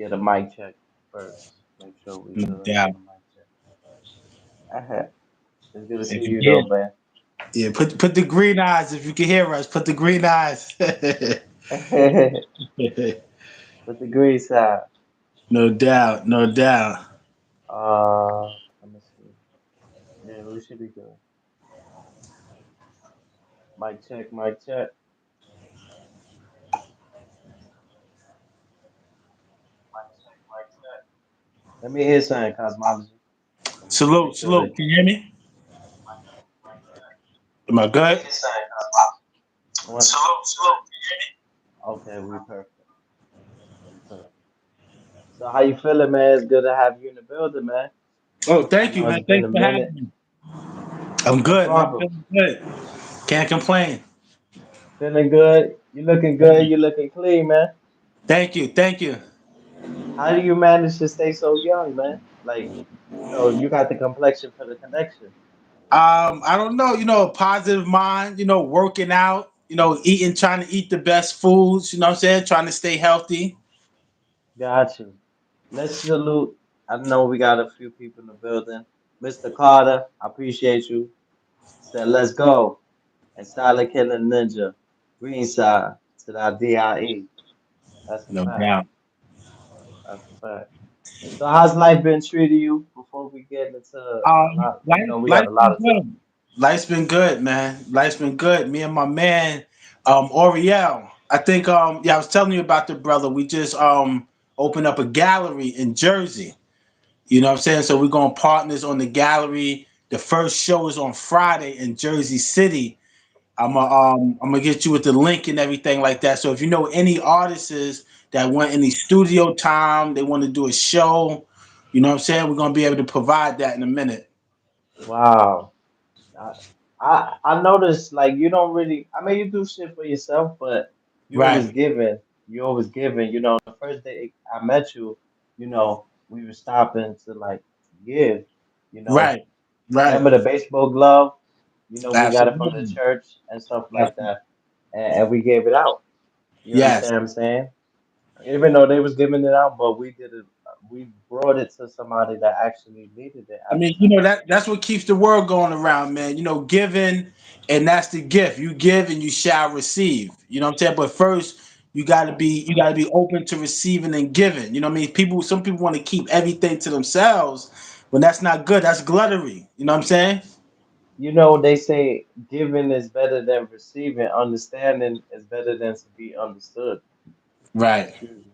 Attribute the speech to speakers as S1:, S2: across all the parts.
S1: get a mic check first. Make sure we
S2: No
S1: good on
S2: doubt.
S1: the mic check. Uh-huh. It's good to see
S2: If you
S1: you though,
S2: hear,
S1: man.
S2: yeah, put the green eyes if you can hear us. Put the green eyes.
S1: With the green side.
S2: No doubt, no doubt.
S1: Let me see. Yeah, we should be good. Mic check, mic check. Mic check, mic check. Let me hear something, cosmology.
S2: Salute,
S1: Make sure that
S2: salute. Can you hear me?
S1: mic check, mic check.
S2: Am I
S1: Let me
S2: good?
S1: hear something, cosmology. Salute, salute. Okay, we perfect. We perfect. So how you feeling, man? It's good to have you in the building, man.
S2: Oh,
S1: I
S2: thank you,
S1: know
S2: man.
S1: it's been
S2: Thanks
S1: a
S2: for having
S1: minute.
S2: me. I'm
S1: No
S2: good, man.
S1: problem.
S2: Feeling good. Can't complain.
S1: Feeling good. You looking good. You looking clean, man.
S2: Thank you, thank you.
S1: How do you manage to stay so young, man? Like, you got the complexion for the connection.
S2: I don't know, a positive mind, working out, eating, trying to eat the best foods, you know what I'm saying? Trying to stay healthy.
S1: Got you. Let's salute. I know we got a few people in the building. Mr. Carter, I appreciate you. Said, let's go. And Silent Killer Ninja, Green Side to that DIE. That's a
S2: No
S1: fact.
S2: doubt.
S1: That's a fact. So how's life been treating you before we get into a lot? We got
S2: Life's
S1: a
S2: been
S1: lot of time.
S2: good. Life's been good, man. Life's been good. Me and my man, Oriel. I think yeah, I was telling you about the brother. We just opened up a gallery in Jersey. You know what I'm saying? So we're going partners on the gallery. The first show is on Friday in Jersey City. I'm gonna get you with the link and everything like that. So if you know any artists that want any studio time, they want to do a show, you know what I'm saying? We're gonna be able to provide that in a minute.
S1: Wow. I, I noticed like you don't really. I mean, you do shit for yourself, but you always
S2: Right,
S1: giving. You always giving. The first day I met you, we were stopping to like give. You know,
S2: right, right.
S1: remember the baseball glove? We got it from the
S2: Absolutely,
S1: church and stuff like
S2: absolutely.
S1: that, and we gave it out. You
S2: Yes.
S1: understand what I'm saying? Even though they was giving it out, but we did it. We brought it to somebody that actually needed it
S2: I
S1: at the
S2: mean,
S1: time.
S2: that's what keeps the world going around, man. Giving, and that's the gift. You give and you shall receive. You know what I'm saying? But first, you gotta be open to receiving and giving. You know what I mean? Some people want to keep everything to themselves, when that's not good. That's gluttony. You know what I'm saying?
S1: They say giving is better than receiving, understanding is better than to be understood.
S2: Right.
S1: Excuse me.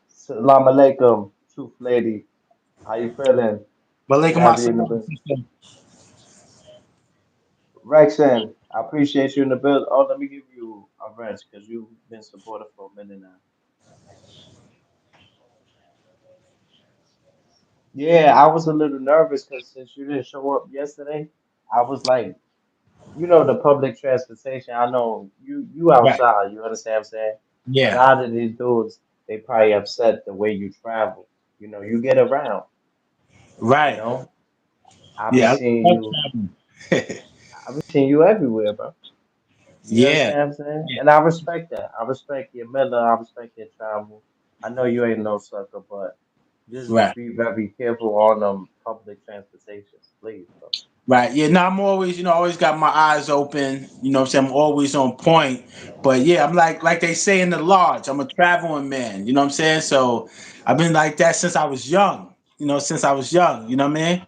S1: Salam alaikum, truth lady. How you feeling?
S2: But
S1: Good
S2: like
S1: to
S2: my
S1: have you in the
S2: son,
S1: building. Rexen, I appreciate you in the building. Oh, let me give you a wrench because you've been supportive for a minute now. Yeah, I was a little nervous because since you didn't show up yesterday, I was like, the public transportation. I know you
S2: right.
S1: outside. You understand what I'm saying? A
S2: Yeah.
S1: lot of these dudes, they probably upset the way you travel. You get around. You
S2: Right.
S1: know, I be
S2: Yeah. I
S1: seeing
S2: love
S1: you.
S2: traveling.
S1: I be seeing you everywhere, bro. You
S2: Yeah.
S1: understand what I'm saying?
S2: Yeah.
S1: And I respect that. I respect your miller. I respect your travel. I know you ain't no sucker, but just
S2: Right.
S1: be very careful on public transportations, please, bro.
S2: Right. Yeah. No, I'm always, always got my eyes open. You know what I'm saying? I'm always on point. But yeah, I'm like they say in the lodge, I'm a traveling man. You know what I'm saying? So I've been like that since I was young. Since I was young. You know what I mean?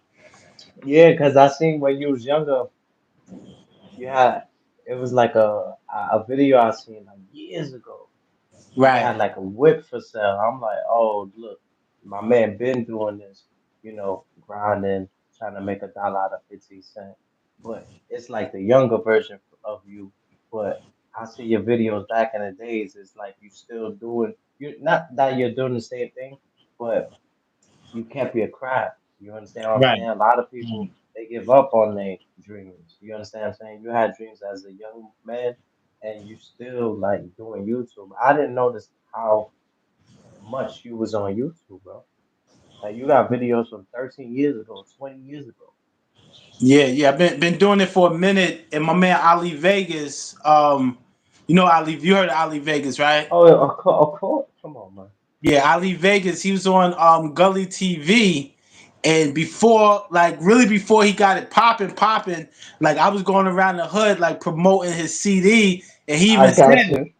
S1: Yeah, because I seen when you was younger, you had it was like a video I seen like years ago. You
S2: Right.
S1: had like a whip for sale. I'm like, oh look, my man been doing this, grinding, trying to make $1 out of 50 cents. But it's like the younger version of you. But I see your videos back in the days. It's like you still doing you not that you're doing the same thing, but you kept your craft. You understand what I'm
S2: Right.
S1: saying? A lot of people they give up on their dreams. You understand what I'm saying? You had dreams as a young man and you still like doing YouTube. I didn't notice how much you was on YouTube, bro. Like you got videos from 13 years ago, 20 years ago.
S2: Yeah. Yeah. I've been doing it for a minute. And my man Ali Vegas, You know Ali, you heard of Ali Vegas, right?
S1: Oh, of course. Come on, man.
S2: Yeah, Ali Vegas. He was on Gully TV, and before, like, really before he got it popping, like I was going around the hood like promoting his CD, and he even
S1: I
S2: said
S1: got
S2: it.
S1: you.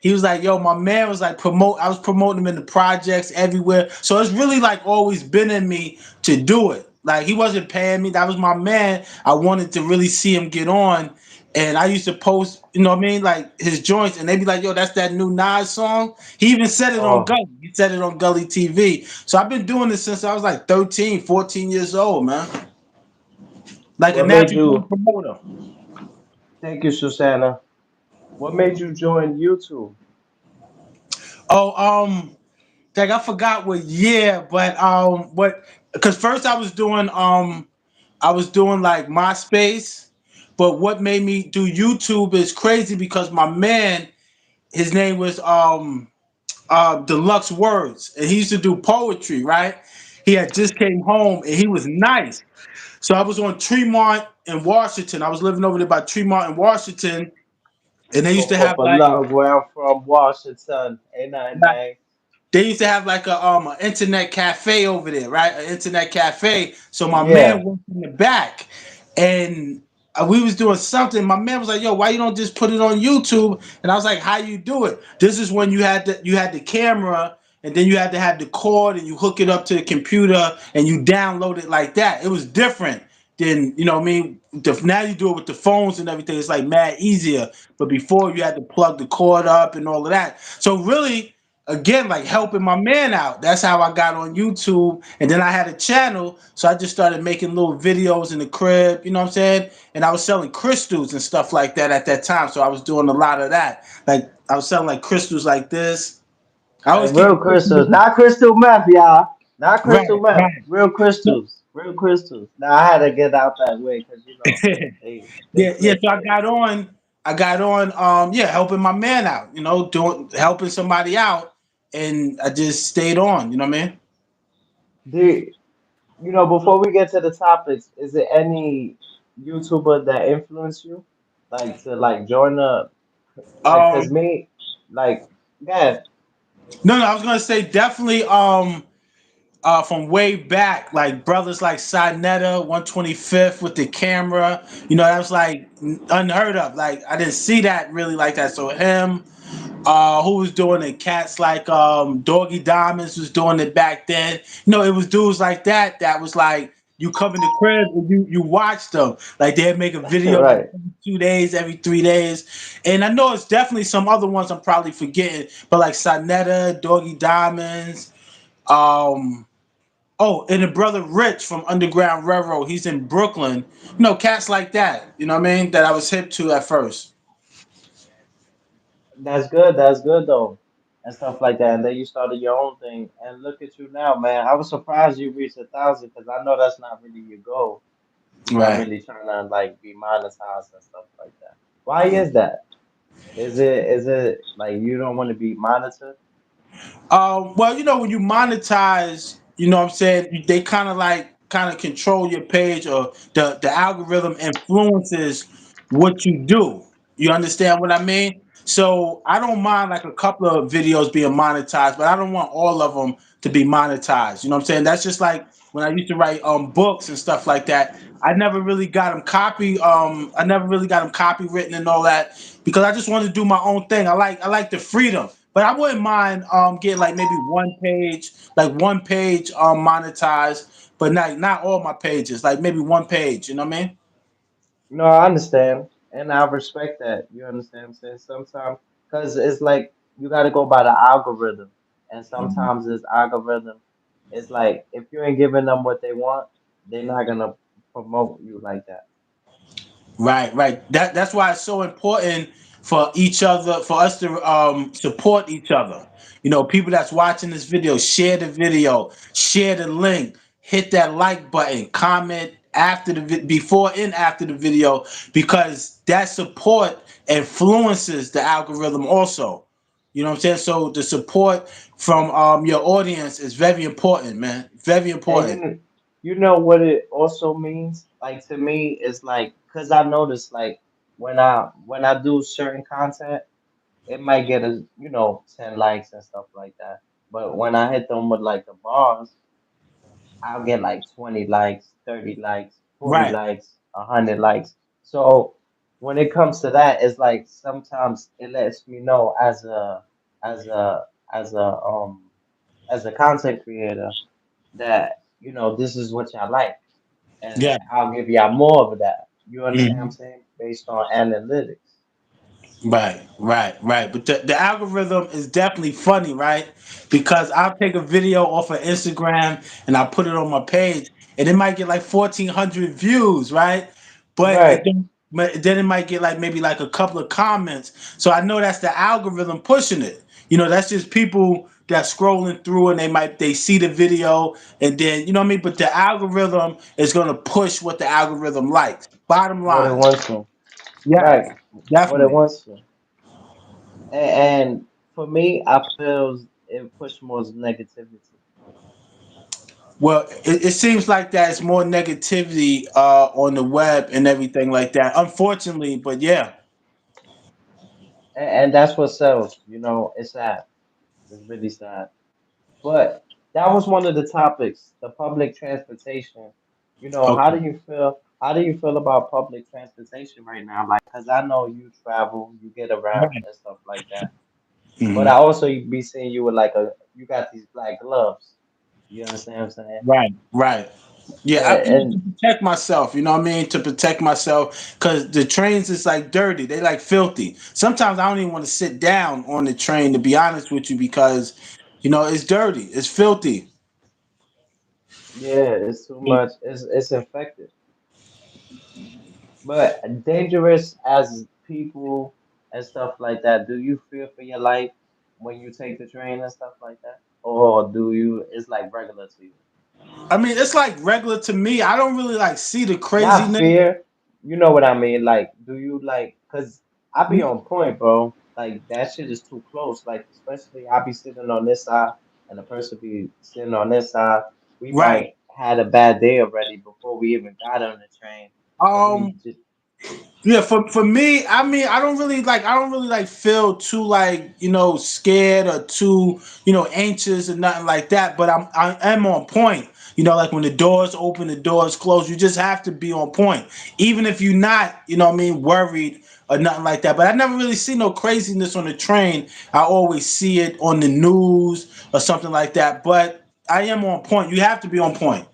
S2: He was like, "Yo, my man was like promote. I was promoting him in the projects everywhere. So it's really like always been in me to do it. Like he wasn't paying me. That was my man. I wanted to really see him get on, and I used to post, you know what I mean, like his joints, and they'd be like, "Yo, that's that new Nas song." He even said it on
S1: Oh,
S2: Gully. He said it on Gully TV. So I've been doing this since I was like 13, 14 years old, man. Like a
S1: what made
S2: natural born
S1: you?
S2: promoter.
S1: Thank you, Susanna. What made you join YouTube?
S2: Oh, like I forgot what year, but what? Because first I was doing like MySpace, but what made me do YouTube is crazy because my man, his name was Deluxe Words, and he used to do poetry, right? He had just came home and he was nice. So I was on Tremont in Washington. I was living over there by Tremont in Washington, and they used to have
S1: For
S2: like
S1: love, where I'm from, Washington. Ain't nothing nice.
S2: they used to have like a an internet cafe over there, right? An internet cafe. So my man
S1: Yeah.
S2: went in the back, and we was doing something. My man was like, "Yo, why you don't just put it on YouTube?" And I was like, "How you do it? This is when you had the camera, and then you had to have the cord, and you hook it up to the computer, and you download it like that. It was different than you know what I mean. Now you do it with the phones and everything. It's like mad easier. But before you had to plug the cord up and all of that. So really, again, like helping my man out. That's how I got on YouTube. And then I had a channel, so I just started making little videos in the crib, you know what I'm saying? And I was selling crystals and stuff like that at that time. So I was doing a lot of that. Like I was selling like crystals like this. I always
S1: Like
S2: keep
S1: real crystals, not crystal meth, y'all. Not
S2: right,
S1: crystal meth.
S2: right.
S1: Real crystals. Real crystals. Now I had to get out that way because they
S2: Yeah, yeah.
S1: click.
S2: So I got on, yeah, helping my man out, you know, doing helping somebody out, and I just stayed on, you know what I mean?
S1: Do before we get to the topics, is there any YouTuber that influenced you, like to like join the like? Cause
S2: Um,
S1: me, like, God,
S2: no, I was gonna say definitely from way back, like brothers like Sinetta, 125th with the camera, you know, that was like unheard of. Like I didn't see that really like that. So him, who was doing it, cats like Doggy Diamonds was doing it back then. You know, it was dudes like that that was like you come in the crib and you watch them. Like they'd make a video like
S1: right?
S2: every 2 days, every 3 days. And I know it's definitely some other ones I'm probably forgetting, but like Sinetta, Doggy Diamonds, um, oh, and the brother Rich from Underground Railroad, he's in Brooklyn. You know, cats like that. You know what I mean? That I was hip to at first.
S1: That's good. That's good though, and stuff like that. And then you started your own thing, and look at you now, man. I was surprised you reached 1,000 because I know that's not really your goal. You're not
S2: Right.
S1: really trying to like be monetized and stuff like that. Why is that? Is it like you don't want to be monitored?
S2: Well, you know, when you monetize, you know what I'm saying, they kind of control your page, or the algorithm influences what you do. You understand what I mean? So I don't mind like a couple of videos being monetized, but I don't want all of them to be monetized. You know what I'm saying? That's just like when I used to write books and stuff like that. I never really got them copywritten and all that because I just wanted to do my own thing. I like the freedom. But I wouldn't mind getting like maybe one page monetized, but not all my pages, like maybe one page, you know what I
S1: No, I understand, and I respect that. You understand what I'm saying? Sometimes, because it's like you got to go by the algorithm, and
S2: mean?
S1: sometimes this algorithm is like if you ain't giving them what they want, they're not gonna promote you like that.
S2: Right, right. That's why it's so important for each other, for us to support each other. You know, people that's watching this video, share the video, share the link, hit that like button, comment after before and after the video, because that support influences the algorithm also. You know what I'm saying? So the support from your audience is very important, man. Very
S1: And
S2: important.
S1: you know what it also means? Like to me, it's like because I noticed like when I do certain content. it might get a 10 likes and stuff like that. But when I hit them with like the bars, I'll get like 20 likes, 30 likes, 40
S2: Right.
S1: likes, 100 likes. So when it comes to that, it's like sometimes it lets me know as a as a as a content creator that this is what y'all like, and
S2: Yeah.
S1: I'll give y'all more of that. You understand what I'm
S2: Mhm.
S1: saying? Based on analytics.
S2: Right, right, right. But the algorithm is definitely funny, right? Because I'll take a video off of Instagram and I'll put it on my page, and it might get like 1,400 views, right? But
S1: Right.
S2: but then it might get like maybe like a couple of comments. So I know that's the algorithm pushing it. That's just people that scrolling through and they see the video and then you know what I mean. But the algorithm is gonna push what the algorithm likes. Bottom
S1: What it
S2: line,
S1: wants to.
S2: yes,
S1: Right. What it
S2: definitely.
S1: wants to. And for me, I feel it push more negativity.
S2: Well, it seems like there's more negativity on the web and everything like that. Unfortunately, but yeah.
S1: And that's what sells. It's sad. It's really sad. But that was one of the topics, the public transportation. How
S2: Okay.
S1: do you feel? How do you feel about public transportation right now? Like, cause I know you travel, you get around
S2: Right.
S1: and stuff like that. But I
S2: Hmm.
S1: also be seeing you with like you got these black gloves. You understand what I'm saying?
S2: Right. Right. Yeah, to
S1: And
S2: protect myself, you know what I mean? To protect myself, because the trains is like dirty. They like filthy. Sometimes I don't even want to sit down on the train, to be honest with you, because it's dirty. It's filthy.
S1: yeah, it's too much. It's infected. But dangerous as people and stuff like that, do you fear for your life when you take the train and stuff like that? Or do you, it's like regular to you?
S2: I mean, it's like regular to me. I don't really like see the
S1: Not
S2: craziness.
S1: fear, you know what I mean? Like, do you like, cause I be on point, bro. Like that shit is too close. Like, especially I be sitting on this side and the person be sitting on this side. We
S2: Right.
S1: might had a bad day already before we even got on the train. And we
S2: Um,
S1: just,
S2: Yeah, for me, I mean, I don't really like feel too like scared or too anxious or nothing like that. But I am on point. Like when the doors open, the doors close. You just have to be on point, even if you're not what I mean worried or nothing like that. But I never really see no craziness on the train. I always see it on the news or something like that. But I am on point. You have to be on point.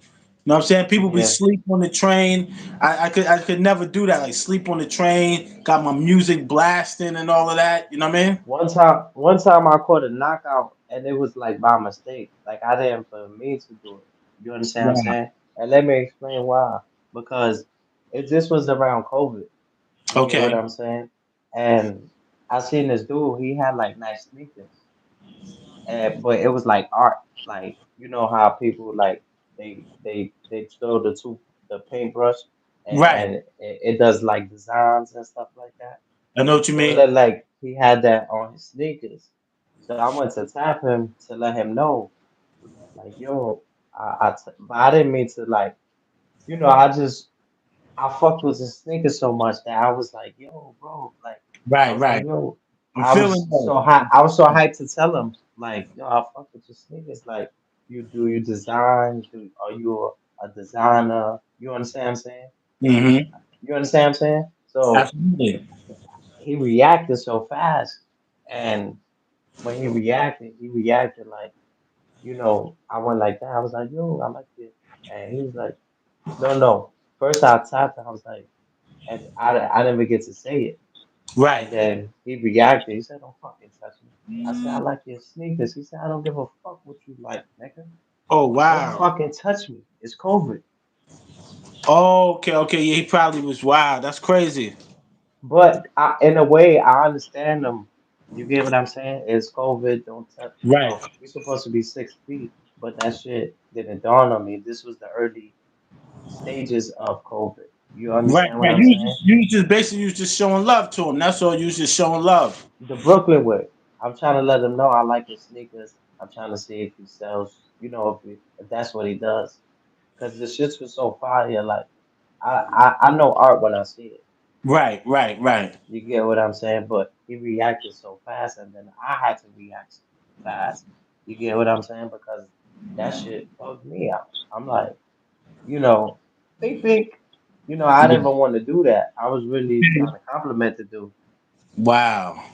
S2: You know what I'm saying? People be
S1: yeah.
S2: sleep on the train. I could never do that. Like sleep on the train, got my music blasting and all of that. You know what I mean?
S1: One time I caught a knockout and it was like by mistake. Like I didn't mean to do it. You understand what I'm
S2: Right.
S1: saying? And let me explain why. Because this was around COVID. You get what
S2: Okay.
S1: I'm saying? And I seen this dude, he had like nice sneakers. And but it was like art. Like you know how people like they throw the paintbrush
S2: Right.
S1: and it does like designs and stuff like that.
S2: I know what you
S1: So it
S2: mean.
S1: looked like he had that on his sneakers. So I went to tap him to let him know, like, yo, but I didn't mean to, like, I fucked with his sneakers so much that I was like, yo, bro, like, I
S2: Right.
S1: was like,
S2: Right.
S1: yo,
S2: I'm feeling that.
S1: I was so hyped to tell him, like, yo, I fuck with your sneakers. Like, you design? Are you a designer? You understand what I'm saying?
S2: Mm-hmm.
S1: You understand what I'm saying? So
S2: Absolutely.
S1: he reacted so fast, and when he reacted like, I went like that. I was like, yo, I like it. And he was like, no, no. First I tapped and I was like, and I didn't even get to say it.
S2: Right.
S1: And then he reacted. He said, don't fucking touch me. I said, I like your sneakers. He said, I don't give a fuck what you like, nigga.
S2: Oh
S1: Don't
S2: wow.
S1: fucking touch me. It's COVID.
S2: Okay. Okay. Yeah, he probably was. Wow. That's crazy.
S1: But in a way, I understand them. You get what I'm saying? It's COVID. Don't touch.
S2: Right.
S1: We're supposed to be 6 feet, but that shit didn't dawn on me. This was the early stages of COVID. You
S2: Right.
S1: understand what
S2: Right.
S1: I'm saying?
S2: You was just showing love to him. That's all. You was just showing love.
S1: The Brooklyn way. I'm trying to let him know I like his sneakers. I'm trying to see if he sells. If that's what he does. Cause the shits was so fire. Like I know art when I see it.
S2: Right. Right. Right.
S1: You get what I'm saying? But he reacted so fast, and then I had to react fast. You get what I'm saying? Because that shit bugged me out. I'm like, you know, they think, I
S2: Yeah.
S1: didn't even want to do that. I was really trying to compliment the dude.
S2: Wow.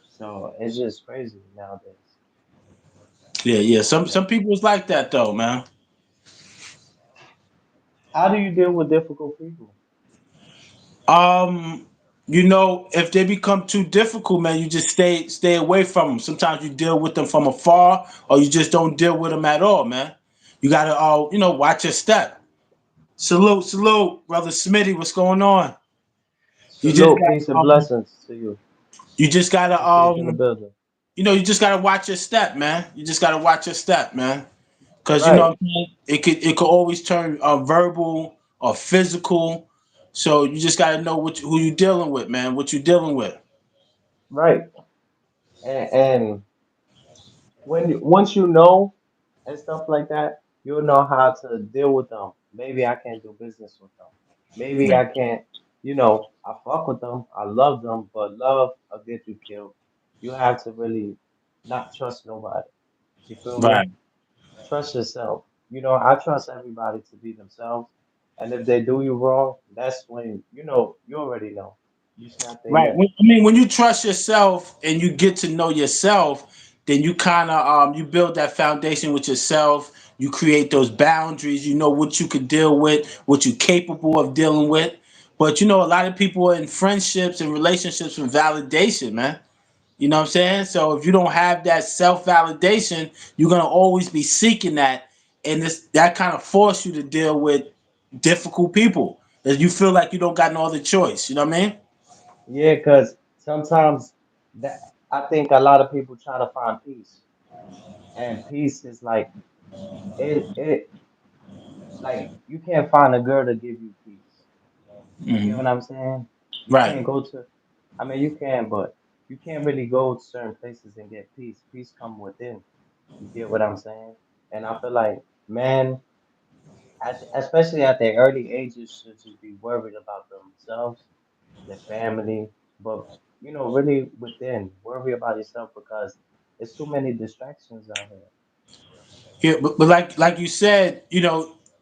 S1: So it's just crazy nowadays.
S2: Yeah, yeah. Some
S1: Yeah.
S2: people is like that though, man.
S1: How do you deal with difficult people?
S2: Um, if they become too difficult, man, you just stay away from them. Sometimes you deal with them from afar, or you just don't deal with them at all, man. You gotta, watch your step. Salute, salute, brother Smitty. What's going on? You just
S1: Salute,
S2: got,
S1: peace and blessings to you.
S2: you just gotta,
S1: Peace, peace in the building.
S2: you just gotta watch your step, man. You just gotta watch your step, man. Because you know
S1: Right,
S2: what I'm saying? It could always turn verbal or physical. So you just gotta know who you dealing with, man. What you dealing with.
S1: right. And once you know and stuff like that, you'll know how to deal with them. Maybe I can't do business with them. Maybe
S2: Right.
S1: I can't, I fuck with them. I love them, but love will get you killed. You have to really not trust nobody. You feel me?
S2: Right.
S1: Trust yourself. I trust everybody to be themselves. And if they do you wrong, that's when, you already know. You snap their
S2: Right.
S1: neck.
S2: When you trust yourself and you get to know yourself, then you kind of you build that foundation with yourself. You create those boundaries. You know what you could deal with, what you're capable of dealing with. But a lot of people are in friendships and relationships for validation, man. You know what I'm saying? So if you don't have that self validation, you're gonna always be seeking that, and that kind of force you to deal with difficult people. That you feel like you don't got no other choice. You know what I mean?
S1: Yeah, because sometimes that I think a lot of people try to find peace. And peace is like it like you can't find a girl to give you peace. You get
S2: Hmm.
S1: what I'm saying? You
S2: Right.
S1: can't go to I mean you can, but you can't really go to certain places and get peace. Peace come within. You get what I'm saying? And I feel like man, especially at their early ages, should just be worried about themselves, their family, but really within, worry about yourself because there's too many distractions out here.
S2: Yeah, but like you said,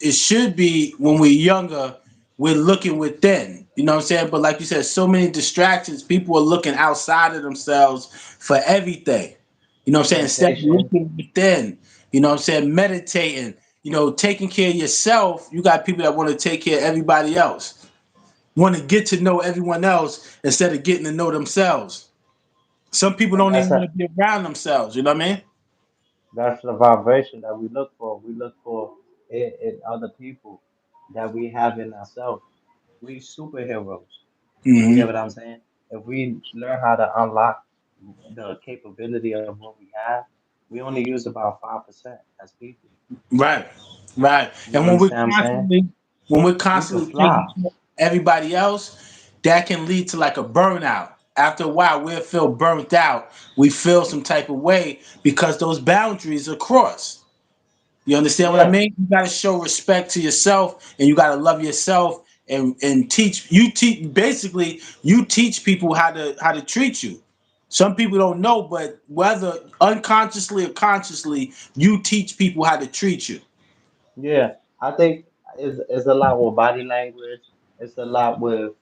S2: it should be when we're younger, we're looking within. You know what I'm saying? But like you said, so many distractions. People are looking outside of themselves for everything. You know what I'm saying? Instead of
S1: Meditation,
S2: looking within, you know what I'm saying, meditating, taking care of yourself, you got people that want to take care of everybody else. Want to get to know everyone else instead of getting to know themselves. Some people
S1: and
S2: don't even want to be around themselves, you know what I mean?
S1: that's the vibration that we look for. We look for it in other people that we have in ourselves. We superheroes. You get
S2: Hmm.
S1: what I'm saying? If we learn how to unlock the capability of what we have, we only use about 5% as people.
S2: Right, right.
S1: You
S2: And when we're
S1: understand what I'm saying?
S2: constantly when we're
S1: We could
S2: constantly
S1: fly.
S2: taking care of everybody else, that can lead to like a burnout. After a while, we'll feel burnt out. We feel some type of way because those boundaries are crossed. You understand what I
S1: Yeah,
S2: mean? You got to show respect to yourself, and you got to love yourself, and teach. Basically, you teach people how to treat you. Some people don't know, but whether unconsciously or consciously, you teach people how to treat you.
S1: yeah. I think it's a lot with body language. It's a lot with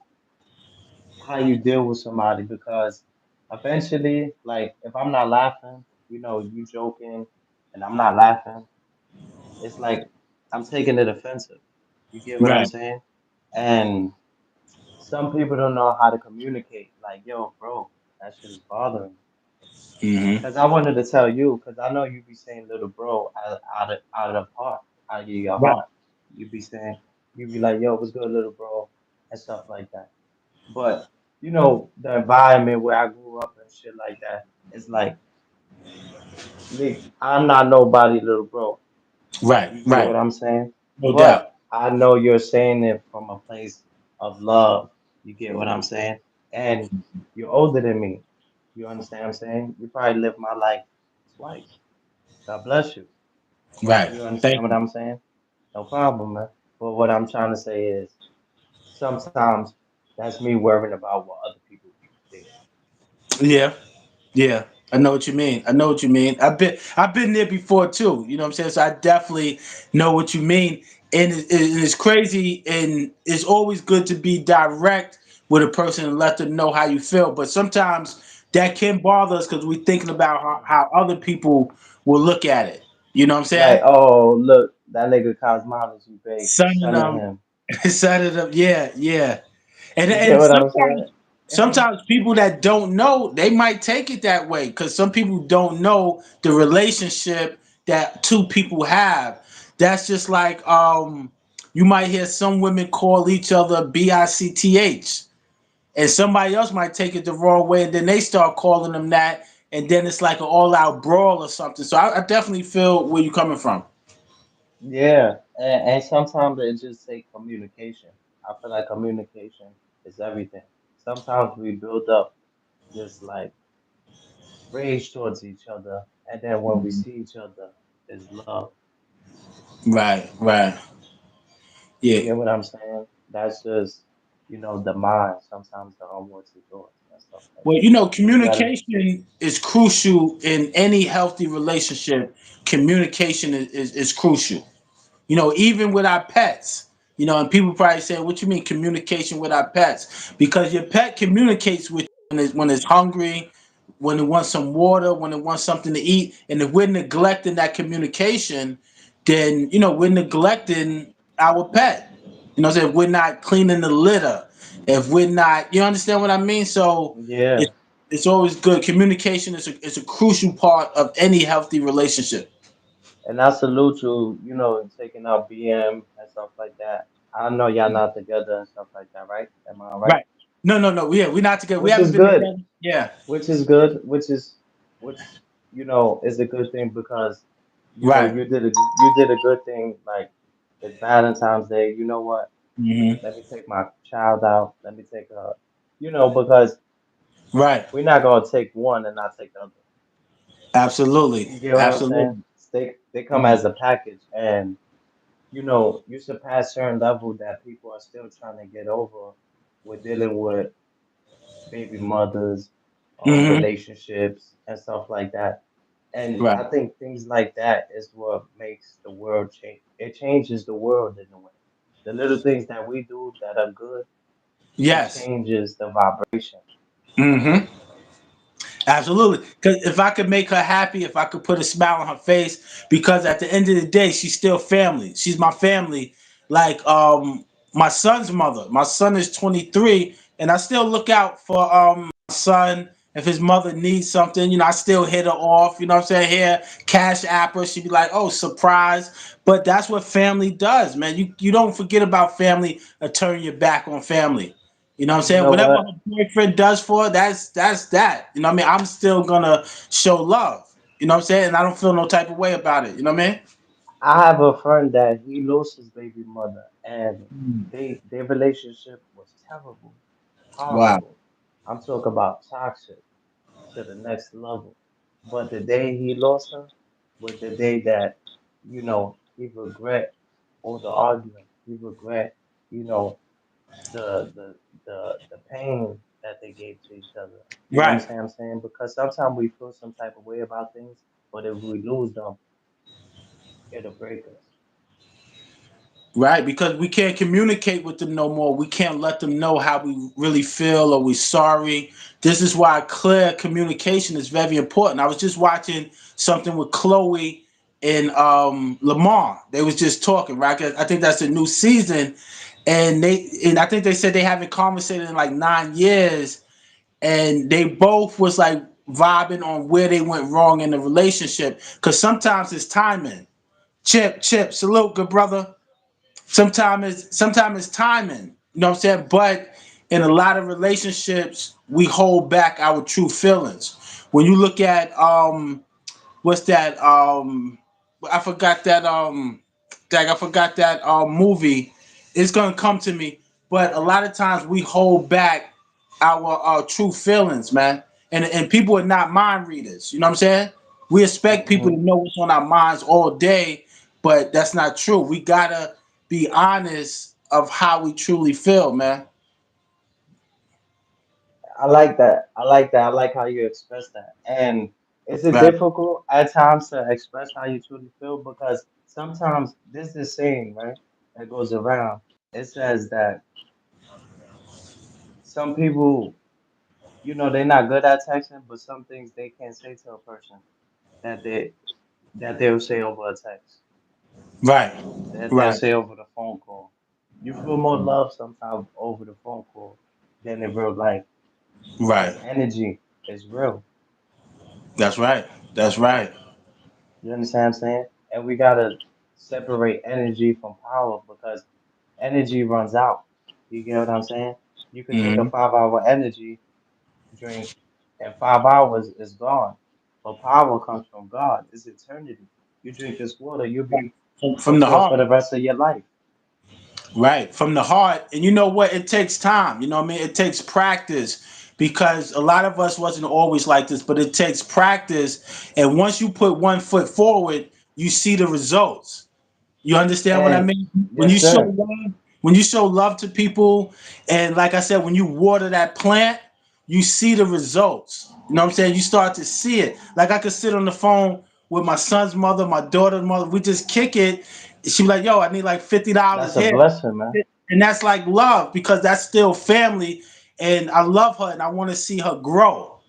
S1: how you deal with somebody because eventually, like if I'm not laughing, you joking and I'm not laughing, it's like I'm taking it offensive. You get what I'm
S2: Right.
S1: saying? And some people don't know how to communicate. Like, yo, bro, that shit is bothering me.
S2: Hmm.
S1: Because I wanted to tell you, because I know you be saying little bro out of heart, out of your
S2: Right.
S1: heart. You be saying, you be like, yo, what's good, little bro, and stuff like that. But the environment where I grew up and shit like that, it's like, I'm not nobody, little bro.
S2: Right.
S1: You get
S2: Right.
S1: what I'm saying?
S2: No doubt.
S1: But I know you're saying it from a place of love. You get what I'm saying? And you're older than me. You understand what I'm saying? You probably lived my life twice. God bless you.
S2: Right.
S1: You
S2: Thank
S1: understand what
S2: you.
S1: I'm saying? No problem, man. But what I'm trying to say is sometimes that's me worrying about what other people think.
S2: Yeah, yeah. I know what you mean. I know what you mean. I've been there before too. You know what I'm saying? So I definitely know what you mean. And it's crazy, and it's always good to be direct with a person and let them know how you feel. But sometimes that can bother us because we're thinking about how other people will look at it. You know what I'm saying?
S1: Like, oh, look, that nigga cosmology bake,
S2: Sunning
S1: son of
S2: them,
S1: him.
S2: setting them. Yeah, yeah. And
S1: You get
S2: and
S1: what I'm
S2: sometimes
S1: saying?
S2: sometimes people that don't know, they might take it that way because some people don't know the relationship that two people have. That's just like you might hear some women call each other BICTH, and somebody else might take it the wrong way, and then they start calling them that, and then it's like an all-out brawl or something. So I definitely feel where you're coming from.
S1: Yeah, and sometimes it just take communication. I feel like communication is everything. Sometimes we build up this like rage towards each other, and then when we see each other, is love.
S2: Right, right.
S1: You
S2: Yeah.
S1: get what I'm saying? That's just, the mind, sometimes the unwanted thoughts and stuff like
S2: Well,
S1: that. So we gotta,
S2: communication is crucial in any healthy relationship. Communication is crucial. Even with our pets. And people probably say, "What you mean communication with our pets?" Because your pet communicates with you when it's hungry, when it wants some water, when it wants something to eat. And if we're neglecting that communication, then we're neglecting our pet. So if we're not cleaning the litter, if we're not, you understand what I mean? So
S1: yeah.
S2: it's it's always good. Communication is a crucial part of any healthy relationship.
S1: And I salute you, in taking out BM and stuff like that. I know y'all not together and stuff like that, right? Am I right?
S2: Right. No, no, no. Yeah, we're not together. We
S1: Which
S2: haven't
S1: is
S2: been
S1: good.
S2: together. Yeah.
S1: Which is good. Which is a good thing because
S2: Right.
S1: you did a good thing. Like it's Valentine's Day. You know what?
S2: Hmm.
S1: Let me take my child out. Let me take because
S2: Right.
S1: we're not gonna take one and not take the other.
S2: Absolutely.
S1: You get what I'm saying?
S2: Absolutely.
S1: They come as a package, and you surpass certain level that people are still trying to get over with dealing with baby mothers,
S2: Hmm.
S1: relationships, and stuff like that. And
S2: Right.
S1: I think things like that is what makes the world change. It changes the world in a way. The little things that we do that are good, it
S2: Yes.
S1: changes the vibration.
S2: Hmm. Absolutely. Because if I could make her happy, if I could put a smile on her face, because at the end of the day, she's still family. She's my family. Like my son's mother. My son is 23, and I still look out for my son. If his mother needs something, I still hit her off. You know what I'm saying? Here, cash app her. She'd be like, "Oh, surprise!" But that's what family does, man. You don't forget about family or turn your back on family. You know what I'm
S1: You
S2: saying?
S1: know
S2: Whatever
S1: what?
S2: her boyfriend does for her, that's that. You know what I mean? I'm still gonna show love. You know what I'm saying? And I don't feel no type of way about it. You know what I
S1: I have a friend that he lost his baby mother, and
S2: mean?
S1: their relationship was terrible,
S2: Wow.
S1: horrible. I'm talking about toxic to the next level. But the day he lost her was the day that, he regret all the argument. He regret, you know, the the pain that they gave to each other. You
S2: Right.
S1: understand what I'm saying? Because sometimes we feel some type of way about things, but if we lose them, it'll break us.
S2: Right. Because we can't communicate with them no more. We can't let them know how we really feel or we're sorry. This is why clear communication is very important. I was just watching something with Chloe and Lamar. They was just talking, right? I think that's a new season. And I think they said they haven't conversated in like 9 years, and they both was like vibing on where they went wrong in the relationship. Cause sometimes it's timing. Chip, salute, good brother. Sometimes it's timing. You know what I'm saying? But in a lot of relationships, we hold back our true feelings. When you look at what's that? I forgot that I forgot that movie. It's gonna come to me. But a lot of times we hold back our true feelings, man. And people are not mind readers. You know what I'm saying? We expect people to
S1: Hmm.
S2: know what's on our minds all day, but that's not true. We gotta be honest of how we truly feel, man.
S1: I like that. I like that. I like how you express that. And is it
S2: Right.
S1: difficult at times to express how you truly feel? Because sometimes this is saying, right, that goes around. It says that some people, they're not good at texting, but some things they can't say to a person that they'll say over a text,
S2: Right.
S1: that they'll
S2: Right.
S1: say over the phone call. You feel more love sometimes over the phone call than in real life
S2: Right.
S1: because energy is real.
S2: That's right. That's right.
S1: You understand what I'm saying? And we gotta separate energy from power because energy runs out. You get what I'm saying? You could take a
S2: Hmm.
S1: 5 hour energy drink and 5 hours is gone. But power comes from God. It's eternity. You drink this water, you'll be
S2: From the
S1: fulfilled
S2: heart.
S1: for the rest of your life.
S2: Right. From the heart. And you know what? It takes time. You know what I mean? It takes practice because a lot of us wasn't always like this, but it takes practice. And once you put one foot forward, you see the results. You understand what I
S1: And
S2: mean? When you
S1: yes,
S2: show
S1: sir.
S2: love, when you show love to people, and like I said, when you water that plant, you see the results. You know what I'm saying? You start to see it. Like I could sit on the phone with my son's mother, my daughter's mother. We just kick it. She be like, "Yo, I need like $50
S1: That's a
S2: here,"
S1: blessing, man.
S2: and that's like love because that's still family. And I love her, and I want to see her grow.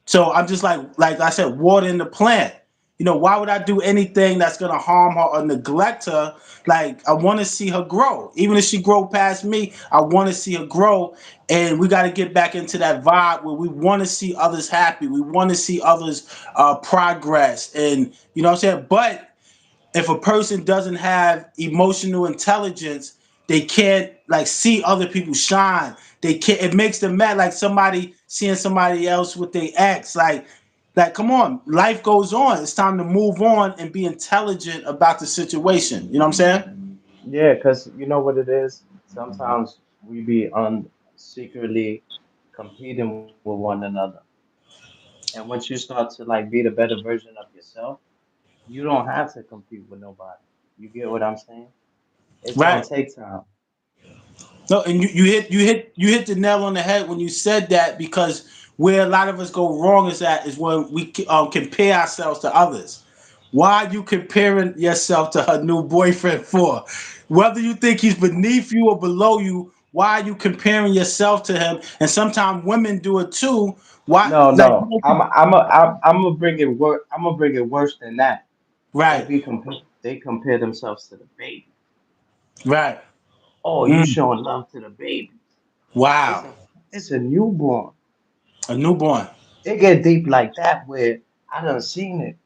S2: So I'm just like I said, watering the plant. You know, why would I do anything that's gonna harm her or neglect her? Like I want to see her grow. Even if she grow past me, I want to see her grow. And we got to get back into that vibe where we want to see others happy. We want to see others progress. And you know what I'm saying? But if a person doesn't have emotional intelligence, they can't like see other people shine. They can't. It makes them mad. Like somebody seeing somebody else with their ex. Like come on, life goes on. It's time to move on and be intelligent about the situation. You know what I'm saying?
S1: Yeah, because you know what it is? Sometimes we be secretly competing with one another. And once you start to like be the better version of yourself, you don't have to compete with nobody. You get what I'm saying? It's gonna
S2: Right.
S1: take time.
S2: No, and you hit the nail on the head when you said that because where a lot of us go wrong is that is when we compare ourselves to others. Why are you comparing yourself to her new boyfriend for? Whether you think he's beneath you or below you, why are you comparing yourself to him? And sometimes women do it too. Why?
S1: No,
S2: Like,
S1: no. I'm gonna bring it I'm gonna bring it worse than that.
S2: right,
S1: They compare themselves to the baby.
S2: right.
S1: Oh, you
S2: Mm,
S1: showing love to the baby. It's
S2: wow,
S1: a it's a newborn.
S2: a newborn.
S1: It get deep like that where I done seen it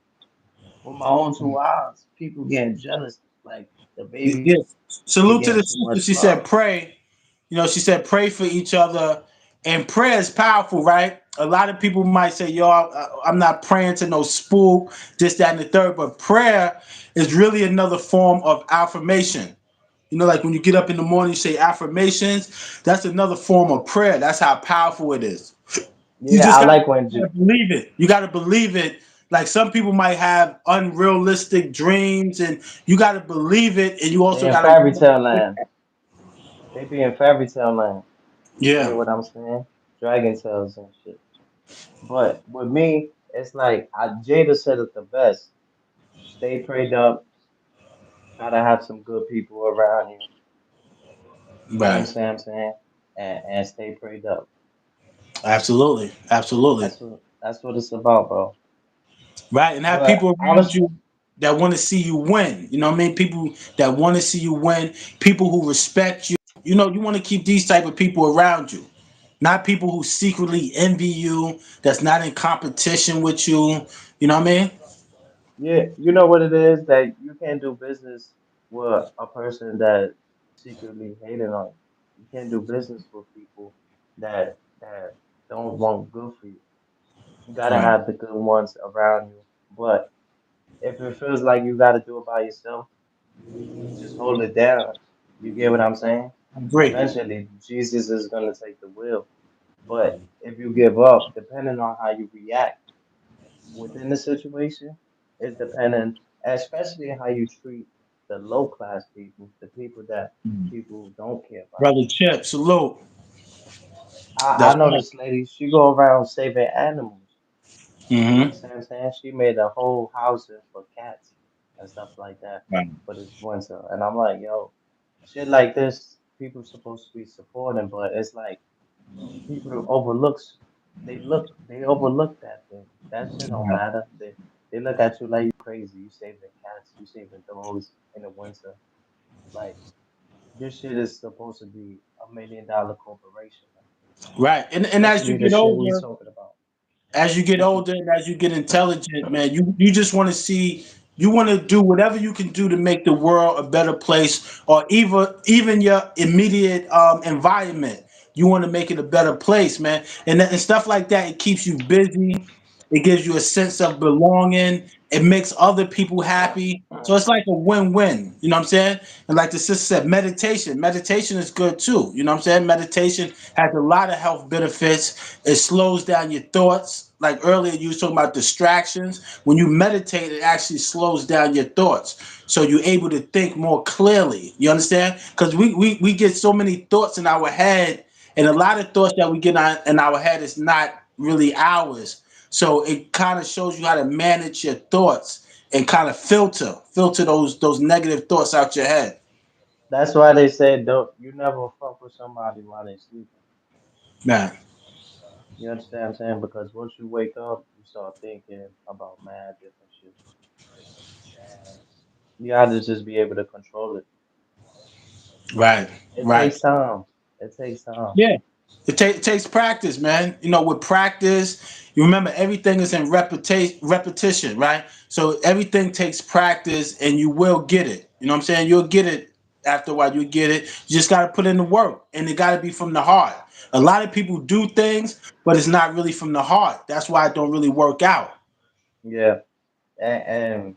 S1: with my own 2 eyes. People getting jealous, like the baby
S2: Yeah.
S1: getting too much
S2: Salute to the
S1: love.
S2: sister. She said, pray. You know, she said, pray for each other. And prayer is powerful, right? A lot of people might say, yo, I'm not praying to no spook, this, that, and the third. But prayer is really another form of affirmation. You know, like when you get up in the morning, you say affirmations. That's another form of prayer. That's how powerful it is. You
S1: Yeah,
S2: just
S1: I
S2: gotta,
S1: like when
S2: believe it. You gotta believe it. Like some people might have unrealistic dreams, and you gotta believe it, and you
S1: they
S2: also
S1: in
S2: gotta.
S1: fairy tale land. They be in fairy tale land. You get
S2: Yeah.
S1: what I'm saying? Dragon tales and shit. But with me, it's like Jada said it the best. Stay prayed up. Try to have some good people around you. You
S2: Right.
S1: understand what I'm saying? And stay prayed up.
S2: Absolutely. Absolutely.
S1: That's what it's about, bro.
S2: Right. And have
S1: But
S2: people
S1: I
S2: around
S1: was
S2: you that want to see you win. You know what I mean? People that want to see you win, people who respect you. You know, you want to keep these type of people around you. Not people who secretly envy you, that's not in competition with you. You know what I mean?
S1: Yeah, you know what it is that you can't do business with a person that secretly hating on you. You can't do business with people that don't want good for you. You gotta
S2: Right.
S1: have the good ones around you. But if it feels like you gotta do it by yourself, just hold it down. You get what I'm saying?
S2: I agree.
S1: Eventually, Jesus is gonna take the wheel. But if you give up, depending on how you react within the situation, is dependent, especially how you treat the low class people, the people that people don't care about.
S2: Brother Chip, salute.
S1: I
S2: That's
S1: know
S2: right.
S1: this lady. She go around saving animals. You
S2: Mm-hmm.
S1: understand what I'm saying? She made a whole housing for cats and stuff like that
S2: Right.
S1: for this winter. And I'm like, yo, shit like this, people supposed to be supporting, but it's like people overlooks. They overlook that thing. That shit don't
S2: Right.
S1: matter. They look at you like you crazy. You saving cats. You saving dogs in the winter. Like your shit is supposed to be $1 million corporation,
S2: Right. And as you
S1: especially the
S2: get
S1: shit we
S2: older,
S1: talking about. You should,
S2: and as you get intelligent, man, you just want to see, you want to do whatever you can do to make the world a better place, or even your immediate environment. You want to make it a better place, man, and stuff like that. It keeps you busy. It gives you a sense of belonging. It makes other people happy. So it's like a win-win. You know what I'm saying? And like the sister said, meditation. Meditation is good too. You know what I'm saying? Meditation has a lot of health benefits. It slows down your thoughts. Like earlier, you was talking about distractions. When you meditate, it actually slows down your thoughts. So you're able to think more clearly. You understand? Because we get so many thoughts in our head, and a lot of thoughts that we get in our head is not really ours. So it kind of shows you how to manage your thoughts and kind of filter those negative thoughts out your head.
S1: that's why they say don't you never fuck with somebody while they sleeping.
S2: Man,
S1: You understand what I'm saying? Because once you wake up, you start thinking about mad different shit. And you gotta just be able to control it.
S2: right,
S1: It
S2: right.
S1: takes time. It takes time.
S2: Yeah. It takes practice, man. You know, with practice, you remember everything is in repetition, right? So everything takes practice and you will get it. You know what I'm saying? You'll get it after a while, you get it. You just got to put in the work and it got to be from the heart. A lot of people do things, but it's not really from the heart. That's why it don't really work out.
S1: Yeah. And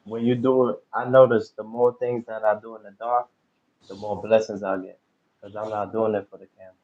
S1: when you do it, I notice the more things that I do in the dark, the more blessings I get. Because I'm not doing it for the camera.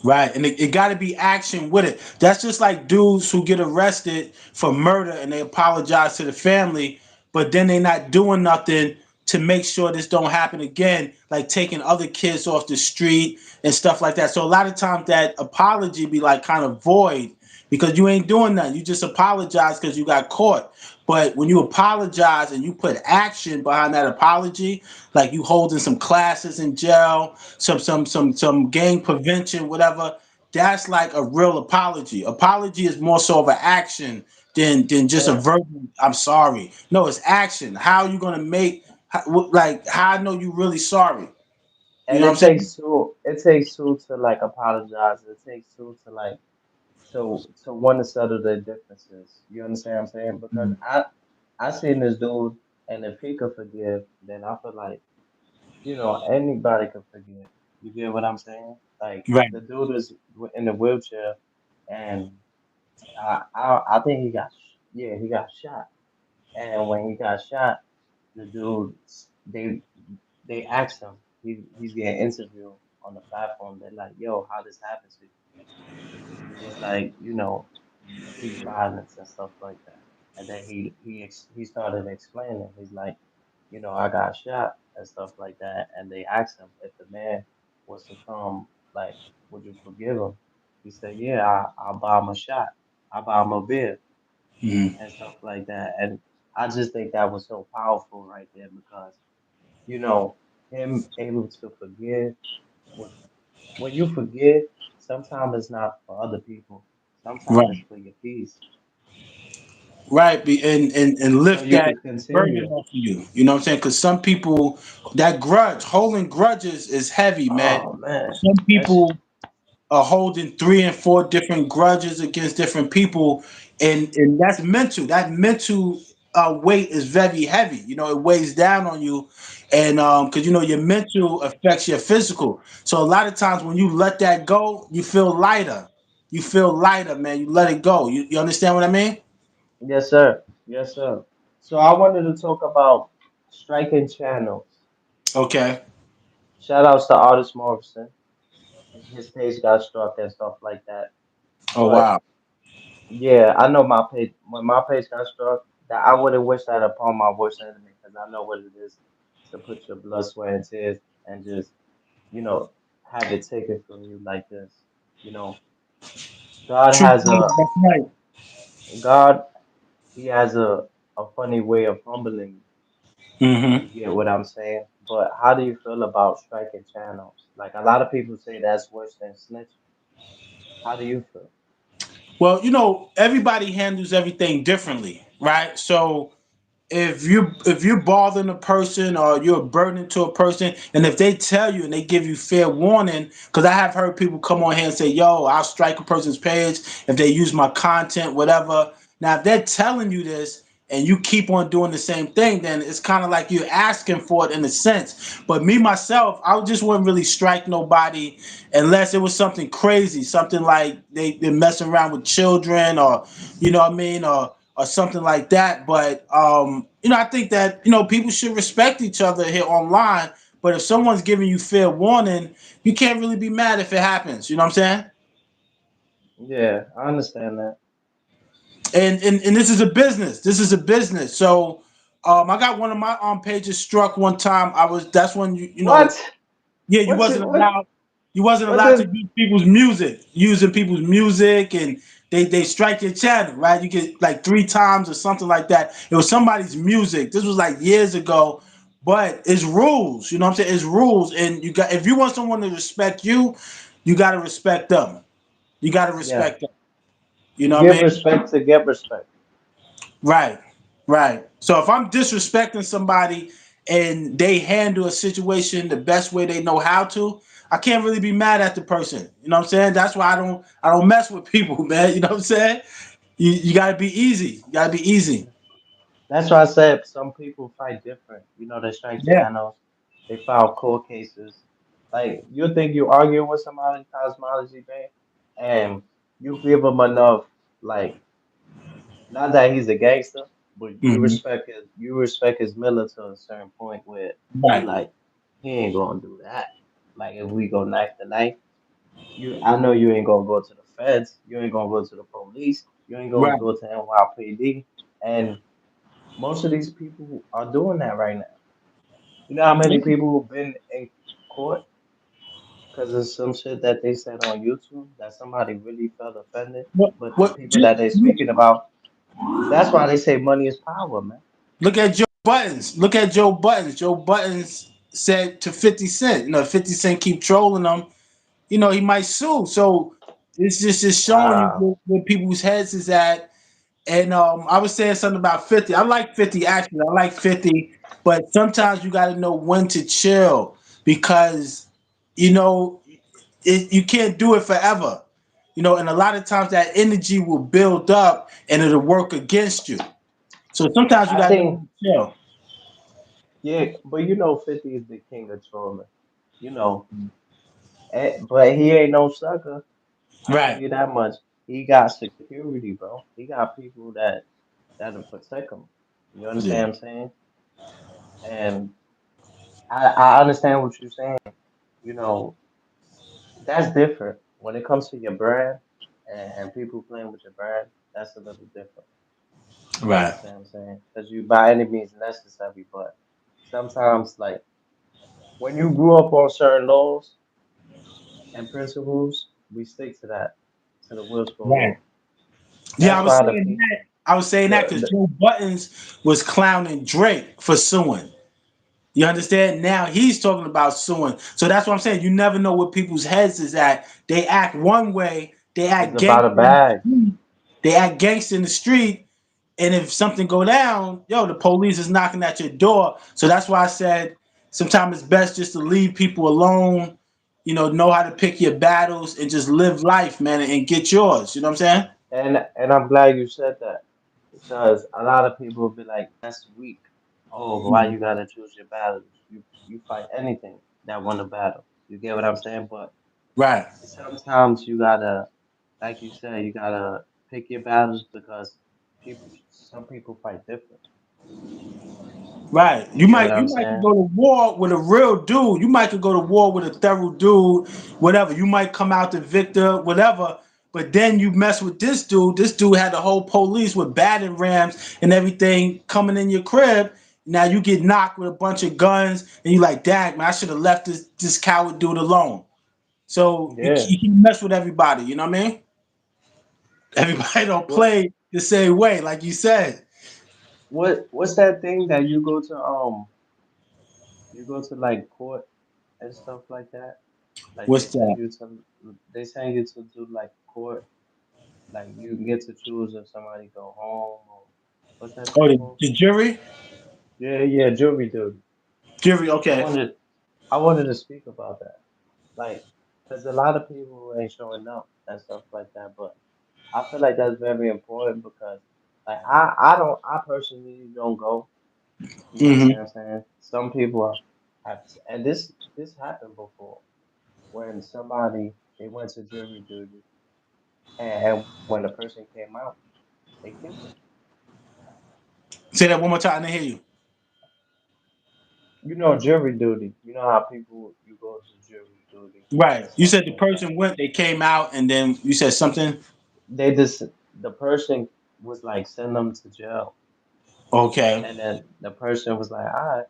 S2: Right, and it got to be action with it. That's just like dudes who get arrested for murder and they apologize to the family, but then they not doing nothing to make sure this don't happen again, like taking other kids off the street and stuff like that. So a lot of times that apology be like kind of void because you ain't doing nothing. You just apologize because you got caught. But when you apologize and you put action behind that apology, like you holding some classes in jail, some gang prevention, whatever, that's like a real apology. Apology is more so of an action than just a
S1: Yeah.
S2: verbal I'm sorry. No, it's action. How are you gonna make like how I know you really sorry? You
S1: And
S2: know what I'm saying?
S1: it takes two to like apologize. It takes two to like to want to settle their differences. You understand what I'm saying? Because I seen this dude, and if he could forgive, then I feel like anybody could forgive. You get what I'm saying? Like
S2: Right.
S1: the dude is in the wheelchair, and I think he got shot. And when he got shot, the dude they asked him. He's getting interviewed on the platform. They're like, "Yo, how this happened to you?" He's like, peace violence and stuff like that. And then he started explaining. He's like, I got shot and stuff like that. And they asked him if the man was to come, like, would you forgive him? He said, yeah, I'll buy him a shot. I'll buy him a beer
S2: Mhm.
S1: and stuff like that. And I just think that was so powerful right there because, you know, him able to forgive. When when you forgive, sometimes it's not for other people. Sometimes it's
S2: Right.
S1: for your peace.
S2: Right, and
S1: So
S2: lift
S1: you
S2: that
S1: could
S2: burden
S1: continue.
S2: off of you. You know what I'm saying? Because some people, that grudge, holding grudges is heavy, man.
S1: Oh man,
S2: Some
S1: that's
S2: people are holding 3 and 4 different grudges against different people, and that's mental. That mental weight is very heavy. You know, it weighs down on you, and because your mental affects your physical. So a lot of times when you let that go, you feel lighter. You feel lighter, man. You let it go. You understand what I mean?
S1: yes, sir. Yes, sir. So I wanted to talk about striking channels.
S2: Okay.
S1: Shout outs to Artist Morrison. His page got struck and stuff like that.
S2: Oh
S1: But
S2: wow.
S1: yeah, I know my page when my page got struck, that I wouldn't wish that upon my worst enemy because I know what it is to put your blood, sweat, and tears and just, you know, have it taken from you like this. You know, God
S2: True.
S1: has a
S2: That's right.
S1: God. He has a funny way of humbling you.
S2: Mm-hmm.
S1: You get what I'm saying? But how do you feel about striking channels? Like a lot of people say that's worse than snitching. How do you feel?
S2: Well, everybody handles everything differently, right? So if you're bothering a person or you're a burden to a person, and if they tell you and they give you fair warning, because I have heard people come on here and say, "Yo, I'll strike a person's page if they use my content, whatever." Now, if they're telling you this and you keep on doing the same thing, then it's kind of like you're asking for it in a sense. But me myself, I just wouldn't really strike nobody unless it was something crazy, something like they're messing around with children, or you know what I mean, or something like that. But I think that people should respect each other here online. But if someone's giving you fair warning, you can't really be mad if it happens. You know what I'm saying?
S1: Yeah, I understand that.
S2: And this is a business. This is a business. So I got one of my pages struck one time. I was that's when
S1: What?
S2: yeah, you
S1: What
S2: wasn't
S1: you what
S2: allowed. You wasn't
S1: what
S2: allowed to
S1: did
S2: use people's music, using people's music, and they strike your channel, right? You get like 3 times or something like that. It was somebody's music. This was like years ago, but it's rules. You know what I'm saying? It's rules, and if you want someone to respect you, you got to respect them. You got to
S1: yeah.
S2: respect them. You
S1: You
S2: know what I
S1: give
S2: mean?
S1: respect to get respect.
S2: Right, right. So if I'm disrespecting somebody and they handle a situation the best way they know how to, I can't really be mad at the person. You know what I'm saying? That's why I don't mess with people, man. You know what I'm saying? You gotta be easy. You gotta be easy.
S1: That's why I said some people fight different. You know, they strike
S2: Yeah.
S1: channels, they file court cases. Like you think you arguing with somebody cosmology, man, and you give him enough, like not that he's a gangster, but
S2: Hmm.
S1: you respect his miller to a certain point where you
S2: Right.
S1: like he ain't gonna do that. Like if we go knife to knife, I know you ain't gonna go to the feds, you ain't gonna go to the police, you ain't gonna
S2: Right.
S1: go to NYPD, and most of these people are doing that right now. You know how many people who've been in court because of some shit that they said on YouTube that somebody really felt offended,
S2: What?
S1: but the
S2: What?
S1: people that they're speaking about, that's why they say money is power, man.
S2: Look at Joe Buttons. Look at Joe Buttons. Joe Buttons said to 50 Cent, 50 Cent keep trolling him, he might sue. So it's just is showing you
S1: Wow.
S2: where people's heads is at. And I was saying something about 50. I like 50 actually. I like 50, but sometimes you got to know when to chill because you know you can't do it forever. And a lot of times that energy will build up and it'll work against you. So sometimes you
S1: I
S2: got to know
S1: think,
S2: when to chill.
S1: yeah, but 50 is the king of trolling, you know, but he ain't no sucker. I'll tell
S2: Right.
S1: you that much. He got security, bro. He got people that'll protect him. You
S2: Yeah.
S1: understand what I'm saying? And I understand what you're saying. You know, that's different when it comes to your brand and people playing with your brand. That's a little different. You
S2: Right.
S1: understand what I'm saying? Because you by any means necessary, but sometimes like when you grew up on certain laws and principles, we stick to that to the wheels fall
S2: Right.
S1: off.
S2: Yeah,
S1: That's
S2: I was
S1: why the
S2: saying
S1: people
S2: that. I was saying that because
S1: the
S2: Joe Buttons was clowning Drake for suing. You understand? Now he's talking about suing. So that's what I'm saying. You never know what people's heads is at. They act one way, they
S1: it's
S2: act
S1: about
S2: gangster
S1: a
S2: in
S1: bag.
S2: the street. They act gangster in the street. And if something go down, the police is knocking at your door. So that's why I said sometimes it's best just to leave people alone, know how to pick your battles and just live life, man, and get yours. You know what I'm saying?
S1: And I'm glad you said that because a lot of people will be like, "That's weak." Oh, why you gotta choose your battles? You fight anything that won a battle. You get what I'm saying? But
S2: Right.
S1: sometimes you gotta, like you said, you gotta pick your battles because some people fight different.
S2: Right.
S1: You
S2: You
S1: get what
S2: might
S1: I'm
S2: you might could
S1: saying?
S2: go to war with a real dude. You might could go to war with a thorough dude, whatever. You might come out the victor, whatever. But then you mess with this dude. This dude had the whole police with battering rams and everything coming in your crib. Now you get knocked with a bunch of guns, and you like, dang man, I should have left this coward dude alone. So
S1: Yeah.
S2: you can mess with everybody. You know what I mean? Everybody don't
S1: What
S2: play the same way, like you said.
S1: what's that thing that you go to like court and stuff like that? Like
S2: What's that?
S1: they send you to do like court, like you get to choose if somebody go home or what's that
S2: Oh,
S1: thing
S2: the,
S1: called?
S2: the jury.
S1: Yeah, yeah, jury duty.
S2: Jury.
S1: I
S2: Okay.
S1: wanted I wanted to speak about that. Like, because a lot of people ain't showing up and stuff like that, but I feel like that's very important because like I personally don't go. You
S2: Hmm.
S1: understand what I'm saying? Some people have and this happened before when somebody they went to jury duty and when the person came out, they killed them.
S2: Say that one more time. I didn't hear you.
S1: You know jury duty. You know how people you go to jury duty
S2: Right.
S1: and
S2: You
S1: stuff
S2: said the
S1: like that.
S2: person went. They came out, and then you said something.
S1: They just the person was like send them to jail,
S2: Okay.
S1: and then the person was like, all right.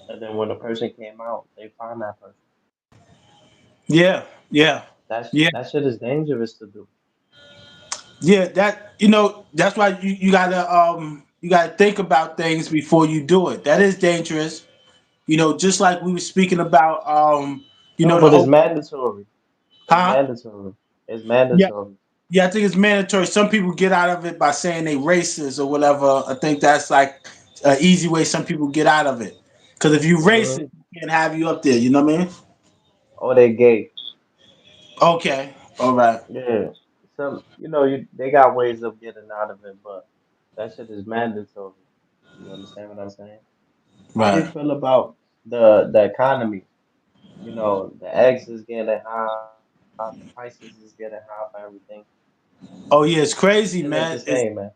S1: And then when the person came out, they found that person.
S2: Yeah. Yeah. Yeah.
S1: That shit is dangerous to do.
S2: Yeah. That that's why you gotta think about things before you do it. That is dangerous. Just like we were speaking about
S1: No,
S2: the
S1: but it's
S2: whole
S1: mandatory. It's
S2: huh?
S1: mandatory. It's
S2: Yeah.
S1: mandatory.
S2: Yeah, I think it's mandatory. Some people get out of it by saying they racist or whatever. I think that's like an easy way some people get out of it. Because if you
S1: Hmm.
S2: racist, we can't have you up there. You know what I mean?
S1: Or they gay.
S2: Okay. All right.
S1: Yeah. Some, they got ways of getting out of it, but that shit is mandatory. You understand what I'm saying? How do you
S2: Right.
S1: feel about the economy? The eggs is getting high, the prices is getting high for everything.
S2: Oh yeah, it's
S1: Shit
S2: crazy,
S1: ain't the
S2: man.
S1: same, man.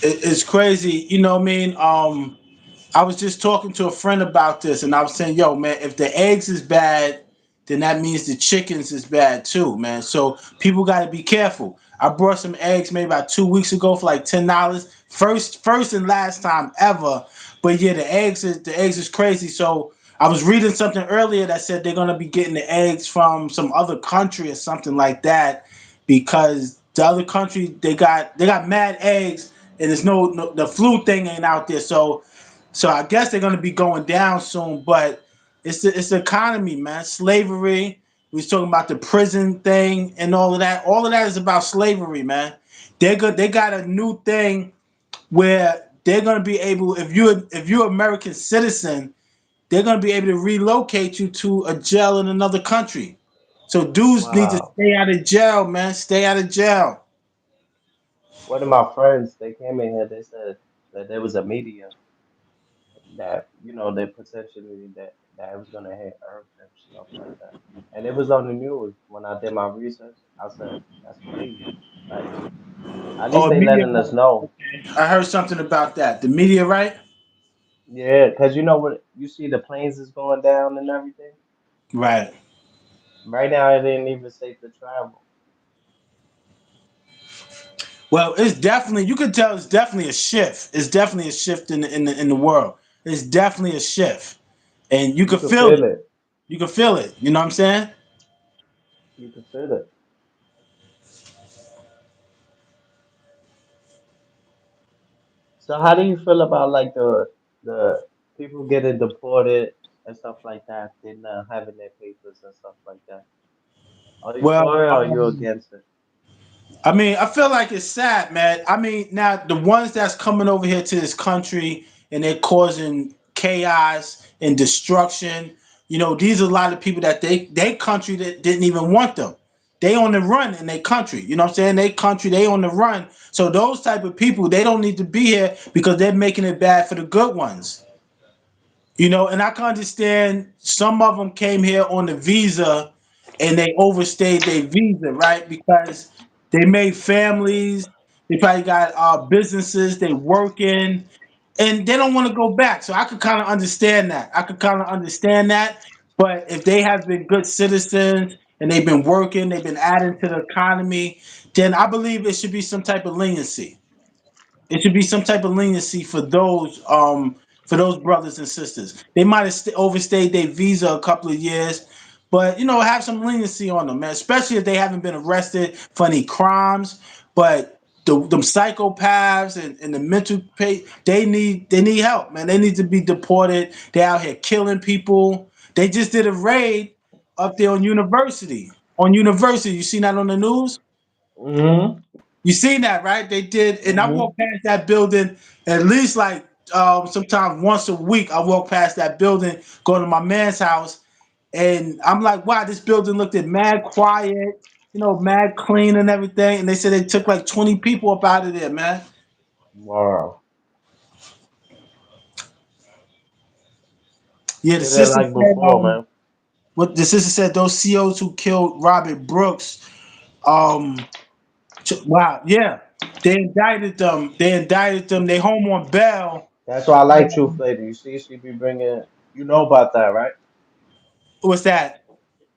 S2: It's crazy. You know what I mean? I was just talking to a friend about this, and I was saying, "Yo, man, if the eggs is bad, then that means the chickens is bad too, man. So people got to be careful." I brought some eggs maybe about 2 weeks ago for like $10. First and last time ever. But yeah, the eggs is crazy. So I was reading something earlier that said they're gonna be getting the eggs from some other country or something like that, because the other country they got mad eggs, and there's no the flu thing ain't out there. So I guess they're gonna be going down soon, but it's the economy, man. Slavery. We was talking about the prison thing and all of that. All of that is about slavery, man. They're good. They got a new thing where they're gonna be able, if you're an American citizen, they're gonna be able to relocate you to a jail in another country. So dudes need to
S1: Wow.
S2: stay out of jail, man. Stay out of jail.
S1: One of my friends, they came in here, they said that there was a media that, they potentially that it was gonna hit Earth and stuff like that. And it was on the news when I did my research. I said, that's crazy. Like, at least
S2: Oh,
S1: they
S2: media.
S1: letting us know.
S2: I heard something about that. The media, right?
S1: Yeah, because you know what, you see the planes is going down and everything.
S2: Right.
S1: Right now, it ain't even safe to travel.
S2: Well, it's definitely, you can tell it's definitely a shift. It's definitely a shift in the world. It's definitely a shift, and you
S1: You
S2: can
S1: could
S2: feel
S1: feel
S2: it.
S1: it.
S2: You can feel it. You know what I'm saying?
S1: You could feel it. So how do you feel about like the people getting deported and stuff like that, they not having their papers and stuff like that? Are you
S2: Well,
S1: for it or are you against it?
S2: I mean, I feel like it's sad, man. I mean, now the ones that's coming over here to this country and they're causing chaos and destruction. These are a lot of people that they country that didn't even want them. They on the run in their country. You know what I'm saying? They country, they on the run. So those type of people, they don't need to be here because they're making it bad for the good ones. And I can understand some of them came here on the visa and they overstayed their visa, right? Because they made families, they probably got businesses, they working, and they don't want to go back. So I could kind of understand that. But if they have been good citizens and they've been working, they've been adding to the economy, then I believe it should be some type of leniency. It should be some type of leniency for those brothers and sisters. They might have overstayed their visa a couple of years, but have some leniency on them, man. Especially if they haven't been arrested for any crimes. But them psychopaths and the mental they need help, man. They need to be deported. They out here killing people. They just did a raid up there on University. On University, you seen that on the news?
S1: Mm-hmm.
S2: You seen that, right? They did, and I
S1: Mm-hmm.
S2: walk past that building at least like sometimes once a week. I walk past that building, go to my man's house, and I'm like, wow, this building looked at mad quiet, mad clean and everything. And they said they took like 20 people up out of there, man.
S1: Wow.
S2: Yeah, the
S1: Did it
S2: sister
S1: like
S2: said,
S1: before, man.
S2: what the sister said, those COs who killed Robert Brooks, um, wow, yeah, they indicted them. They indicted them. They home on bail.
S1: That's why I like Truth Lady. You see, she be bringing. You know about that, right?
S2: What's that?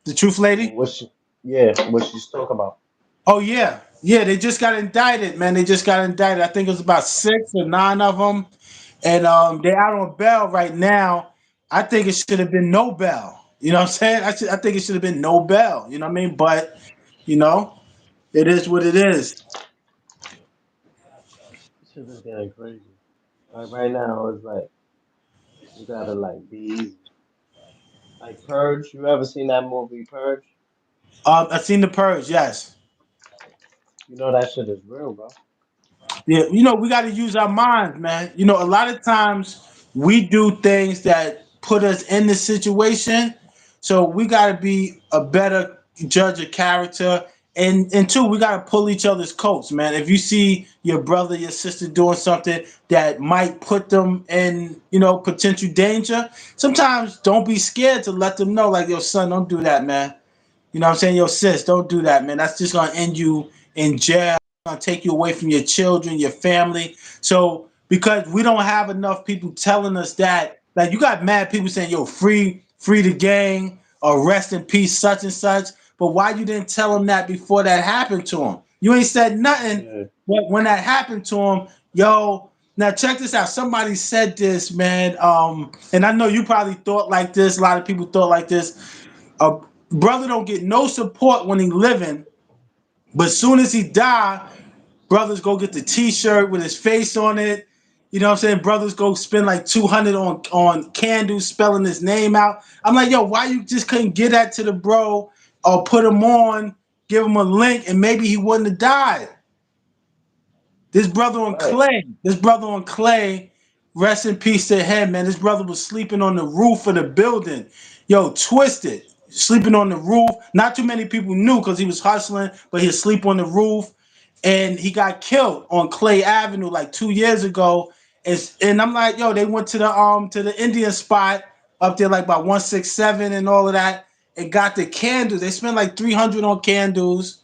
S2: The Truth Lady?
S1: What she? Yeah, what she's talking about.
S2: Oh yeah, yeah. They just got indicted, man. They just got indicted. I think it was about 6 or 9 of them, and they're out on bail right now. I think it should have been no bail. You know what I'm saying? I think it should have been no bail. You know what I mean? But you know, it is what it is.
S1: Shit is getting crazy. Like right now, it's like you gotta like be easy. Like Purge. You ever seen that movie Purge?
S2: I've seen the Purge. Yes.
S1: You know that shit is real, bro.
S2: Yeah, we got to use our minds, man. A lot of times we do things that put us in the situation, so we got to be a better judge of character. And two, we got to pull each other's coats, man. If you see your brother, your sister doing something that might put them in, potential danger, sometimes don't be scared to let them know, like, yo, son, don't do that, man. You know what I'm saying? Yo, sis, don't do that, man. That's just gonna end you in jail, gonna take you away from your children, your family. So because we don't have enough people telling us that, like you got mad people saying, yo, free the gang, or rest in peace, such and such. But why you didn't tell them that before that happened to them? You ain't said nothing.
S1: Yeah.
S2: But when that happened to them, yo, now check this out. Somebody said this, man. And I know you probably thought like this. A lot of people thought like this. A brother don't get no support when he living, but soon as he die, brothers go get the T-shirt with his face on it. You know what I'm saying? Brothers go spend like 200 on candles spelling his name out. I'm like, yo, why you just couldn't get that to the bro or put him on, give him a link, and maybe he wouldn't have died.
S1: Right.
S2: This brother on Clay, rest in peace to him, man. This brother was sleeping on the roof of the building. Yo, twisted. Sleeping on the roof. Not too many people knew because he was hustling, but he'd sleep on the roof. And he got killed on Clay Avenue like 2 years ago. And I'm like, yo, they went to the Indian spot up there like by 167 and all of that and got the candles. They spent like 300 on candles.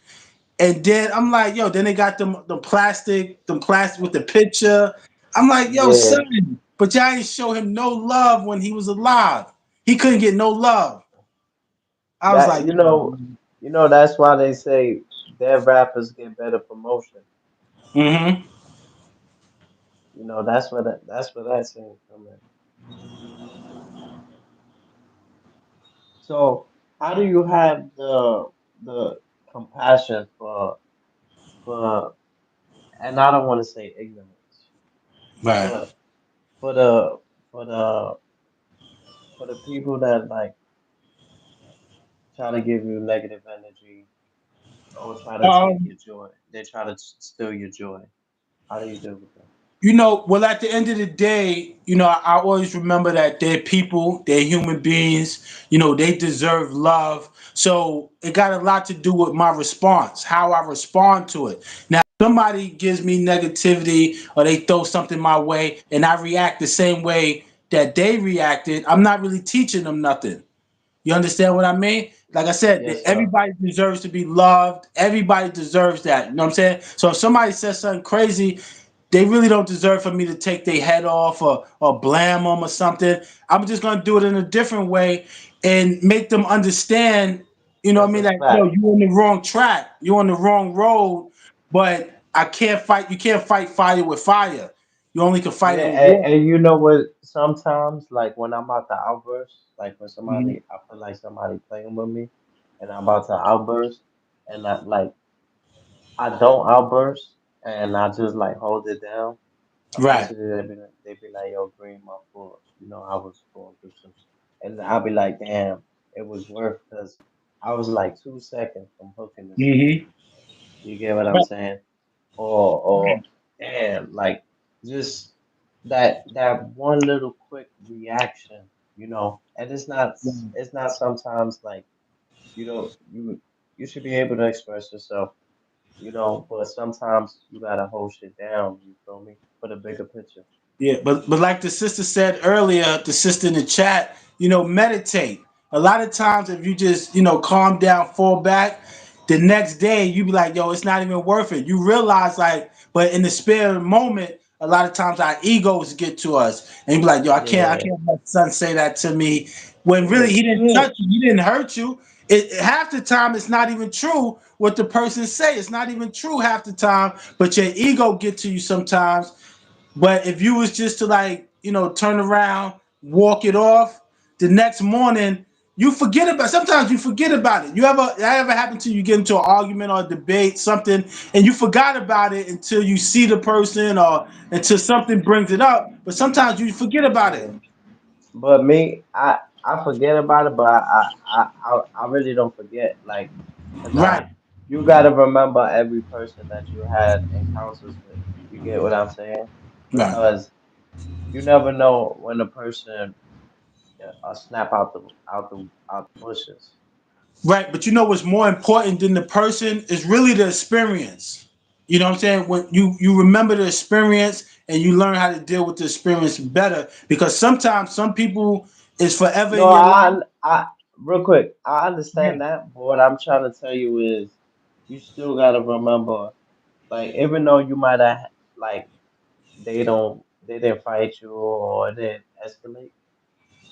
S2: And then I'm like, yo, then they got them plastic with the picture. I'm like, yo,
S1: Yeah.
S2: son, but y'all ain't show him no love when he was alive. He couldn't get no love. I was
S1: That
S2: like,
S1: that's why they say dead rappers get better promotion.
S2: mm-hmm.
S1: That's where that saying come in. So how do you have the compassion for and I don't want to say ignorance,
S2: Right.
S1: but for the for the for the people that like try to give you negative energy or try to take
S2: Um,
S1: your joy. They try to steal your joy. How do you deal with that?
S2: well, at the end of the day, I always remember that they're people, they're human beings, they deserve love. So it got a lot to do with my response, how I respond to it. Now, if somebody gives me negativity or they throw something my way and I react the same way that they reacted, I'm not really teaching them nothing. You understand what I mean? Like I said,
S1: Yes, sir.
S2: everybody deserves to be loved. Everybody deserves that. You know what I'm saying? So if somebody says something crazy, they really don't deserve for me to take their head off or blam them or something. I'm just gonna do it in a different way and make them understand. You know what I
S1: That's
S2: mean?
S1: a
S2: Like, yo,
S1: fact.
S2: you on the wrong track. You on the wrong road. But I can't fight. You can't fight fire with fire. You only can fight
S1: Yeah,
S2: it with water.
S1: and you know what? Sometimes, like when I'm about to outburst, like when
S2: Mhm.
S1: somebody, I feel like somebody playing with me, and I'm about to outburst, and I don't outburst, and I just like hold it down.
S2: Right.
S1: Eventually, they be like, "Yo, Green, my fault. You know, I was going through some," and I'll be like, "Damn, it was worth because I was like 2 seconds from hooking this nigga."
S2: Hmm.
S1: You get what I'm
S2: Right.
S1: saying? Or
S2: Right.
S1: damn, like just that one little quick reaction, and it's not sometimes like you know you should be able to express yourself, but sometimes you gotta hold shit down, you feel me? For the bigger picture.
S2: Yeah, but like the sister said earlier, the sister in the chat, meditate. A lot of times, if you just calm down, fall back, the next day you be like, yo, it's not even worth it. You realize like, but in the spare moment, a lot of times our egos get to us, and you be like, yo, I
S1: Yeah.
S2: can't let son say that to me when
S1: Yeah.
S2: really he didn't
S1: Yeah.
S2: touch you, he didn't hurt you. Half the time it's not even true what the person say. It's not even true half the time, but your ego get to you sometimes, but if you was just to like, turn around, walk it off, the next morning you forget about. Sometimes you forget about it. That ever happened to you? You get into an argument or a debate, something, and you forgot about it until you see the person or until something brings it up. But sometimes you forget about
S1: Yeah.
S2: it.
S1: But me, I forget about it, but I really don't forget, like, cause
S2: Right,
S1: you gotta remember every person that you had encounters with. You get what I'm saying?
S2: right,
S1: Because you never know when a person snap out the bushes.
S2: right. But you know what's more important than the person is really the experience. You know what I'm saying? When you remember the experience and you learn how to deal with the experience better, because sometimes some people is forever
S1: No,
S2: in your life.
S1: I real quick, I
S2: Yeah.
S1: understand that, but what I'm trying to tell you is, you still gotta remember, like, even though you might have like they didn't fight you or it didn't escalate,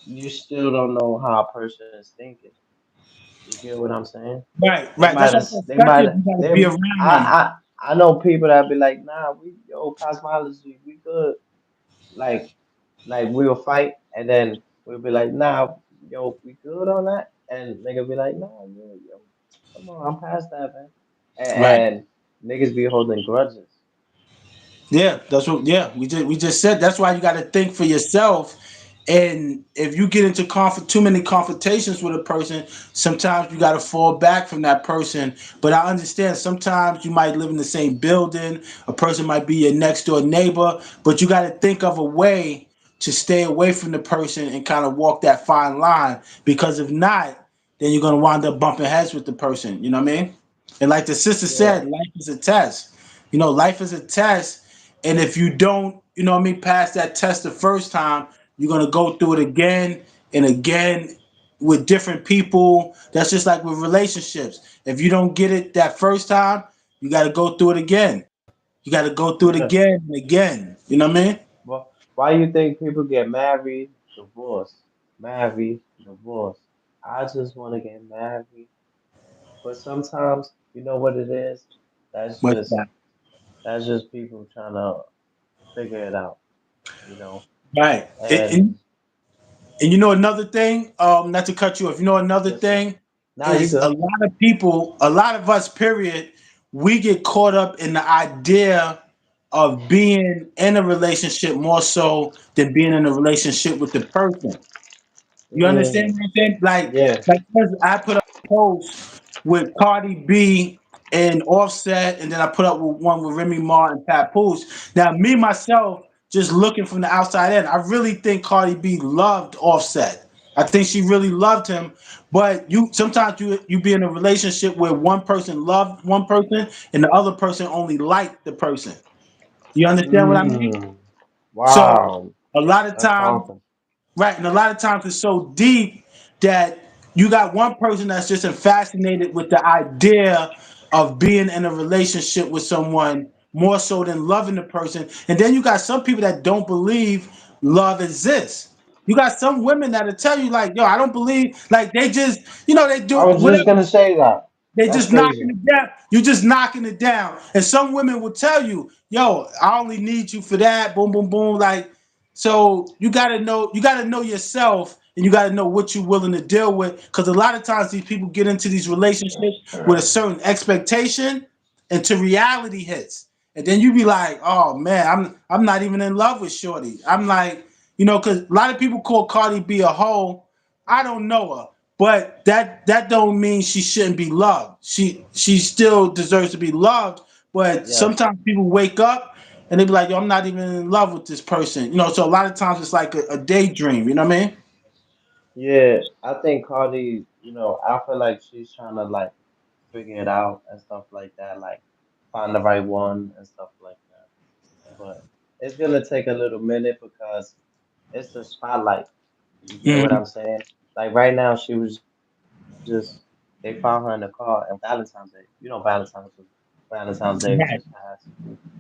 S1: you still don't know how a person is thinking. You get what I'm saying?
S2: Right,
S1: They
S2: right.
S1: might
S2: That's
S1: have,
S2: what I'm saying.
S1: they might
S2: Especially if
S1: have,
S2: you gotta
S1: they,
S2: be around them.
S1: I know people that be like, nah, cosmology, we good. Like, we'll fight and then we'll be like, nah, yo, we good on that? And nigga be like, nah, yeah, yo, come on, I'm past that, man.
S2: Right.
S1: And niggas be holding grudges.
S2: Yeah, that's what. Yeah, we just said that's why you got to think for yourself. And if you get into too many confrontations with a person, sometimes you got to fall back from that person. But I understand sometimes you might live in the same building. A person might be your next door neighbor, but you got to think of a way to stay away from the person and kind of walk that fine line. Because if not, then you're gonna wind up bumping heads with the person. You know what I mean? And like the sister
S1: Yeah.
S2: said, life is a test. Life is a test, and if you don't, what I mean, pass that test the first time, you're gonna go through it again and again with different people. That's just like with relationships. If you don't get it that first time, you got to go through it again. You got to go through it
S1: Yeah.
S2: again and again. You know what I mean?
S1: Well, why you think people get married, divorced, married, divorced? I just want to get married, but sometimes you know what it is. That's
S2: What's
S1: just
S2: that?
S1: that's just people trying to figure it out, you know.
S2: Right.
S1: And
S2: And another thing, not to cut you off, another
S1: yes, sir.
S2: thing
S1: Now you
S2: is a
S1: good.
S2: lot of people, a lot of us, period, we get caught up in the idea of being in a relationship more so than being in a relationship with the person. You understand
S1: Mm,
S2: what I'm saying? Like,
S1: yeah.
S2: for instance, I put up a post with Cardi B and Offset, and then I put up with one with Remy Ma and Papoose. Now, me myself, just looking from the outside in, I really think Cardi B loved Offset. I think she really loved him. But you sometimes you be in a relationship where one person loved one person and the other person only liked the person. You understand what I mean?
S1: Mm,
S2: So
S1: wow.
S2: a lot of
S1: That's
S2: times.
S1: powerful.
S2: Right, and a lot of times it's so deep that you got one person that's just fascinated with the idea of being in a relationship with someone more so than loving the person. And then you got some people that don't believe love exists. You got some women that'll tell you, like, yo, I don't believe, like, they just, they
S1: I
S2: do
S1: was just
S2: whatever.
S1: gonna say that.
S2: They
S1: That's
S2: just knocking
S1: crazy.
S2: it down. You just knocking it down. And some women will tell you, yo, I only need you for that. Boom, boom, boom. Like, so you gotta know yourself and you gotta know what you're willing to deal with. Cause a lot of times these people get into these relationships with a certain expectation until reality hits. And then you be like, oh man, I'm not even in love with Shorty. I'm like, cause a lot of people call Cardi B a hoe. I don't know her. But that don't mean she shouldn't be loved. She still deserves to be loved. But
S1: Yes.
S2: sometimes people wake up and they be like, "Yo, I'm not even in love with this person." So a lot of times it's like a daydream. You know what I mean?
S1: Yeah, I think Cardi, I feel like she's trying to like figure it out and stuff like that, like find the right one and stuff like that. But it's gonna take a little minute because it's the spotlight. You get what
S2: Mhm.
S1: I'm saying? Like right now, she was just they found her in the car on Valentine's Day. Valentine's Day
S2: Right,
S1: just passed.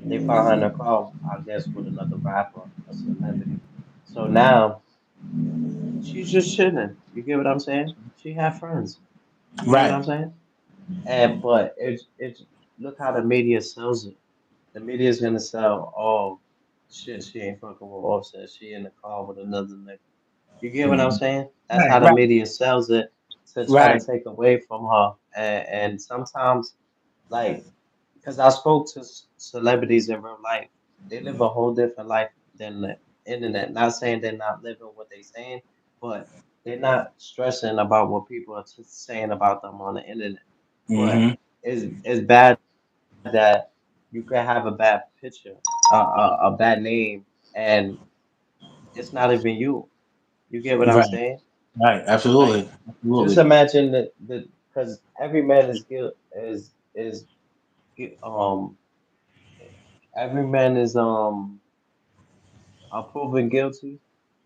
S1: They found her in the car, I guess, with another rapper, a celebrity. So now she's just chilling. You get what I'm saying? She had friends. You get what
S2: right,
S1: I'm saying? And but it's look how the media sells it. The media is gonna sell, oh shit, she ain't fucking with Offset. She in the car with another nigga. You get what I'm saying? That's how
S2: right,
S1: the
S2: right,
S1: media sells it to try to
S2: right.
S1: take away from her. And sometimes, like, because I spoke to celebrities in real life, they live a whole different life than the internet. Not saying they're not living what they saying, but they're not stressing about what people are saying about them on the internet. But
S2: Hmm.
S1: it's bad that you could have a bad picture, a bad name, and it's not even you. You get what I'm
S2: Right,
S1: saying?
S2: right.
S1: Like,
S2: Absolutely,
S1: just
S2: absolutely.
S1: imagine that because every man is guilt is gui- um every man is proven guilty.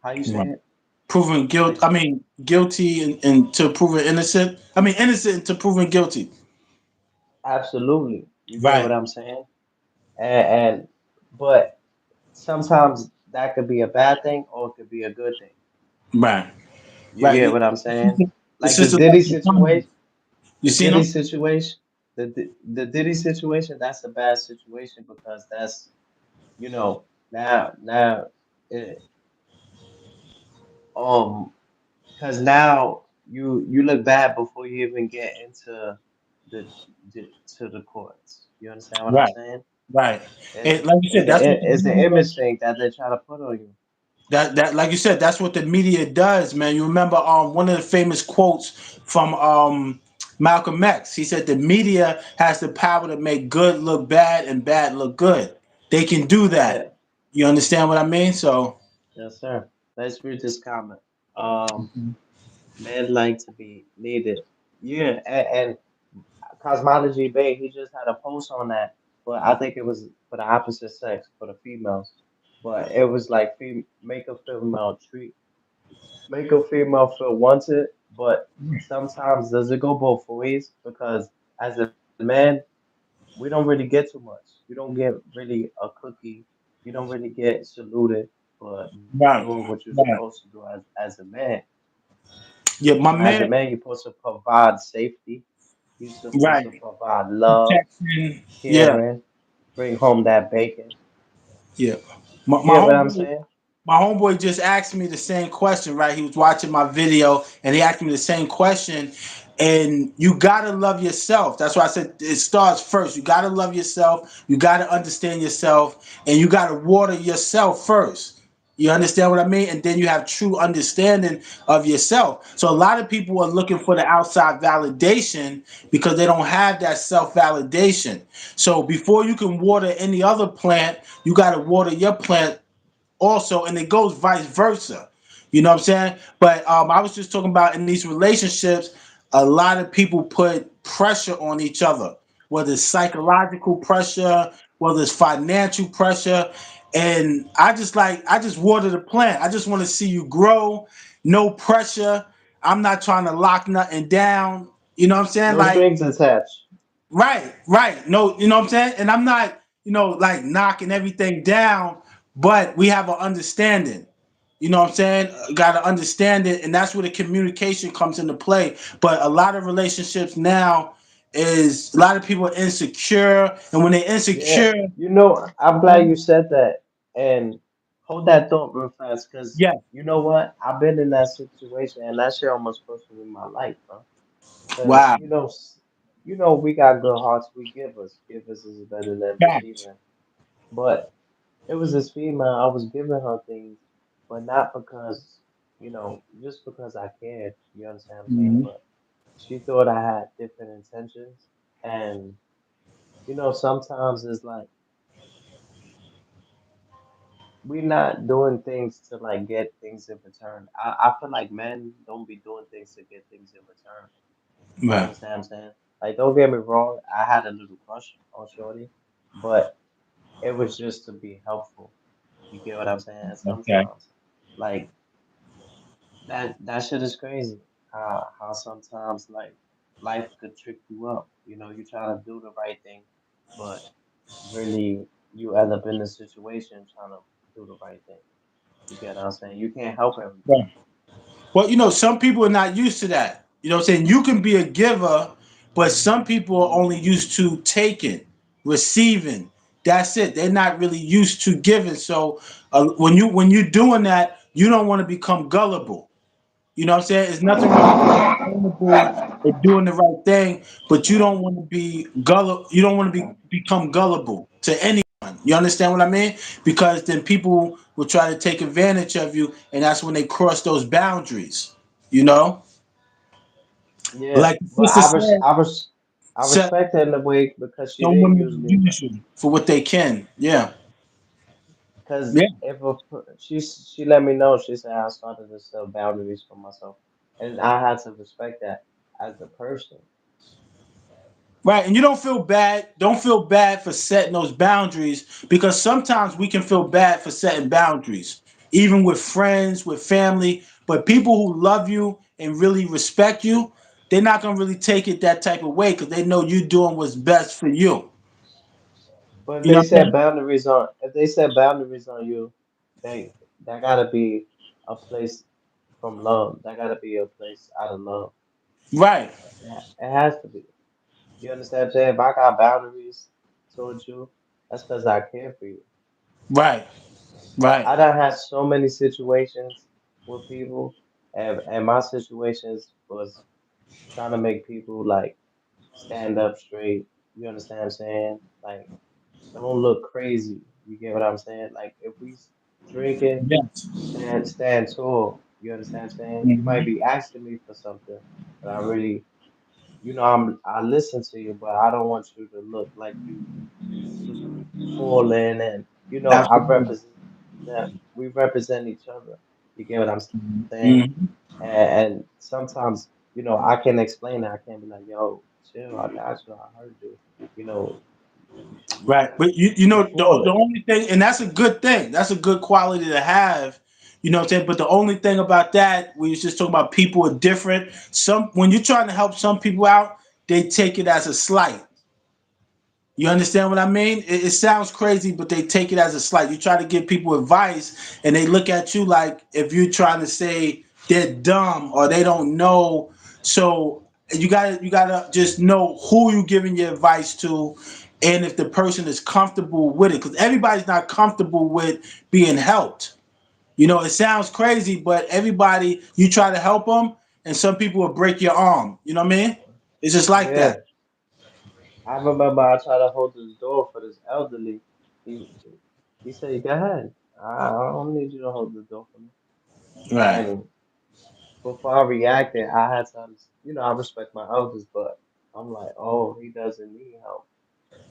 S1: How you say
S2: Right.
S1: it?
S2: Proven guilt.
S1: Like
S2: I mean, guilty and to proven innocent. I mean, innocent to proven guilty.
S1: absolutely. You get what
S2: Right,
S1: I'm saying? And but sometimes that could be a bad thing or it could be a good thing.
S2: right,
S1: You get
S2: right.
S1: what I'm saying?
S2: It's
S1: Like
S2: just like the economy. You
S1: The
S2: seen
S1: Diddy
S2: them?
S1: situation, the Diddy situation, that's a bad situation because that's now it, um because now you look bad before you even get into the, to the courts. You understand what I'm
S2: Right,
S1: saying?
S2: right.
S1: It's
S2: And like you said, that's what the
S1: it's an
S2: media.
S1: image thing that they try to put on you.
S2: That like you said, that's what the media does, man. You remember one of the famous quotes from Malcolm X. He said the media has the power to make good look bad and bad look good. They can do that.
S1: Yeah,
S2: You understand what I mean? So
S1: yes, sir. Let's read this comment. Um, Men like to be needed. Yeah, and Cosmology Bay, he just had a post on that, but I think it was for the opposite sex, for the females. But it was like make a female feel wanted, but sometimes does it go both ways? Because as a man, we don't really get too much. You don't get really a cookie. You don't really get saluted for
S2: right,
S1: doing what you're
S2: right.
S1: supposed to do as a man.
S2: Yeah, my
S1: And as a
S2: man.
S1: man, you're supposed to provide safety. You're supposed
S2: Right.
S1: to provide love,
S2: Protection. Yeah,
S1: caring, bring home that bacon.
S2: yeah.
S1: You
S2: My
S1: get what I'm
S2: homeboy
S1: saying?
S2: my homeboy just asked me the same question, right? He was watching my video and he asked me the same question. And you gotta love yourself. That's why I said it starts first. You gotta love yourself, you gotta understand yourself, and you gotta water yourself first. You understand what I mean? And then you have true understanding of yourself. So a lot of people are looking for the outside validation because they don't have that self validation. So before you can water any other plant, you got to water your plant also, and it goes vice versa. You know what I'm saying? But I was just talking about in these relationships, a lot of people put pressure on each other, whether it's psychological pressure, whether it's financial pressure. And I just water the plant. I just want to see you grow, no pressure. I'm not trying to lock nothing down. You know what I'm saying?
S1: No
S2: Like,
S1: strings attached.
S2: right, right. No, you know what I'm saying? And I'm not, like knocking everything down, but we have an understanding. You know what I'm saying? Got to understand it, and that's where the communication comes into play. But a lot of relationships now, is a lot of people are insecure, and when they're
S1: Yeah,
S2: insecure,
S1: you know, I'm glad you said that. And hold that thought real fast, because
S2: yeah,
S1: you know what? I've been in that situation, and that shit almost cost me my life, bro. Because
S2: wow,
S1: we got good hearts. We give us. Give us is better than
S2: fact.
S1: receiving. But it was this female. I was giving her things, but not because, just because I cared. You understand what I'm saying?
S2: Mhm.
S1: But she thought I had different intentions, and sometimes it's like we're not doing things to like get things in return. I feel like men don't be doing things to get things in return. You
S2: Right.
S1: understand what I'm saying? Like, don't get me wrong, I had a little crush on Shorty, but it was just to be helpful. You get what I'm saying? And
S2: Okay.
S1: sometimes, like that shit is crazy. How sometimes like life could trick you up. You try to do the right thing, but really you end up in a situation trying to do the right thing. You get what I'm saying? You can't help everybody.
S2: Right. Well, some people are not used to that. You know what I'm saying? You can be a giver, but some people are only used to taking, receiving. That's it. They're not really used to giving. So when you're doing that, you don't want to become gullible. You know what I'm saying? There's nothing wrong with being vulnerable or doing the right thing, but you don't want to be gullible. You don't want to become gullible to anyone. You understand what I mean? Because then people will try to take advantage of you, and that's when they cross those boundaries. You know,
S1: Yeah,
S2: like
S1: but
S2: the sister
S1: I
S2: said,
S1: respect her in a way because she
S2: some
S1: didn't
S2: women
S1: use me.
S2: use you for what they can. Yeah,
S1: Because
S2: yeah.
S1: if she let me know, she said I started to set boundaries for myself, and I had to respect that as a person.
S2: Right, and you don't feel bad. Don't feel bad for setting those boundaries because sometimes we can feel bad for setting boundaries, even with friends, with family. But people who love you and really respect you, they're not gonna really take it that type of way because they know you doing what's best for you.
S1: But
S2: You know what I'm saying?
S1: if they set boundaries on you, they that gotta be a place from love. That gotta be a place out of love.
S2: Right,
S1: It has to be. You understand what I'm saying? If I got boundaries towards you, that's because I care for you.
S2: right, right.
S1: I done had so many situations with people, and my situations was trying to make people like stand up straight. You understand what I'm saying? Like, don't look crazy. You get what I'm saying? Like, if drinking,
S2: Yes.
S1: stand tall. You understand what I'm saying? You might
S2: Mhm.
S1: be asking me for something, but I really, I listen to you, but I don't want you to look like you falling, and I
S2: Absolutely.
S1: represent we represent each other. You get what I'm saying?
S2: Mhm.
S1: And sometimes, I can explain it. I can be like, yo, chill, I got you, I heard you. You know,
S2: Right, but you
S1: you
S2: know the
S1: falling.
S2: only thing, and that's a good thing. That's a good quality to have. You know what I'm saying? But the only thing about that, we was just talking about people are different. Some when you're trying to help some people out, they take it as a slight. You understand what I mean? It sounds crazy, but they take it as a slight. You try to give people advice, and they look at you like if you're trying to say they're dumb or they don't know. So you gotta just know who you giving your advice to, and if the person is comfortable with it, because everybody's not comfortable with being helped. It sounds crazy, but everybody you try to help them, and some people will break your arm. You know what I mean? It's just like
S1: Yeah.
S2: that.
S1: I remember I tried to hold this door for this elderly. He he said, go ahead. I don't need you to hold the door for me.
S2: Right.
S1: And before I reacted, I had to, I respect my elders, but I'm like, oh, he doesn't need help.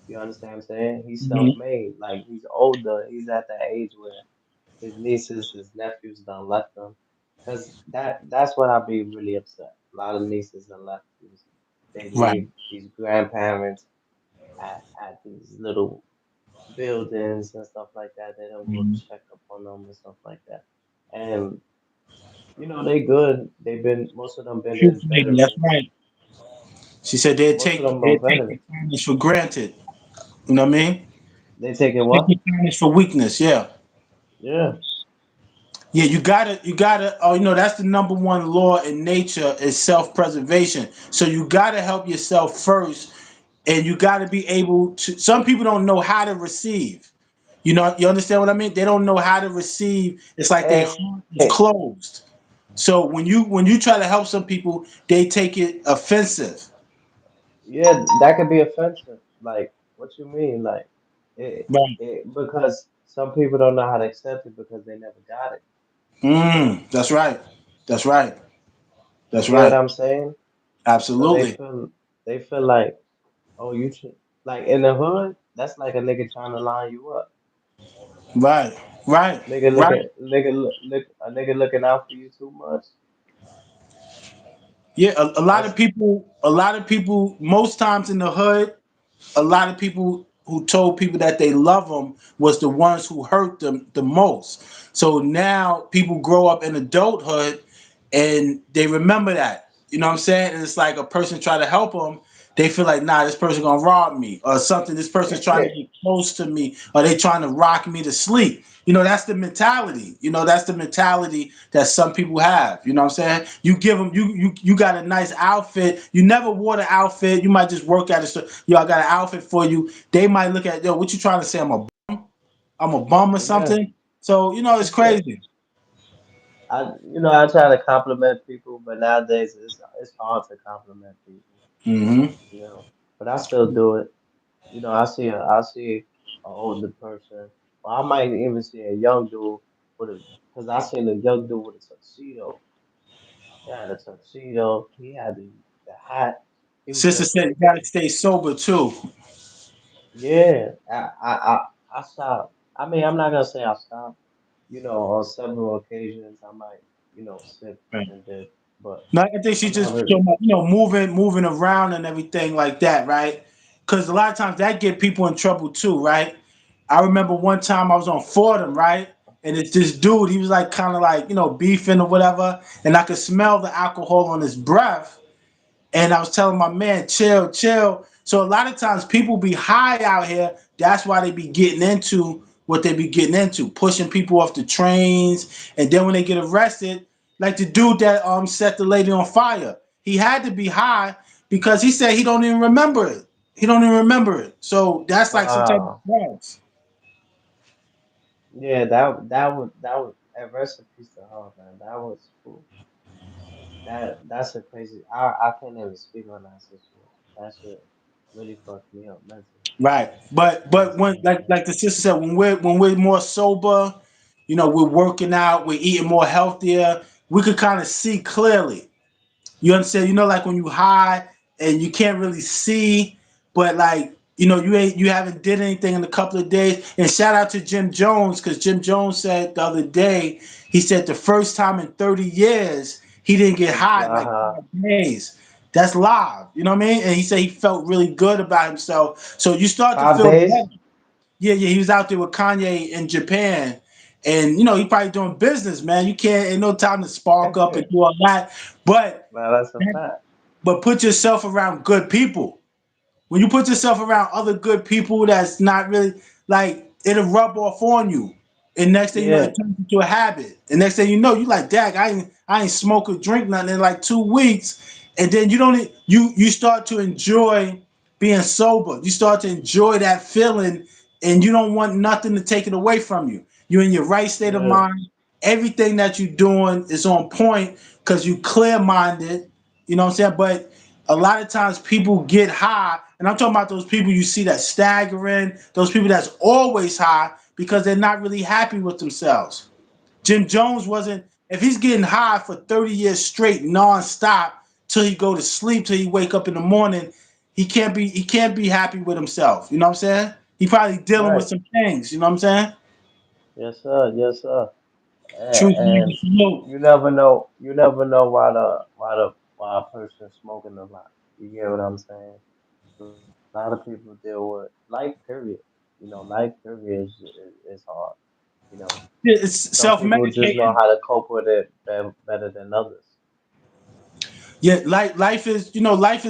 S1: You understand what I'm saying? He's
S2: Mhm.
S1: self-made. Like, he's older. He's at that age where his nieces, his nephews done left him. Cause that's what I'd be really upset. A lot of nieces and nephews, they
S2: Right.
S1: leave these grandparents at these little buildings and stuff like that. They don't go to
S2: Mhm.
S1: check up on them and stuff like that. And they good. Most of them been
S2: Lady, that's
S1: veterans.
S2: right. She said they'd
S1: Most of
S2: take
S1: them are
S2: they'd take your
S1: veterans.
S2: kindness for granted. You know what I mean?
S1: They taking
S2: Take
S1: what?
S2: your kindness for weakness. Yeah.
S1: Yeah.
S2: Yeah, you gotta. Oh, that's the number one law in nature is self-preservation. So you gotta help yourself first, and you gotta be able to. Some people don't know how to receive. You understand what I mean? They don't know how to receive. It's like their
S1: And
S2: heart is closed. So when you try to help some people, they take it offensive.
S1: yeah, that could be offensive. Like, what you mean? Like,
S2: Right.
S1: because some people don't know how to accept it because they never got it.
S2: That's right. That's right.
S1: You
S2: That's
S1: get what
S2: right.
S1: I'm saying? So
S2: Absolutely.
S1: they feel like, oh, you should like in the hood. That's like a nigga trying to line you up.
S2: Right. Right. Right.
S1: A nigga looking out for you too much.
S2: Yeah.
S1: That's
S2: A lot of people, most times in the hood, a lot of people who told people that they love them was the ones who hurt them the most. So now people grow up in adulthood and they remember that. You know what I'm saying? And it's like a person try to help them. They feel like, nah, this person gonna rob me or something. This person's trying to get close to me or they trying to rock me to sleep. That's the mentality. That's the mentality that some people have. You know what I'm saying? You give them, you got a nice outfit. You never wore the outfit. You might just work at a store. Yo, I got an outfit for you. They might look at, yo, what you trying to say? I'm a bum or
S1: yeah.
S2: something. So it's crazy.
S1: I try to compliment people, but nowadays it's hard to compliment people.
S2: Hmm.
S1: You know, but I still do it. I see a older person, or I might even see a young dude with a, because I seen a young dude with a tuxedo. He had a tuxedo. He had the hat. He was
S2: Sister
S1: dressed
S2: said you
S1: like,
S2: gotta stay sober too.
S1: yeah. I stopped. I mean, I'm not gonna say I stopped. On several occasions, I might, sip
S2: Right.
S1: and dip, but
S2: No, I think she's
S1: I'm not
S2: just
S1: really.
S2: moving around and everything like that, right? Because a lot of times that get people in trouble too, right? I remember one time I was on Fordham, right? And it's this dude, he was like kind of like, beefing or whatever, and I could smell the alcohol on his breath. And I was telling my man, chill, chill. So a lot of times people be high out here. That's why they be getting into what they be getting into, pushing people off the trains. And then when they get arrested, like the dude that set the lady on fire, he had to be high because he said he don't even remember it. He don't even remember it. So that's like some type of
S1: Wow.
S2: drugs.
S1: Yeah, that was and rest in peace to her, man. That was cool. That's a crazy. I can't even speak on that situation. That shit really fucked me up mentally.
S2: Right. But when like the sister said, when we're more sober, we're working out, we're eating more healthier, we could kind of see clearly. You understand? Like when you high and you can't really see, but like, you haven't did anything in a couple of days. And shout out to Jim Jones, because Jim Jones said the other day, he said the first time in 30 years he didn't get
S1: It's
S2: high in like
S1: Fly.
S2: 5 days. That's live. You know what I mean? And he said he felt really good about himself. So you start to
S1: 5
S2: feel
S1: days?
S2: better. Yeah, yeah, he was out there with Kanye in Japan. And he probably doing business, man. You can't ain't no time to spark up and do all that. But
S1: Well, that's a fact.
S2: put yourself around good people. When you put yourself around other good people that's not really like it'll rub off on you. And next thing you know,
S1: Yeah,
S2: it turns into a habit. And next thing you know, you like, Dag, I ain't smoke or drink nothing in like 2 weeks. And then you don't you start to enjoy being sober. You start to enjoy that feeling and you don't want nothing to take it away from you. You're in your right state of
S1: yeah,
S2: mind. Everything that you're doing is on point because you clear minded. You know what I'm saying? But a lot of times people get high, and I'm talking about those people you see that staggering, those people that's always high because they're not really happy with themselves. Jim Jones wasn't, if he's getting high for 30 years straight, nonstop, till he go to sleep, till he wake up in the morning, he can't be happy with himself. You know what I'm saying? He probably dealing with
S1: right.
S2: some things, you know what I'm saying?
S1: Yes, sir. Yes, sir. And,
S2: Truth
S1: and
S2: salute.
S1: you never know. You never know why a person smoking a lot. You get what I'm saying? A lot of people deal with life. Period. Life. Period is hard. You know,
S2: It's
S1: some people just know
S2: self-medicating.
S1: how to cope with it better than others.
S2: Yeah, life is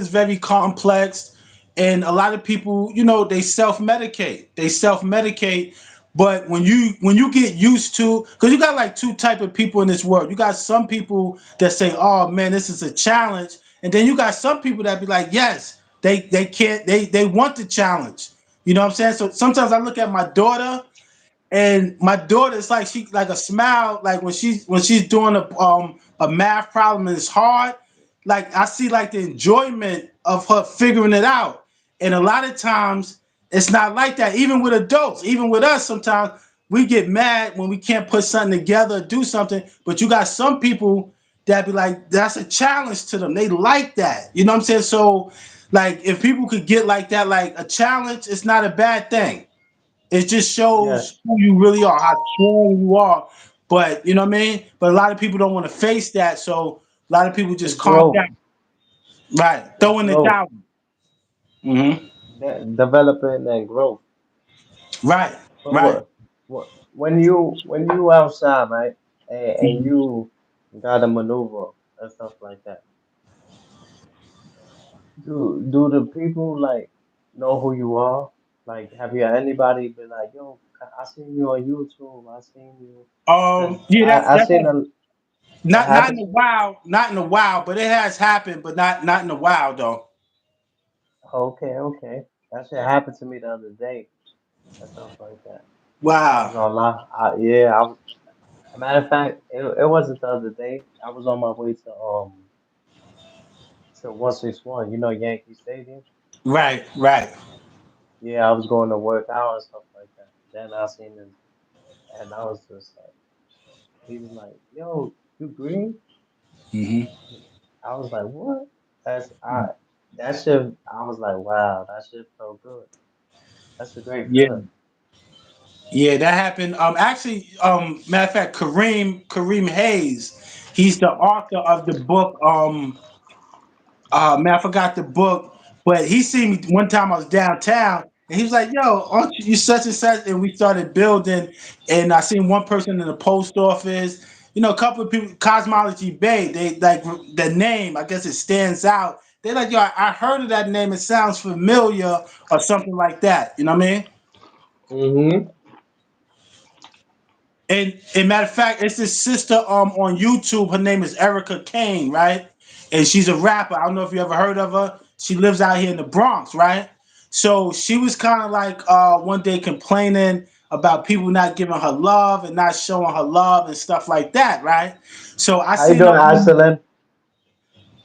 S2: very complex, and a lot of people, they self medicate. They self medicate, But when you get used to, because you got like two type of people in this world. You got some people that say, "Oh man, this is a challenge," and then you got some people that be like, "Yes, they can't they want the challenge." You know what I'm saying? So sometimes I look at my daughter, and my daughter is like she like a smile like when she's doing a math problem and it's hard. Like I see like the enjoyment of her figuring it out, and a lot of times it's not like that. Even with adults, even with us, sometimes we get mad when we can't put something together, do something. But you got some people that be like that's a challenge to them. They like that. You know what I'm saying? So like if people could get like that, like a challenge, it's not a bad thing. It just
S1: Yeah,
S2: shows who you really are, how strong you are. But you know what I mean? But a lot of people don't want to face that, so a lot of people just
S1: it's
S2: calm
S1: growth.
S2: down. Right.
S1: It's
S2: Throw in the
S1: growth.
S2: towel. Hmm.
S1: Developing and growth.
S2: Right.
S1: But
S2: Right.
S1: when you outside, right, and
S2: Mhm.
S1: you gotta maneuver and stuff like that, do the people like know who you are? Like, have you had anybody be like, "Yo, I seen you on YouTube. I seen you," because
S2: Yeah,
S1: I seen that
S2: not in
S1: happened
S2: a
S1: to you.
S2: while, not in a while, but it has happened, but not in a while though.
S1: Okay, okay, that shit happened to me the other day and stuff like that. I was
S2: Wow.
S1: on live. Yeah, I was. Matter of fact, it wasn't the other day. I was on my way to 161. You know Yankee Stadium.
S2: Right. Right.
S1: Yeah, I was going to work out and stuff like that. Then I seen him, and I was just like, he was like, "Yo, you green?"
S2: Hmm.
S1: I was like, "What?" That's I. That shit. I was like, "Wow, that shit felt good. That's a great
S2: Yeah.
S1: feeling."
S2: Yeah, that happened. Actually, matter of fact, Kareem Hayes, he's the author of the book. Man, I forgot the book, but he seen me one time. I was downtown, and he was like, "Yo, aren't you such and such?" And we started building. And I seen one person in the post office. You know, a couple of people, Cosmology Bay. They like the name. I guess it stands out. They're like, "Yo, I heard of that name. It sounds familiar, or something like that." You know what I mean?
S1: Mm-hmm.
S2: And matter of fact, it's this sister on YouTube. Her name is Erica Kane, right? And she's a rapper. I don't know if you ever heard of her. She lives out here in the Bronx, right? So she was kind of like one day complaining about people not giving her love and not showing her love and stuff like that, right? So
S1: How you doing, Iceland?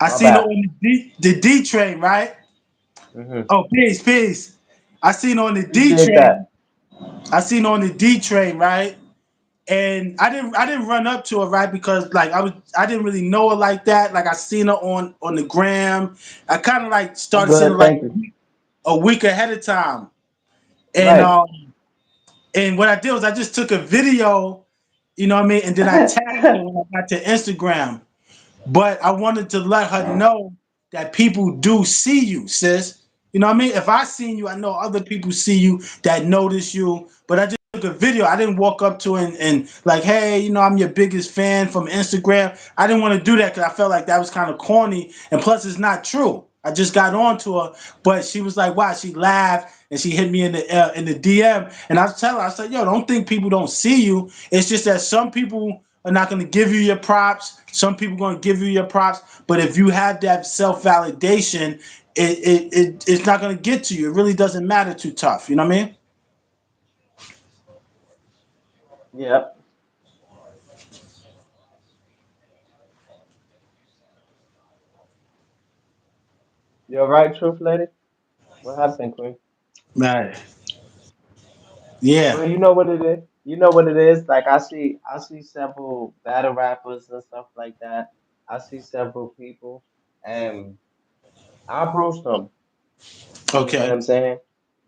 S2: I
S1: My
S2: seen her
S1: bad.
S2: on the D train, right?
S1: Mm-hmm.
S2: Oh, peace, peace. I seen her on the D
S1: Appreciate
S2: train.
S1: that.
S2: I seen her on the D train, right? And I didn't run up to her, right, because like I didn't really know her like that. Like I seen her on the gram. I kind of like
S1: I'm
S2: started seeing her
S1: good,
S2: like
S1: thank you.
S2: a week ahead of time. And
S1: Right.
S2: um and what I did was I just took a video, you know what I mean, and then I tagged her when I got to Instagram. But I wanted to let her know that people do see you, sis. You know what I mean? If I seen you, I know other people see you that notice you. But I just took a video. I didn't walk up to her and like, hey, you know, I'm your biggest fan from Instagram. I didn't want to do that because I felt like that was kind of corny. And plus, it's not true. I just got on to her, but she was like, "Wow!" She laughed and she hit me in the DM. And I was telling her, I said, "Yo, don't think people don't see you. It's just that some people are not going to give you your props. Some people are going to give you your props. But if you have that self validation, it's not going to get to you. It really doesn't matter too tough. You know what I mean?"
S1: Yep. You're right, truth lady. What happened, Queen?
S2: Right. Yeah.
S1: Well, you know what it is. You know what it is. Like I see several battle rappers and stuff like that. I see several people, and I approach them. You understand what
S2: Okay.
S1: I'm saying?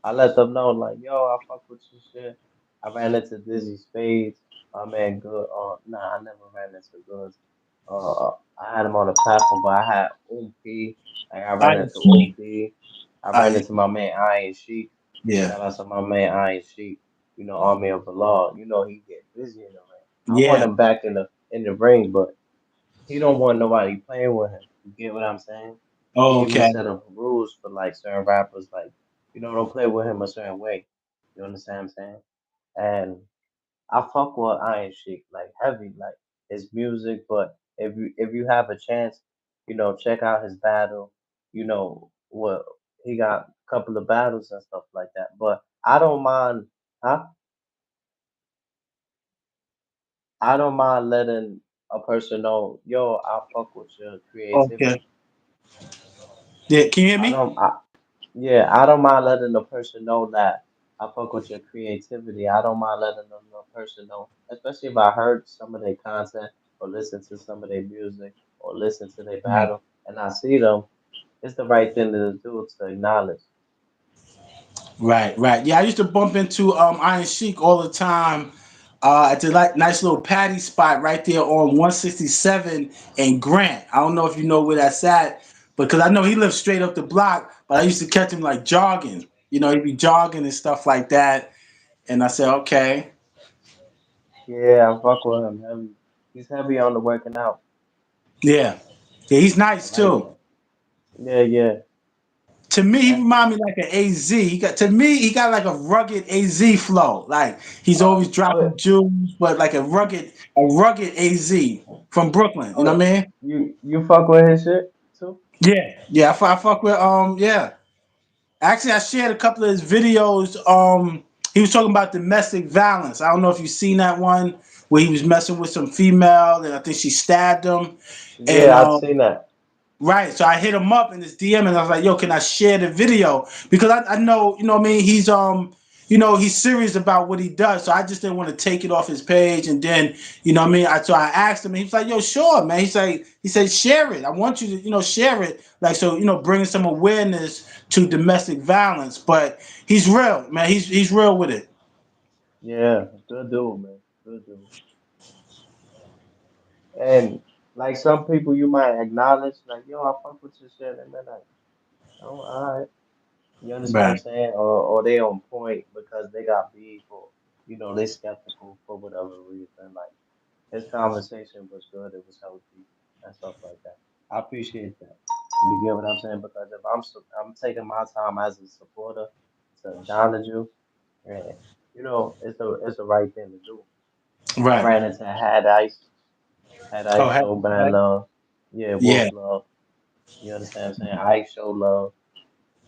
S1: I let them know, like, yo, I fuck with you, shit. I ran into Dizzy Spades. My man, good. Nah, I never ran into Goods. I had him on the platform, but I had P. Like, I ran
S2: I
S1: into
S2: see.
S1: P. I ran
S2: I
S1: into my man Iron Sheik.
S2: yeah.
S1: Shout out to my man Iron Sheik. You know, Army of the Law. You know, he get busy in the ring. I want
S2: Yeah.
S1: him back in the ring, but he don't want nobody playing with him. You get what I'm saying? He
S2: Oh,
S1: even
S2: okay.
S1: set up rules for like certain rappers, like don't play with him a certain way. You understand what I'm saying? and I fuck with Iron Sheik like heavy, like his music. But if you have a chance, check out his battle. What he got a couple of battles and stuff like that. But I don't mind, huh? I don't mind letting a person know, yo, I fuck with your
S2: Okay.
S1: creativity.
S2: Yeah, can you hear
S1: I
S2: me?
S1: don't, I, yeah, I don't mind letting the person know that I fuck with your creativity. I don't mind letting the person know, especially if I heard some of their content or listen to some of their music or listen to their
S2: Right.
S1: battle and I see them. It's the right thing to do to acknowledge.
S2: Right, right. Yeah, I used to bump into Iron Sheik all the time at the like nice little patty spot right there on 167 and Grant. I don't know if you know where that's at, because I know he lives straight up the block, but I used to catch him like jogging. He'd be jogging and stuff like that. And I said, okay,
S1: Yeah, I fuck with him heavy. He's heavy on the working out.
S2: yeah. Yeah, he's
S1: I
S2: nice
S1: like,
S2: too.
S1: yeah, yeah.
S2: To me, he
S1: And,
S2: remind me like an AZ. He got like a rugged AZ flow. Like he's
S1: oh,
S2: always
S1: oh,
S2: dropping jewels, but like a rugged AZ from Brooklyn. You know
S1: oh,
S2: what I mean?
S1: you fuck with his shit too?
S2: Yeah, yeah. I fuck with yeah. Actually, I shared a couple of his videos. He was talking about domestic violence. I don't know if you've seen that one where he was messing with some female, and I think she stabbed him. And
S1: Yeah, I've seen that.
S2: right. So I hit him up in his DM and I was like, yo, can I share the video? Because I know, you know what I mean, he's serious about what he does. So I just didn't want to take it off his page. And then, you know what I mean? So I asked him and he was like, yo, sure, man. He said, share it. I want you to, share it. Like, so, bringing some awareness to domestic violence. But he's real, man. He's real with it.
S1: Yeah, good dude, man. Good dude. And like some people you might acknowledge, like, yo, I fuck with your shit, and they're like, oh, all right. You understand what I'm
S2: Right.
S1: saying? Or they on point because they got beef or they skeptical for whatever reason. Like his conversation was good, it was healthy and stuff like that. I appreciate that. You get what I'm saying? Because if I'm taking my time as a supporter to acknowledge you, and it's the right thing to do. I
S2: Right.
S1: ran into Had Ice
S2: Oh,
S1: show bad love. Yeah, Wolf
S2: yeah.
S1: love. You understand what I'm saying? Ice show love.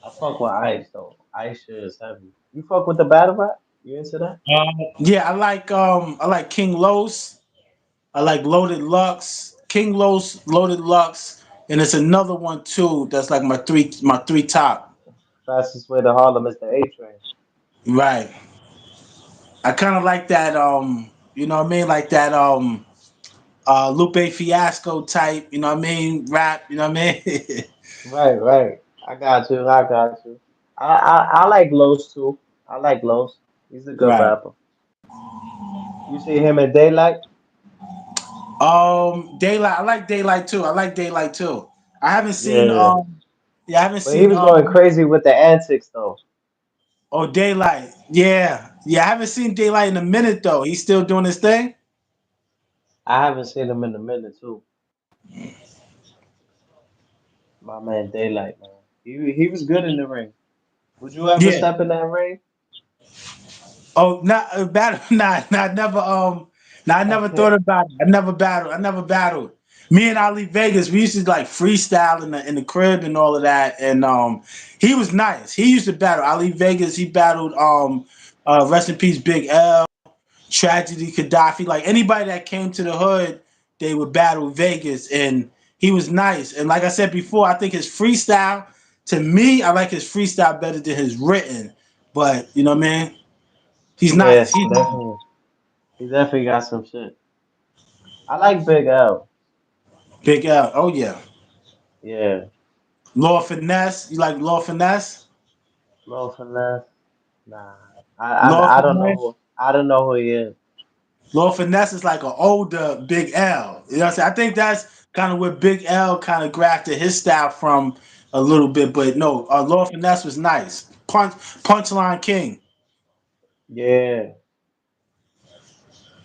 S1: I fuck with Ice though. Ice shit is heavy. You fuck with the battle rap? You into that?
S2: Yeah, I like King Los. I like Loaded Lux, King Los, Loaded Lux, and it's another one too. That's like my three top.
S1: Fastest way to Harlem is the A train.
S2: Right. I kind of like that. You know what I mean? Like that. Lupe Fiasco type. You know what I mean? Rap. You know what I mean?
S1: Right, right. I got you. I got you. I like Los too. I like Los. He's a good
S2: right.
S1: rapper. You see him in Daylight?
S2: Daylight. I like Daylight too. I like Daylight too. I haven't seen.
S1: Yeah.
S2: Yeah, I haven't
S1: But he
S2: seen.
S1: was going crazy with the antics though.
S2: Oh, Daylight. Yeah, yeah. I haven't seen Daylight in a minute though. He's still doing his thing.
S1: I haven't seen him in a minute too. My man Daylight, man. He was good in the ring. Would you ever
S2: Yeah.
S1: step in that ring?
S2: Oh, not battle. Nah, never. Nah, I never thought about it. I never battled. Me and Ali Vegas, we used to like freestyle in the crib and all of that. And he was nice. He used to battle. Ali Vegas, he battled. Rest in peace, Big L, Tragedy, Gaddafi. Like anybody that came to the hood, they would battle Vegas, and he was nice. And like I said before, I think his freestyle. To me, I like his freestyle better than his written. But you know what I mean? He's
S1: Yeah,
S2: nice. He's
S1: definitely. He definitely got some shit. I like Big L.
S2: Big L. Oh yeah.
S1: Yeah.
S2: Law Finesse. You like Law Finesse?
S1: Low finesse. Nah.
S2: Law
S1: I don't know
S2: Finesse.
S1: who he is.
S2: Law Finesse is like an older Big L. You know what I'm saying? I think that's kind of where Big L kind of grafted his style from a little bit. But no, Law Finesse was nice. Punchline King.
S1: Yeah.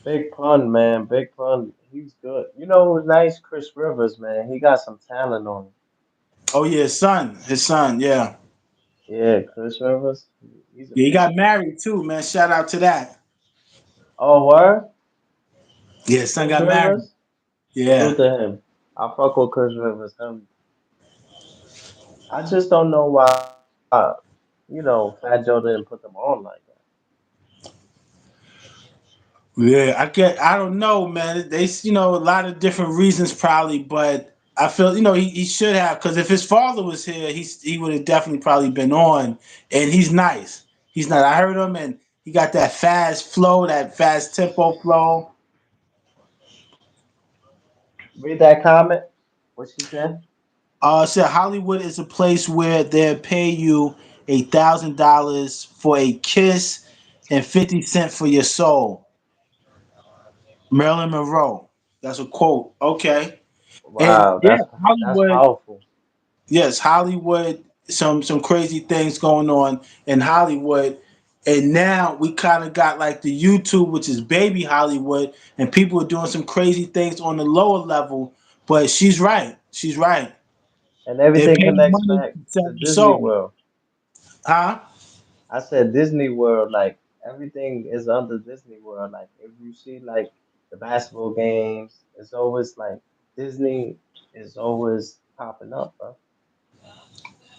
S1: Big pun, man. Big pun. He's good. You know who's nice? Chris Rivers, man. He got some talent on him.
S2: Oh yeah, his son. His son. Yeah.
S1: Yeah, Chris Rivers. He's a
S2: Yeah, he got
S1: beast.
S2: married too, man. Shout out to that.
S1: Oh, word?
S2: Yeah, his son
S1: Chris
S2: got married.
S1: Rivers?
S2: Yeah.
S1: Salute to him. I fuck with Chris Rivers. I just don't know why, Fat Joe didn't put them on like that.
S2: Yeah, I don't know, man. They, a lot of different reasons probably, but I feel, he should have, because if his father was here, he would have definitely probably been on, and he's nice. He's not. I heard him, and he got that fast flow, that fast tempo flow.
S1: Read that comment. What she said?
S2: Said Hollywood is a place where they'll pay you $1,000 for a kiss and 50 cents for your soul. Marilyn Monroe. That's a quote. Okay. And
S1: Wow,
S2: yeah,
S1: that's
S2: Hollywood.
S1: powerful.
S2: Yes, Hollywood. Some crazy things going on in Hollywood, and now we kind of got like the YouTube, which is baby Hollywood, and people are doing some crazy things on the lower level. But she's right. She's right.
S1: And
S2: They're
S1: everything
S2: paying
S1: connects
S2: money
S1: back
S2: to sell
S1: to
S2: your
S1: Disney
S2: soul.
S1: World.
S2: Huh?
S1: I said Disney World, like everything is under Disney World. Like if you see like the basketball games, it's always like Disney is always popping up, bro.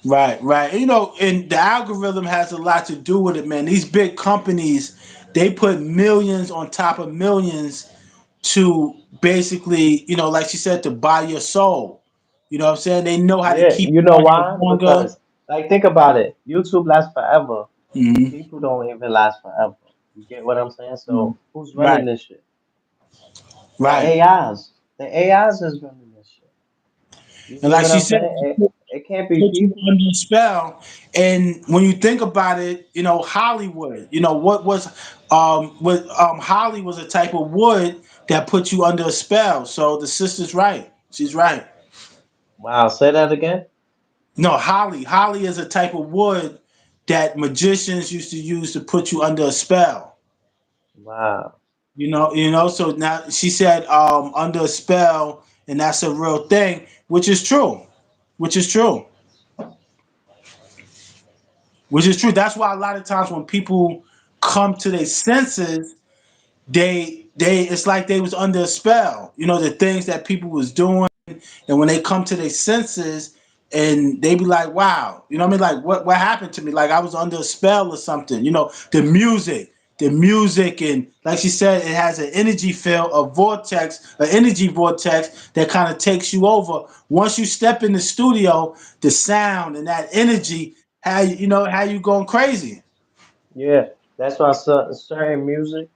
S2: Right, right. And the algorithm has a lot to do with it, man. These big companies, they put millions on top of millions to basically, like she said, to buy your soul. You know what I'm saying? They know how to
S1: Yeah,
S2: keep
S1: you
S2: you
S1: know
S2: on there
S1: why?
S2: longer.
S1: Because like think about it. YouTube lasts forever.
S2: Hmm.
S1: People don't even last forever. You get what I'm saying? So who's
S2: Right,
S1: running this shit? The
S2: right.
S1: AIs. The AIs is running this shit. You
S2: And
S1: get
S2: like
S1: what
S2: she
S1: I'm
S2: said,
S1: saying? It can't be
S2: put you
S1: people.
S2: under a spell. And when you think about it, Hollywood, what was Holly was a type of wood that put you under a spell. So the sister's right. She's right.
S1: Wow, say that again.
S2: No, Holly. Holly is a type of wood that magicians used to use to put you under a spell.
S1: Wow.
S2: So now she said under a spell, and that's a real thing, which is true. Which is true. Which is true. That's why a lot of times when people come to their senses, they it's like they was under a spell. The things that people was doing, and when they come to their senses, and they be like, "Wow," you know what I mean? Like, what happened to me? Like I was under a spell or something. The music, and like she said, it has an energy field, an energy vortex that kind of takes you over. Once you step in the studio, the sound and that energy, how you going crazy.
S1: Yeah, that's why certain music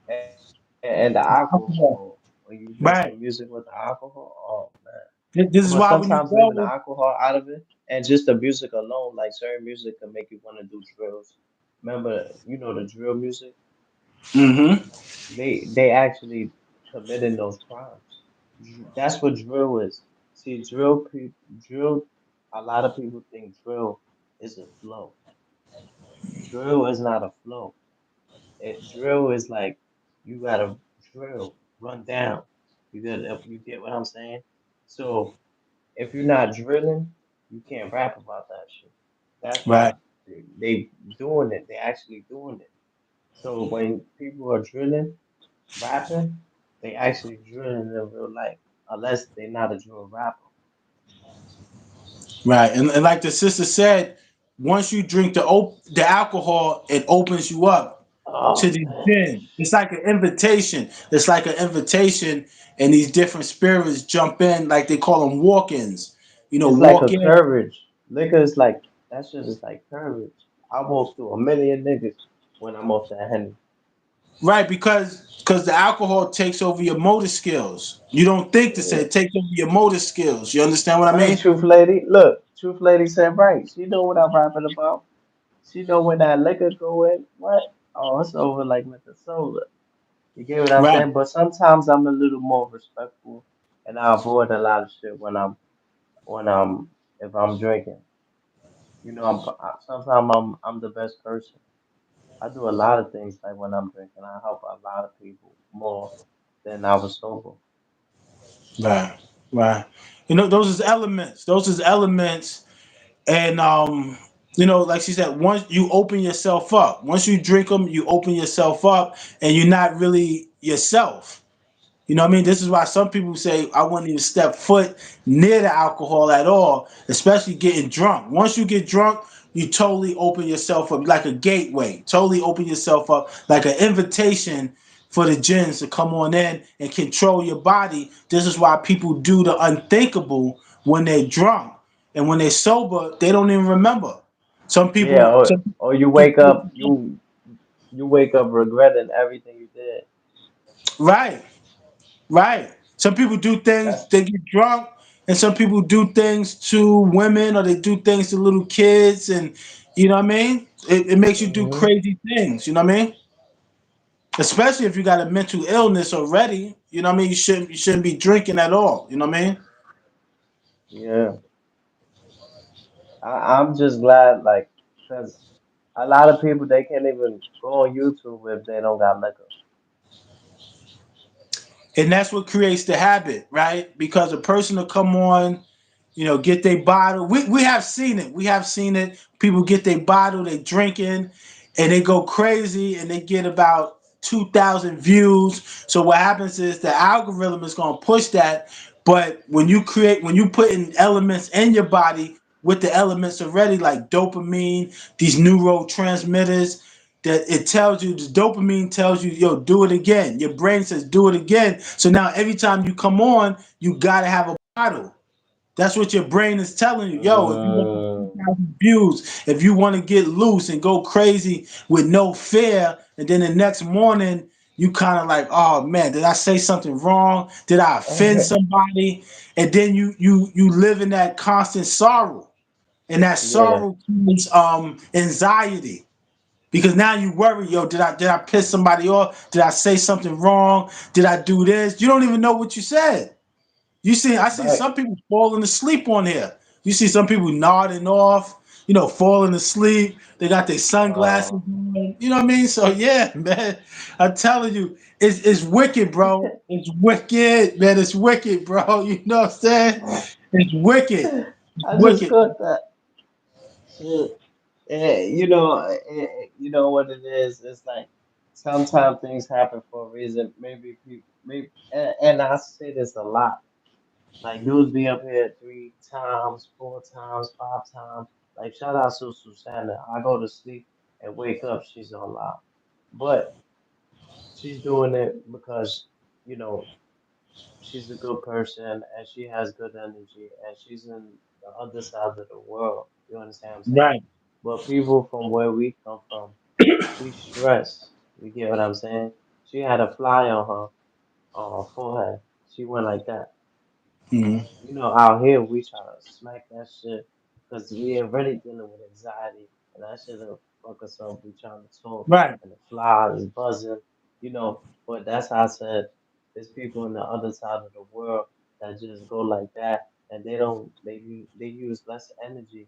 S1: and the alcohol, when you drink some music
S2: Right.
S1: with the alcohol, oh man.
S2: This
S1: But
S2: is why when
S1: sometimes
S2: you
S1: leaving the
S2: go.
S1: alcohol out of it and just the music alone, like certain music can make you want to do drills. Remember, the drill music?
S2: Mm-hmm.
S1: They actually committing those crimes. That's what drill is. See, drill. A lot of people think drill is a flow. Drill is not a flow. Drill is like you gotta drill, run down. You get what I'm saying? So if you're not drilling, you can't rap about that shit. That's
S2: Right.
S1: why they doing it. They actually doing it. So when people are drilling, rapping, they actually drilling in real life, unless they're not a drill rapper.
S2: Right. And like the sister said, once you drink the alcohol, it opens you up to
S1: Oh
S2: the
S1: man,
S2: sin. It's like an invitation. It's like an invitation, and these different spirits jump in, like they call them walk-ins.
S1: it's like
S2: Walk
S1: a
S2: in.
S1: courage. Liquor is like that shit is like courage. I walk through a million niggas when I'm off that henny.
S2: Right, because the alcohol takes over your motor skills. You don't think to say
S1: Yeah.
S2: it takes over your motor skills. You understand what I
S1: Right,
S2: mean?
S1: truth lady. Look, truth lady said right. She know what I'm rapping about. She know when that liquor go in. What? Oh, it's over like with the soda. You get what I'm
S2: Right.
S1: saying? But sometimes I'm a little more respectful, and I avoid a lot of shit when I'm if I'm drinking. Sometimes I'm the best person. I do a lot of things like when I'm drinking. I help a lot of people more than I was sober.
S2: Right. Right. Those is elements. Those is elements. And You know, like she said, once you open yourself up, once you drink them, you open yourself up, and you're not really yourself. You know what I mean? This is why some people say I wouldn't even step foot near the alcohol at all, especially getting drunk. Once you get drunk, you totally open yourself up like a gateway. Totally open yourself up like an invitation for the jinns to come on in and control your body. This is why people do the unthinkable when they're drunk, and when they're sober, they don't even remember. Some
S1: Yeah,
S2: people, some
S1: or you wake
S2: people,
S1: up, you wake up regretting everything you did.
S2: right. Right. Some people do things,
S1: That's
S2: they get drunk, and some people do things to women or they do things to little kids, and you know what I mean? It makes you do
S1: hmm
S2: crazy things, you know what I mean? Especially if you got a mental illness already, you know what I mean? You shouldn't be drinking at all, you know what I mean?
S1: yeah. I'm just glad, like, because a lot of people they can't even go on YouTube if they don't got liquor.
S2: And that's what creates the habit, right? Because a person will come on, you know, get their bottle. We have seen it. We have seen it. People get their bottle, they drinking, and they go crazy, and they get about 2,000 views. So what happens is the algorithm is going to push that. But when you put in elements in your body with the elements already, like dopamine, these neurotransmitters, that it tells you, the dopamine tells you, yo, do it again. Your brain says, do it again. So now every time you come on, you got to have a bottle. That's what your brain is telling you. Yo, if you want
S1: Mm,
S2: 2,000 views, if you want to get loose and go crazy with no fear, and then the next morning you kind of like, oh man, did I say something wrong? Did I offend somebody? And then you live in that constant sorrow, and that
S1: yeah,
S2: sorrow creates anxiety. Because now you worry, yo, did I piss somebody off? Did I say something wrong? Did I do this? You don't even know what you said. I see
S1: right.
S2: some people falling asleep on here. You see some people nodding off, you know, falling asleep. They got their sunglasses
S1: Oh.
S2: on. You know what I mean? So yeah, man, I'm telling you, it's wicked, bro. It's wicked, man. It's wicked, bro. You know what I'm saying? It's wicked. It's
S1: I just
S2: wicked.
S1: caught that shit. You know what it is. It's like sometimes things happen for a reason. Maybe people, maybe, and I say this a lot. Like dudes be up here 3 times, 4 times, 5 times. Like shout out to Susanna. I go to sleep and wake up, she's on loud. But she's doing it because, you know, she's a good person and she has good energy and she's in the other side of the world. You understand what I'm saying?
S2: Right.
S1: But people from where we come from, we stress. You get what I'm saying? She had a fly on her forehead. She went like that.
S2: Mhm.
S1: You know, out here we try to smack that shit because we already dealing with anxiety and that shit will fuck us up. We trying to talk
S2: Right.
S1: and the fly is buzzing, you know. But that's how I said there's people on the other side of the world that just go like that and they don't they use less energy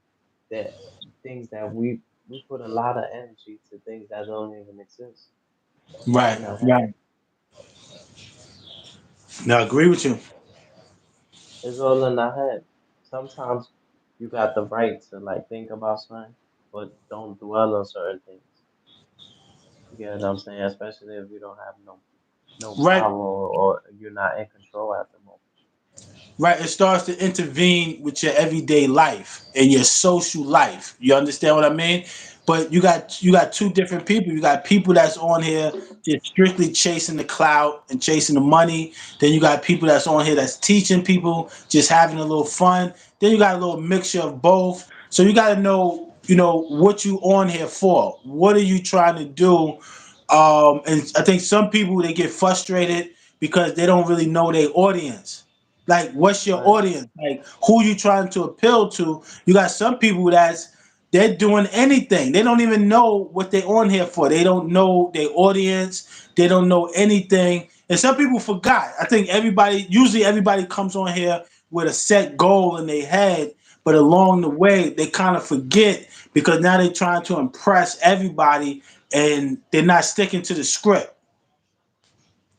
S1: that things that we put a lot of energy to things that don't even exist. It's all
S2: Right.
S1: in our head.
S2: Right. No, I agree with you.
S1: It's all in our head. Sometimes you got the right to like think about something, but don't dwell on certain things. You get what I'm saying? Especially if you don't have no
S2: Right.
S1: power or you're not in control at the moment.
S2: Right, it starts to intervene with your everyday life and your social life. You understand what I mean? But you got two different people. You got people that's on here just strictly chasing the clout and chasing the money. Then you got people that's on here that's teaching people, just having a little fun. Then you got a little mixture of both. So you got to know, what you on here for. What are you trying to do? And I think some people they get frustrated because they don't really know their audience. Like, what's your
S1: Right.
S2: audience? Like, who you trying to appeal to? You got some people they're doing anything. They don't even know what they're on here for. They don't know their audience. They don't know anything. And some people forgot. I think usually everybody comes on here with a set goal in their head, but along the way they kind of forget because now they're trying to impress everybody and they're not sticking to the script.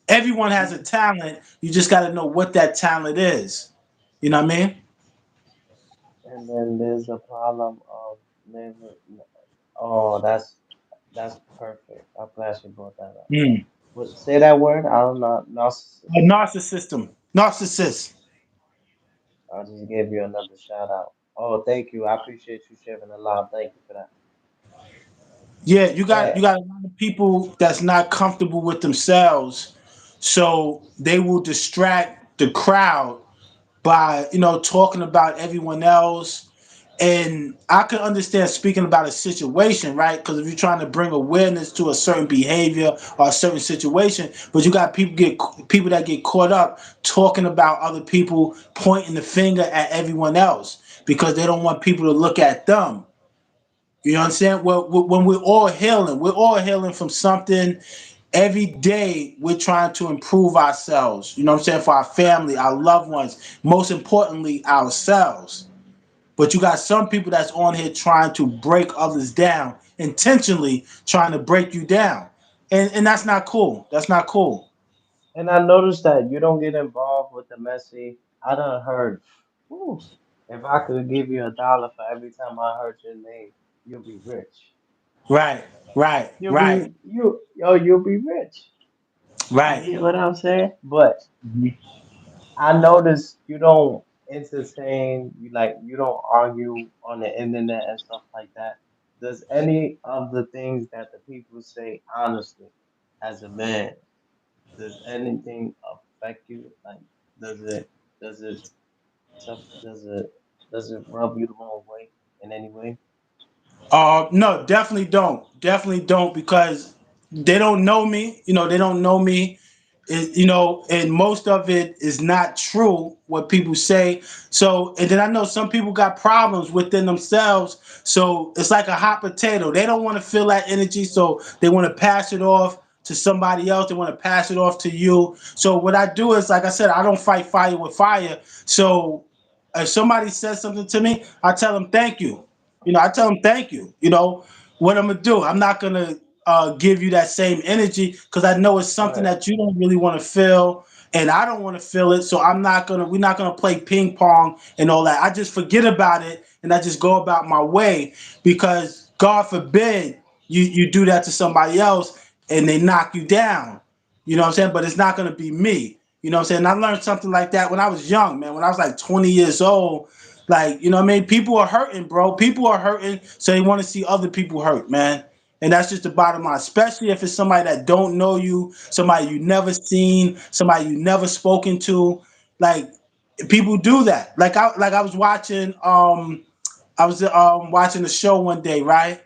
S2: Everyone has a
S1: Mhm.
S2: talent. You just got to know what that talent is. You know what I mean?
S1: And then there's a problem of never. Oh, that's perfect. I'm glad you brought that up.
S2: Mm.
S1: What, say that word? I don't know. Narcissist.
S2: A narcissist.
S1: I just gave you another shout out. Oh, thank you. I appreciate you sharing a lot. Thank you for that.
S2: Yeah,
S1: Yeah,
S2: you got a lot of people that's not comfortable with themselves, so they will distract the crowd by talking about everyone else. And I can understand speaking about a situation, right? Because if you're trying to bring awareness to a certain behavior or a certain situation, but you got people that get caught up talking about other people, pointing the finger at everyone else because they don't want people to look at them. You know what I'm saying? Well, when we're all healing from something. Every day we're trying to improve ourselves. You know what I'm saying? For our family, our loved ones, most importantly, ourselves. But you got some people that's on here trying to break others down, intentionally trying to break you down. And that's not cool. That's not cool.
S1: and I noticed that you don't get involved with the messy. I done heard. Whew, if I could give you $1 for every time I heard your name, you'll be rich.
S2: Right, right,
S1: You'll
S2: right,
S1: be you. Yo, you'll be rich. You
S2: right.
S1: get what I'm saying? But
S2: Mhm.
S1: I noticed you don't entertain, you don't argue on the internet and stuff like that. Does any of the things that the people say honestly as a man, does anything affect you? Like does it does it rub you the wrong way in any way?
S2: No, definitely don't. Definitely don't because they don't know me. They don't know me. And most of it is not true what people say. So, and then I know some people got problems within themselves. So it's like a hot potato. They don't want to feel that energy, so they want to pass it off to somebody else. They want to pass it off to you. So what I do is, like I said, I don't fight fire with fire. So if somebody says something to me, I tell them thank you. I tell them thank you. What I'm gonna do. I'm not gonna give you that same energy because I know it's something
S1: Right.
S2: that you don't really want to feel, and I don't want to feel it. So I'm not gonna. We're not gonna play ping pong and all that. I just forget about it and I just go about my way because God forbid you do that to somebody else and they knock you down. You know what I'm saying? But it's not gonna be me. You know what I'm saying? I learned something like that when I was young, man. When I was like 20 years old, like, you know what I mean? People are hurting, bro. People are hurting, so they want to see other people hurt, man. And that's just the bottom line, especially if it's somebody that don't know you, somebody you never seen, somebody you never spoken to. Like people do that. Like I was watching watching a show one day, right?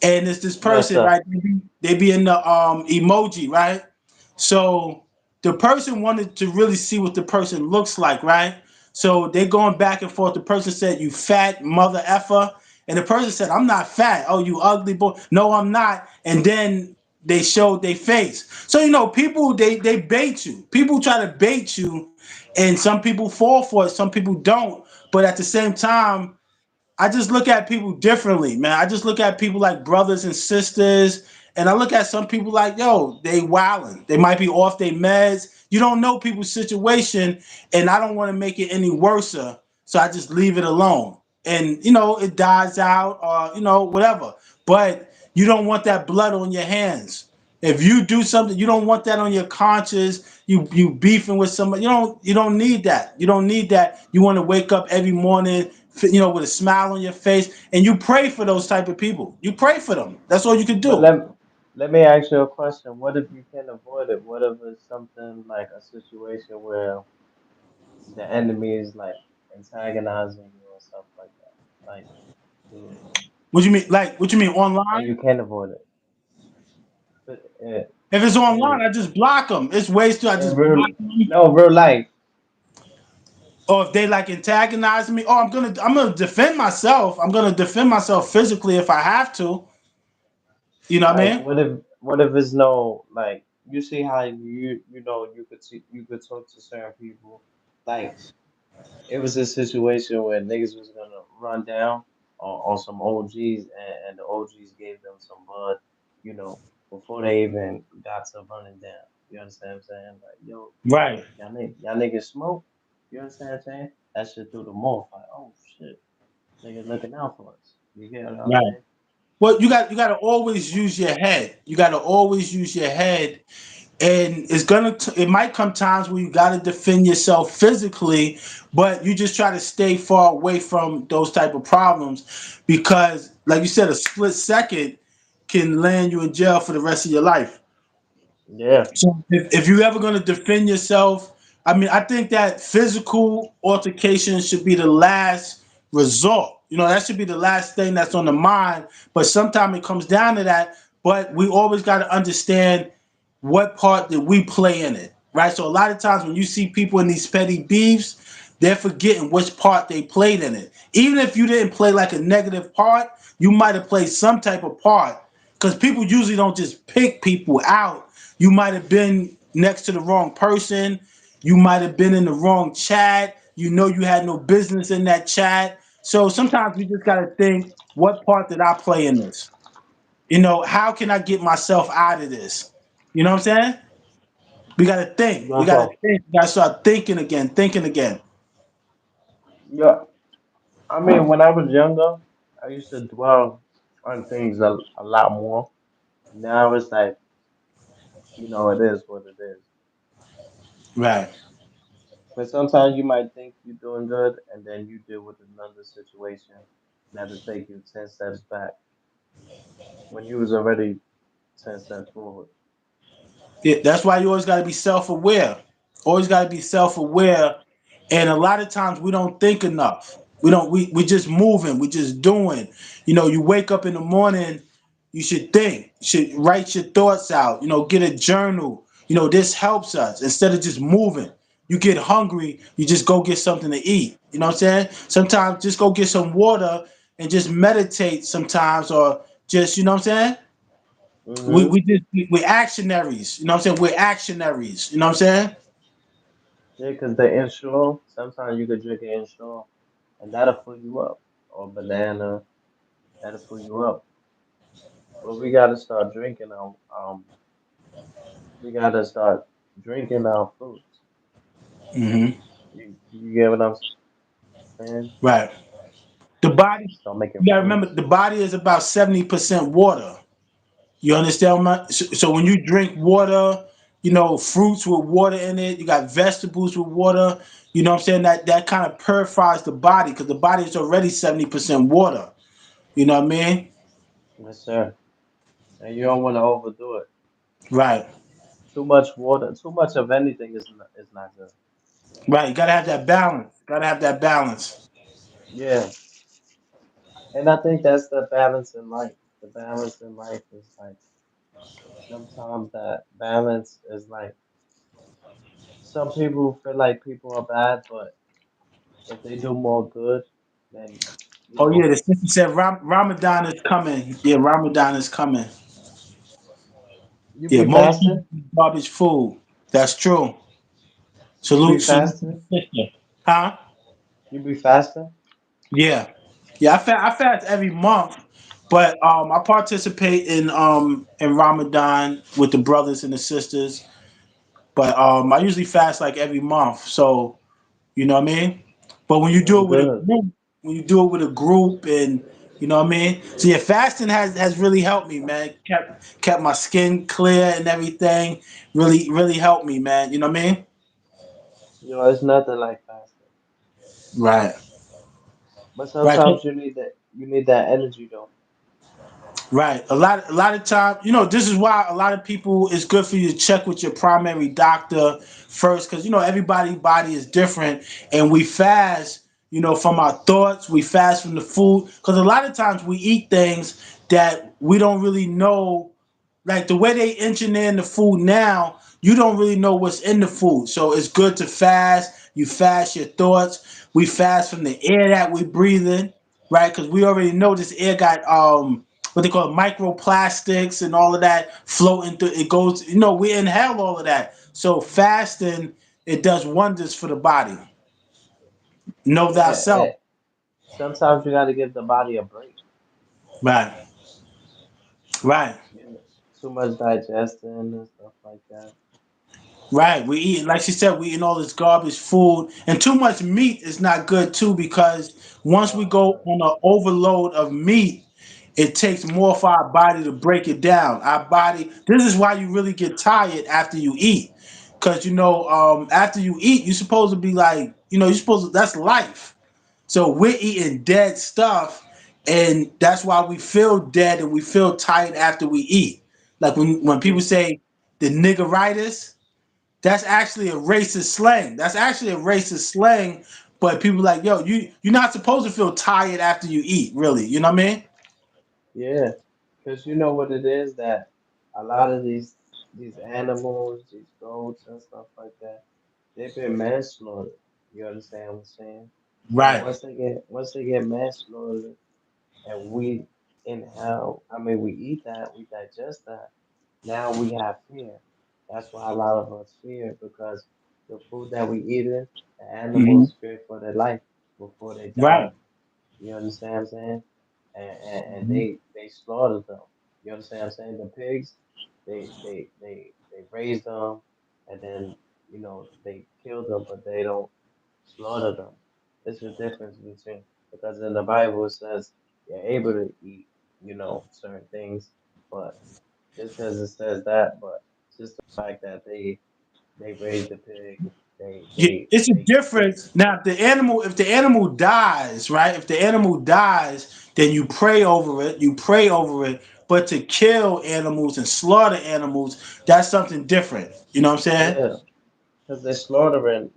S2: And it's this
S1: Yes,
S2: person,
S1: sir.
S2: right? They be in the emoji, right? So the person wanted to really see what the person looks like, right? So they going back and forth. The person said, "You fat mother effer," and the person said, "I'm not fat." "Oh, you ugly boy." "No, I'm not." And then they showed their face. So people they bait you. People try to bait you, and some people fall for it. Some people don't. But at the same time, I just look at people differently, man. I just look at people like brothers and sisters, and I look at some people like, yo, they wilding. They might be off their meds. You don't know people's situation, and I don't want to make it any worse, so I just leave it alone. And it dies out, or whatever. But you don't want that blood on your hands. If you do something, you don't want that on your conscience. You beefing with somebody. You don't need that. You don't need that. You want to wake up every morning, with a smile on your face, and you pray for those type of people. You pray for them. That's all you can
S1: But
S2: do.
S1: let me ask you a question. What if you can avoid it? What if it's something like a situation where the enemy is like antagonizing you and stuff like that? Like, you,
S2: What you mean? Like what you mean
S1: and
S2: online?
S1: you can avoid it. But
S2: If it's online,
S1: in
S2: I just block them. It's ways to I
S1: in
S2: just
S1: real
S2: block them.
S1: no real life,
S2: Or if they like antagonize me, I'm gonna defend myself. I'm gonna defend myself physically if I have to. You know what I
S1: like
S2: mean?
S1: what if it's no like you see how you could talk to certain people like it was a situation where niggas was gonna run down on some OGs and the OGs gave them some bud, you know, before they even got to running down. You understand what I'm saying? Like, yo,
S2: Right.
S1: y'all niggas smoke. You understand what I'm saying? That shit through the mouth. Like, oh shit, niggas looking out for us. You get what I
S2: Right.
S1: mean?
S2: Well, you got to always use your head. You got to always use your head, and it might come times where you got to defend yourself physically, but you just try to stay far away from those type of problems because, like you said, a split second can land you in jail for the rest of your life.
S1: Yeah.
S2: So if you're ever going to defend yourself, I mean, I think that physical altercation should be the last resort. That should be the last thing that's on the mind. But sometimes it comes down to that. But we always got to understand what part did we play in it, right? So a lot of times when you see people in these petty beefs, they're forgetting which part they played in it. Even if you didn't play like a negative part, you might have played some type of part because people usually don't just pick people out. You might have been next to the wrong person. You might have been in the wrong chat. You had no business in that chat. So sometimes we just got to think, what part did I play in this? How can I get myself out of this? You know what I'm saying? We got to think. We
S1: That's
S2: got to
S1: all.
S2: think. We got to start thinking again, thinking again.
S1: Yeah. I mean, when I was younger, I used to dwell on things a lot more. Now it's like, it is what it is.
S2: Right.
S1: But sometimes you might think you're doing good, and then you deal with another situation that'll take you 10 steps back when you was already 10 steps forward.
S2: Yeah, that's why you always got to be self-aware. Always got to be self-aware. And a lot of times we don't think enough. We don't. We just moving. We just doing. You wake up in the morning. You should think. You should write your thoughts out. Get a journal. This helps us instead of just moving. You get hungry. You just go get something to eat. You know what I'm saying? Sometimes just go get some water and just meditate. Sometimes or just what I'm saying. We
S1: Mm-hmm.
S2: we just we're actionaries. You know what I'm saying? We're actionaries. You know what I'm saying?
S1: Yeah, because the ensure, sometimes you could drink an ensure, and that'll fill you up. Or banana, that'll fill you up. But we gotta start drinking our fruits.
S2: Hmm.
S1: You get what I'm saying?
S2: Right. The body.
S1: Start making
S2: You gotta remember
S1: fruits.
S2: the body is about 70% water. You understand? So when you drink water, fruits with water in it. You got vegetables with water. You know what I'm saying? That kind of purifies the body because the body is already 70% water. You know what I mean?
S1: Yes, sir. And you don't want to overdo it.
S2: Right.
S1: Too much water, too much of anything is not good.
S2: Right. You gotta have that balance. Gotta have that balance.
S1: Yeah, and I think that's the balance in life. The balance in life is like sometimes that balance is like some people feel like people are bad, but if they do more good, then you
S2: Oh yeah,
S1: know
S2: the sister said Ramadan is coming. Yeah, Ramadan is coming.
S1: you
S2: Yeah,
S1: be
S2: most people
S1: fasting.
S2: eat garbage food. That's true.
S1: You be
S2: Salute to the
S1: fasting.
S2: sister. Huh?
S1: You be fasting.
S2: Yeah. Yeah, I fast every month, but I participate in Ramadan with the brothers and the sisters. But I usually fast like every month. So you know what I mean? But when you do
S1: That's
S2: it with a
S1: good.
S2: group, and you know what I mean? So yeah, fasting has really helped me, man. Kept my skin clear and everything. Really, really helped me, man. You know what I mean?
S1: It's nothing like fasting.
S2: Right.
S1: But
S2: Right.
S1: sometimes you need that energy though.
S2: Right. A lot of time, this is why a lot of people it's good for you to check with your primary doctor first, because everybody's body is different, and we fast, from our thoughts, we fast from the food, because a lot of times we eat things that we don't really know, like the way they engineer the food now, you don't really know what's in the food. So it's good to fast. You fast your thoughts. We fast from the air that we breathe in, right? Because we already know this air got what they call microplastics and all of that floating through. It goes, we inhale all of that. So fasting, it does wonders for the body. Know
S1: Yeah,
S2: thyself.
S1: sometimes you gotta give the body a break.
S2: Right. Right.
S1: You know, too much digestion and stuff like that.
S2: Right. We eat, like she said, we eating all this garbage food, and too much meat is not good too, because once we
S1: Oh
S2: go
S1: man.
S2: on an overload of meat, it takes more for our body to break it down. Our body. This is why you really get tired after you eat, because after you eat, you're supposed to be like, you're supposed to. That's life. So we're eating dead stuff, and that's why we feel dead and we feel tired after we eat. Like when people
S1: Yeah.
S2: say the niggeritis, that's actually a racist slang. That's actually a racist slang. But people like, yo, you're not supposed to feel tired after you eat, really. You know what I mean?
S1: Yeah. Because you know what it is that a lot of these animals, these goats and stuff like that, they've been manslaughtered. You understand what I'm saying? And
S2: Right.
S1: once they get manslaughtered and we inhale, I mean we eat that, we digest that. Now we have fear. That's why a lot of us fear because the food that we eating, the
S2: Hmm.
S1: animals fear for their life before they die.
S2: Right.
S1: You understand what I'm saying? And
S2: Mhm.
S1: they slaughter them. You understand what I'm saying? The pigs, they raise them, and then they kill them, but they don't slaughter them. There's a difference between because in the Bible it says you're able to eat, certain things, but just because it says that, but just the fact that they raise the pig, they
S2: Yeah,
S1: they
S2: it's a
S1: they they
S2: difference. Now, if the animal dies, right? If the animal dies, then you pray over it. You pray over it. But to kill animals and slaughter animals, that's something different. You know what I'm saying?
S1: yeah, because they're slaughtering.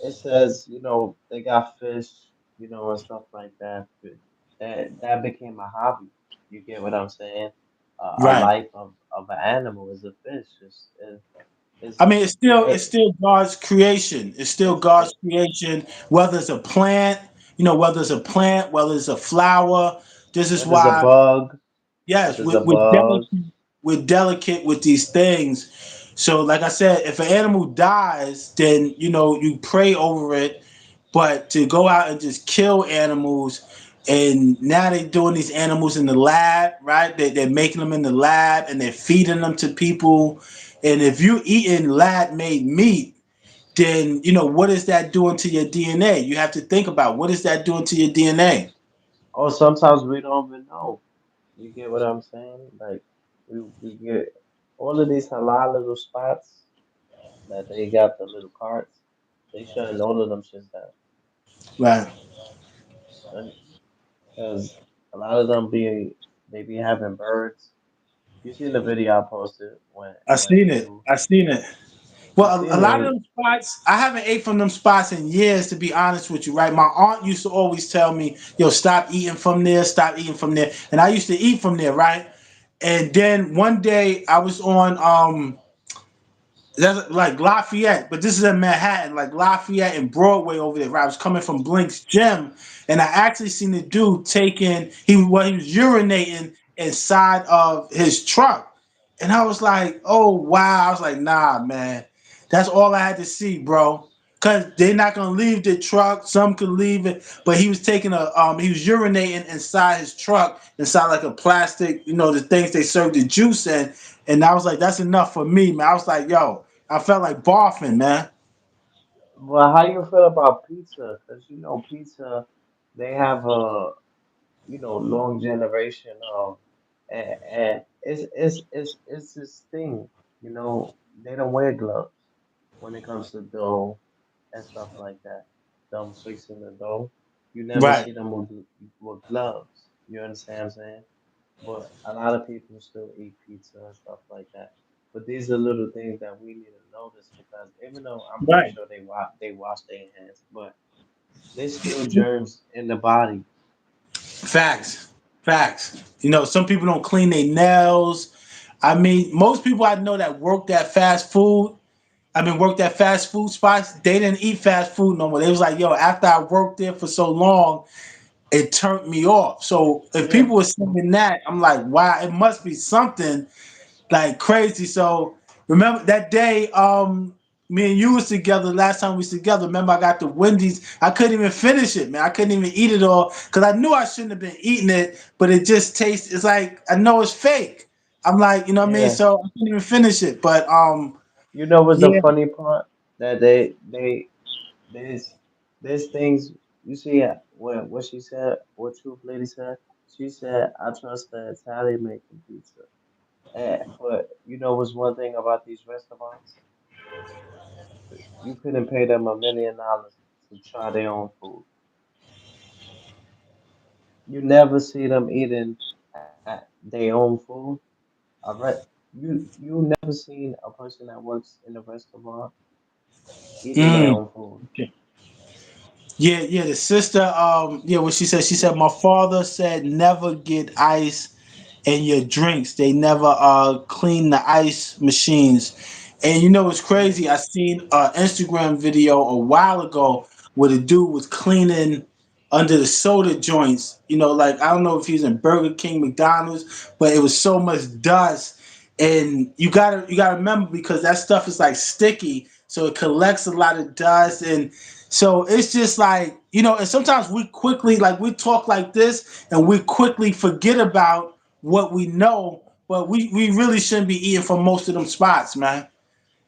S1: It says they got fish, and stuff like that. But that became a hobby. You get what I'm saying? A
S2: Right.
S1: life of an animal is a fish. It's
S2: I mean, it's
S1: yeah,
S2: still it's still God's creation. It's still
S1: it's
S2: God's creation. Whether it's a plant, whether it's a flower. This is
S1: whether it's a
S2: why,
S1: bug,
S2: yes,
S1: whether it's a
S2: we're
S1: bug.
S2: delicate. We're delicate with these things. So, like I said, if an animal dies, then you pray over it. But to go out and just kill animals, and now they're doing these animals in the lab, right? They're making them in the lab and they're feeding them to people. And if you eating lab made meat, then what is that doing to your DNA? You have to think about what is that doing to your DNA.
S1: Oh, sometimes we don't even know. You get what I'm saying? Like we get all of these halal little spots that they got the little carts. They shutting all of them shits down.
S2: Right.
S1: Because a lot of them they be having birds. You seen the video I posted
S2: I
S1: when
S2: seen it.
S1: you
S2: I seen it.
S1: you
S2: Well, a
S1: seen
S2: lot of
S1: it.
S2: them spots, I haven't ate from them spots in years, to be honest with you, right? My aunt used to always tell me, yo, stop eating from there, stop eating from there. And I used to eat from there, right? And then one day I was on that's like Lafayette, but this is in Manhattan, like Lafayette and Broadway over there. Right? I was coming from Blink's gym, and I actually seen the dude taking he was urinating inside of his truck, and I was like, oh wow, I was like, nah, man, that's all I had to see, bro. Cause they're not gonna leave the truck. Some could leave it, but he was taking he was urinating inside his truck, inside like a plastic, the things they serve the juice in. And I was like, that's enough for me, man. I was like, yo, I felt like barfing, man.
S1: Well, how you feel about pizza? Because pizza, they have a long generation of, and it's this thing. They don't wear gloves when it comes to dough and stuff like that. Them fixing the dough, you never
S2: Right,
S1: see them with gloves. You understand what I'm saying? But a lot of people still eat pizza and stuff like that. But these are little things that we need to notice because even though I'm pretty
S2: right.
S1: sure they wash their hands, but there's still germs in the body.
S2: Facts, facts. Some people don't clean their nails. I mean, most people I know that work that fast food. I mean, work that fast food spots. They didn't eat fast food no more. They was like, yo, after I worked there for so long, it turned me off. So if
S1: Yeah,
S2: people were saying that, I'm like, wow, it must be something like crazy. So remember that day, me and you was together last time we was together. Remember, I got the Wendy's. I couldn't even finish it, man. I couldn't even eat it all because I knew I shouldn't have been eating it, but it just tastes. It's like I know it's fake. I'm like, you know what I mean?
S1: yeah.
S2: So I couldn't even finish it. But
S1: You know what's the
S2: Yeah.
S1: funny part? That there's there's things you see what she said, what Truth Lady said. She said, "I trust the Italian making pizza." But you know what's one thing about these restaurants? You couldn't pay them $1 million to try their own food. You never see them eating at their own food. All right, you never seen a person that works in a restaurant eating their
S2: Mm.
S1: own food.
S2: Yeah, yeah. The sister, yeah, what she said, my father said never get ice in your drinks. They never clean the ice machines. And you know what's
S1: Yeah,
S2: crazy? I seen an Instagram video a while ago where the dude was cleaning under the soda joints. You know, like I don't know if he's in Burger King, McDonald's, but it was so much dust. And you gotta remember because that stuff is like sticky, so it collects a lot of dust. And so it's just like, and sometimes we quickly, like, we talk like this and we quickly forget about what we know, but we really shouldn't be eating from most of them spots, man.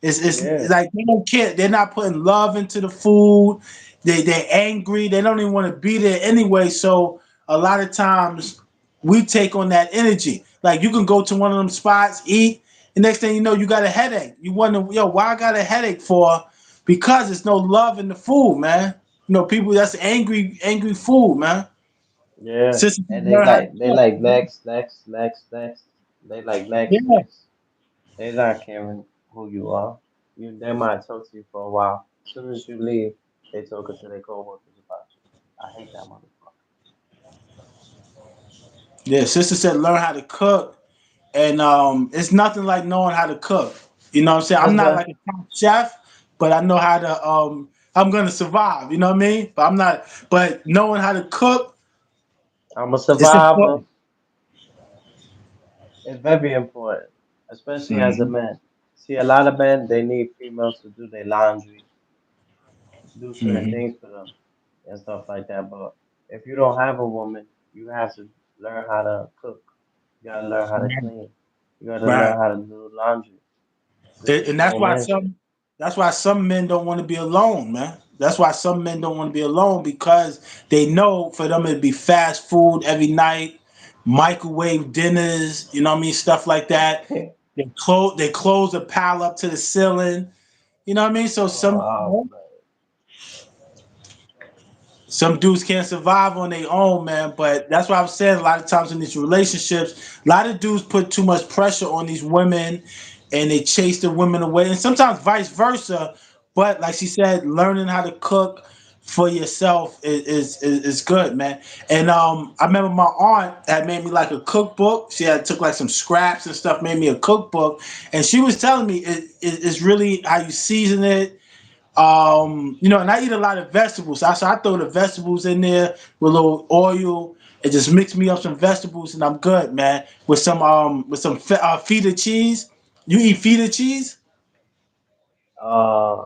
S2: It's
S1: yeah,
S2: like they don't care. They're not putting love into the food. They're angry. They don't even want to be there anyway. So a lot of times we take on that energy. Like you can go to one of them spots, eat, and next thing you know, you got a headache. You wonder, why I got a headache for? Because there's no love in the food, man. People that's angry food, man.
S1: yeah.
S2: Since
S1: And
S2: learn how to
S1: they
S2: cook.
S1: like next, next, next, next. They like next,
S2: Yeah.
S1: next. They not caring who you are. They might talk to you for a while. As soon as you leave, they talking to their coworkers about you. I hate that motherfucker.
S2: Yeah, sister said learn how to cook, and it's nothing like knowing how to cook. You know what I'm saying? I'm
S1: That's
S2: not
S1: the
S2: like a top chef, but I know how to. I'm gonna survive. You know what I mean? But I'm not. But knowing how to cook,
S1: I'm a
S2: it's
S1: survivor.
S2: important.
S1: It's very important, especially as a
S2: Hmm.
S1: man. See, a lot of men they need females to do their laundry, do certain
S2: Hmm.
S1: things for them, and stuff like that. But if you don't have a woman, you have to learn how to cook. You gotta learn how to clean. You gotta
S2: Right.
S1: learn how to do laundry. This is
S2: And that's
S1: grown
S2: why
S1: man shit.
S2: some men don't want to be alone, man. That's why some men don't want to be alone because they know for them it'd be fast food every night, microwave dinners, you know what I mean, stuff like that. They close a pile up to the ceiling, you know what I mean. So
S1: Oh man.
S2: some dudes can't survive on their own, man. But that's what I'm saying. A lot of times in these relationships, a lot of dudes put too much pressure on these women, and they chase the women away, and sometimes vice versa. But like she said, learning how to cook for yourself is good, man. And I remember my aunt had made me like a cookbook. She had took like some scraps and stuff, made me a cookbook, and she was telling me it's really how you season it, and I eat a lot of vegetables. So I throw the vegetables in there with a little oil. It just mix me up some vegetables, and I'm good, man. With some feta cheese. You eat feta cheese?
S1: Uh,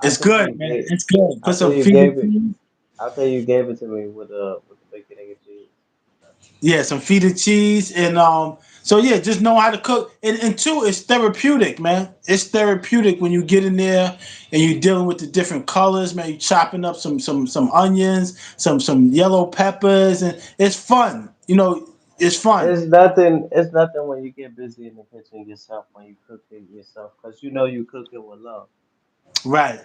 S1: I
S2: It's
S1: think
S2: good,
S1: you
S2: man.
S1: gave.
S2: It's good.
S1: I
S2: Put
S1: think
S2: some
S1: you
S2: feta
S1: gave it.
S2: cheese.
S1: I think you gave it to me with the bacon egg and cheese.
S2: Yeah, some feta cheese, and so yeah, just know how to cook. And two, it's therapeutic, man. It's therapeutic when you get in there and you're dealing with the different colors, man. You chopping up some onions, some yellow peppers, and it's fun. It's fun.
S1: It's nothing. It's nothing when you get busy in the kitchen yourself when you cook it yourself, cause you know you cook it with love.
S2: Right,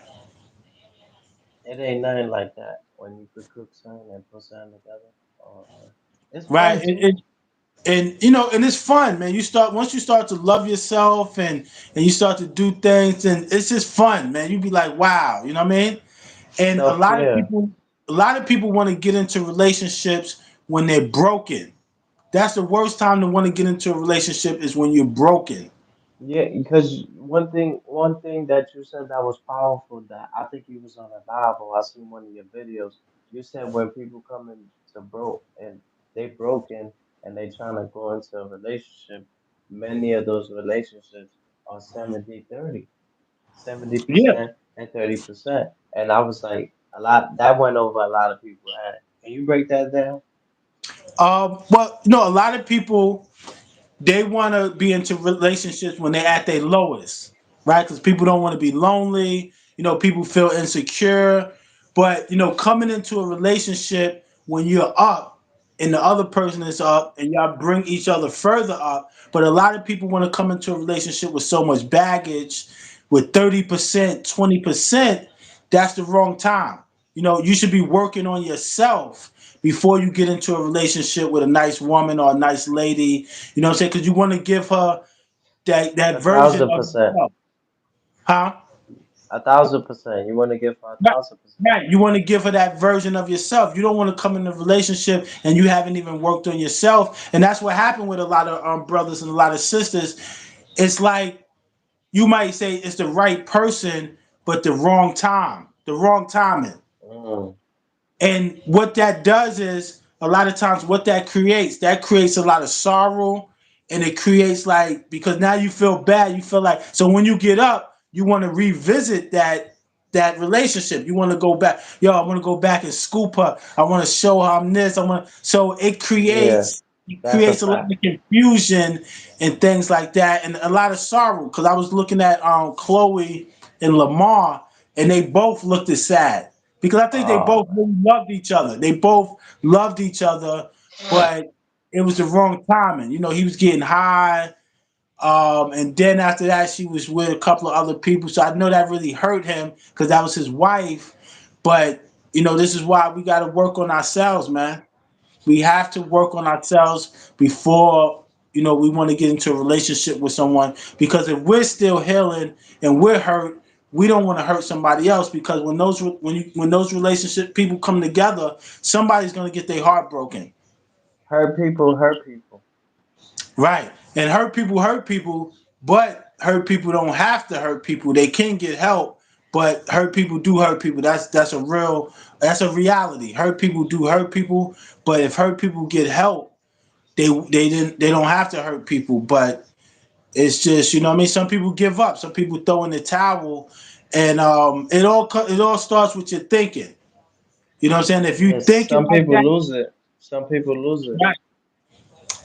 S1: It ain't nothing like that when you could cook something and put something together. It's
S2: right.
S1: fun too.
S2: And it's fun, man. Once you start to love yourself and you start to do things, and it's just fun, man. You be like, wow, you know what I mean? And a
S1: Self
S2: lot of
S1: care.
S2: people, a lot of people want to get into relationships when they're broken. That's the worst time to want to get into a relationship is when you're broken.
S1: Yeah, because one thing that you said that was powerful that I think you was on a Bible. I seen one of your videos. You said when people come into broke and they broken and they trying to go into a relationship, many of those relationships are 70-30, seventy
S2: Yeah.
S1: percent and 30%. And I was like, a lot that went over a lot of people's head. Can you break that down?
S2: Well, a lot of people they want to be into relationships when they're at their lowest, right? Because people don't want to be lonely. People feel insecure. But coming into a relationship when you're up and the other person is up, and y'all bring each other further up. But a lot of people want to come into a relationship with so much baggage, with 30%, 20%. That's the wrong time. You should be working on yourself before you get into a relationship with a nice woman or a nice lady. You know what I'm saying? Because you want to give her that
S1: A
S2: version
S1: thousand
S2: of
S1: percent.
S2: yourself. Huh?
S1: 1,000%. You want to give her a
S2: Right.
S1: thousand percent.
S2: Right. You want to give her that version of yourself. You don't want to come in a relationship and you haven't even worked on yourself. And that's what happened with a lot of brothers and a lot of sisters. It's like you might say it's the right person, but the wrong time, the wrong timing.
S1: Mm.
S2: And what that does is a lot of times what that creates a lot of sorrow, and it creates like, because now you feel bad, you feel like, so when you get up, you want to revisit that relationship. You want to go back. Yo, I want to go back and scoop her. I want to show her I'm this. I want to. So
S1: Yeah,
S2: it
S1: that's a
S2: creates a lot
S1: fact.
S2: of confusion and things like that, and a lot of sorrow. Because I was looking at Chloe and Lamar, and they both looked as sad because I think they
S1: Oh
S2: both really loved each other. They both loved each other, but it was the wrong timing. He was getting high, and then after that, she was with a couple of other people. So I know that really hurt him because that was his wife. But this is why we got to work on ourselves, man. We have to work on ourselves before we want to get into a relationship with someone. Because if we're still healing and we're hurt, we don't want to hurt somebody else. Because when those relationship people come together, somebody's gonna get their heart broken.
S1: hurt people, hurt people.
S2: Right. And hurt people, but hurt people don't have to hurt people. They can get help, but hurt people do hurt people. That's a reality. Hurt people do hurt people, but if hurt people get help, they don't have to hurt people. But it's just, what I mean, some people give up, some people throw in the towel, and it all starts with your thinking. You know what I'm saying? If you
S1: Yes,
S2: thinking
S1: some
S2: like
S1: people
S2: that,
S1: lose it. Some people lose it.
S2: right,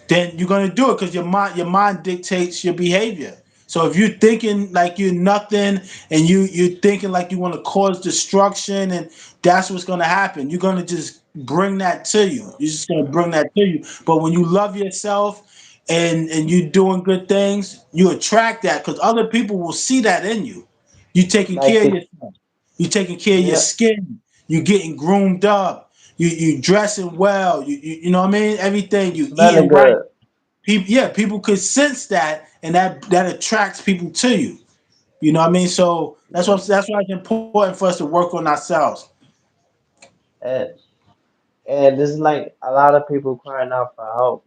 S2: then you're gonna do it because your mind dictates your behavior. So if you're thinking like you're nothing, and you're thinking like you want to cause destruction, and that's what's gonna happen. You're gonna just bring that to you. You're just gonna bring that to you. But when you love yourself and you're doing good things, you attract that because other people will see that in you. You taking
S1: Like
S2: care of
S1: the
S2: yourself. You taking care of your
S1: yeah,
S2: skin. You getting groomed up. You dressing well. You know what I mean. Everything you
S1: smelling
S2: eating right.
S1: good.
S2: People could sense that, and that attracts people to you. You know what I mean? So
S1: Yeah.
S2: that's why it's important for us to work on ourselves.
S1: And and it's like a lot of people crying out for help,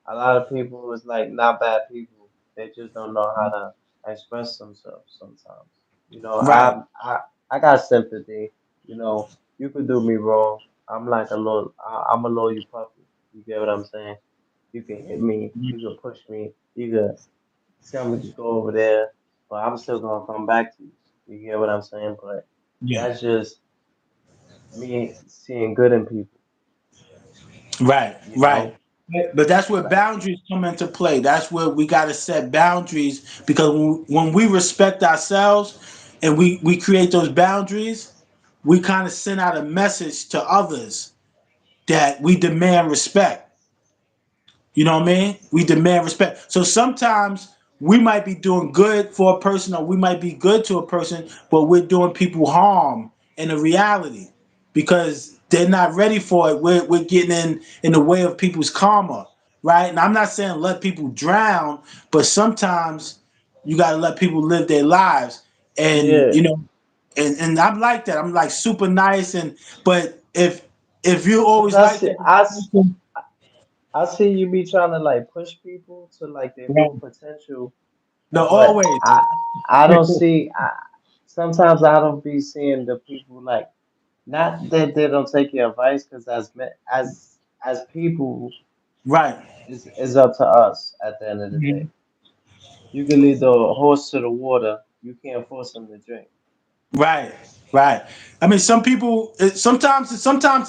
S1: A lot of people is like not bad people. They just don't know how to express themselves sometimes. You know,
S2: Right.
S1: I I I got sympathy. You know, you could do me wrong. I'm a loyal puppy. You get what I'm saying? You can hit me, you can push me, you can tell me to go over there, but I'm still gonna come back to you. You get what I'm saying? But
S2: Yeah.
S1: that's just me seeing good in people,
S2: Right.
S1: you
S2: Right.
S1: know?
S2: But that's where
S1: Like,
S2: boundaries come into play. That's where we got to set boundaries because when we respect ourselves and we create those boundaries, we kind of send out a message to others that we demand respect. You know what I mean? We demand respect. So sometimes we might be doing good for a person, or we might be good to a person, but we're doing people harm in the reality because they're not ready for it. We're getting in the way of people's karma, right? And I'm not saying let people drown, but sometimes you got to let people live their lives. And
S1: yeah.
S2: and I'm like that. I'm like super nice, and but if you
S1: Cause
S2: always
S1: I
S2: like
S1: see,
S2: that,
S1: I see you be trying to like push people to like their full
S2: right?
S1: potential,
S2: No,
S1: but
S2: always.
S1: I don't see. Sometimes I don't be seeing the people like not that they don't take your advice, cause as people,
S2: Right.
S1: it's up to us at the end of the day.
S2: Mhm.
S1: You can lead the horse to the water. You can't force him to drink.
S2: Right. Right. I mean, sometimes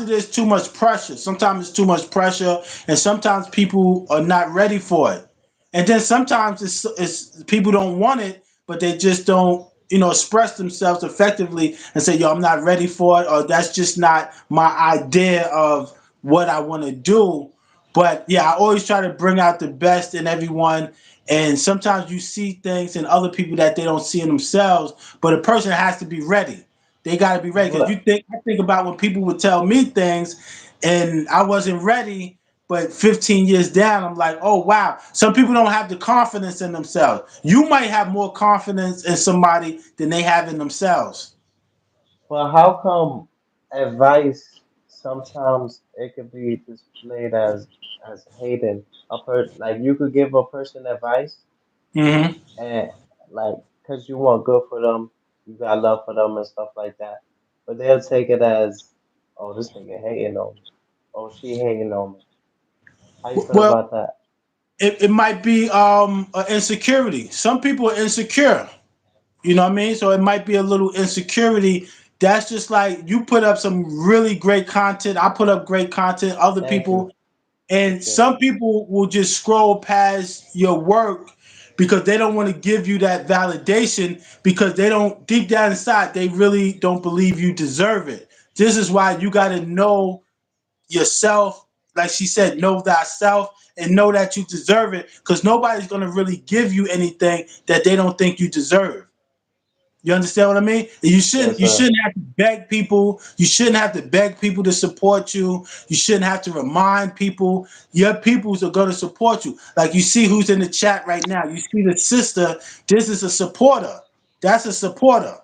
S2: it is too much pressure. Sometimes it's too much pressure, and sometimes people are not ready for it. And then sometimes it's people don't want it, but they just don't, express themselves effectively and say, yo, I'm not ready for it, or that's just not my idea of what I want to do. But yeah, I always try to bring out the best in everyone. And sometimes you see things in other people that they don't see in themselves, but a person has to be ready. They got to be ready. Because
S1: But
S2: I think about when people would tell me things and I wasn't ready, but 15 years down, I'm like, oh, wow. Some people don't have the confidence in themselves. You might have more confidence in somebody than they have in themselves.
S1: how come advice sometimes it could be displayed as hating like you could give a person advice
S2: Hmm.
S1: and like because you want good for them, you got love for them and stuff like that. But they'll take it as, oh, this nigga hating on me. Oh, she hating on me. How you feel
S2: Well,
S1: about that?
S2: it might be an insecurity. Some people are insecure. You know what I mean? So it might be a little insecurity. That's just like you put up some really great content. I put up great content. Other
S1: Thank you.
S2: people, and
S1: Appreciate
S2: some people will just scroll past your work because they don't want to give you that validation because they don't, deep down inside, they really don't believe you deserve it. This is why you got to know yourself. Like she said, know thyself and know that you deserve it because nobody's going to really give you anything that they don't think you deserve. You understand what I mean? You
S1: it.
S2: shouldn't
S1: Yes,
S2: you
S1: sir.
S2: shouldn't have to beg people. You shouldn't have to beg people to support you. You shouldn't have to remind people. Your peoples are going to support you. Like you see who's in the chat right now. You see the sister. This is a supporter. That's a supporter.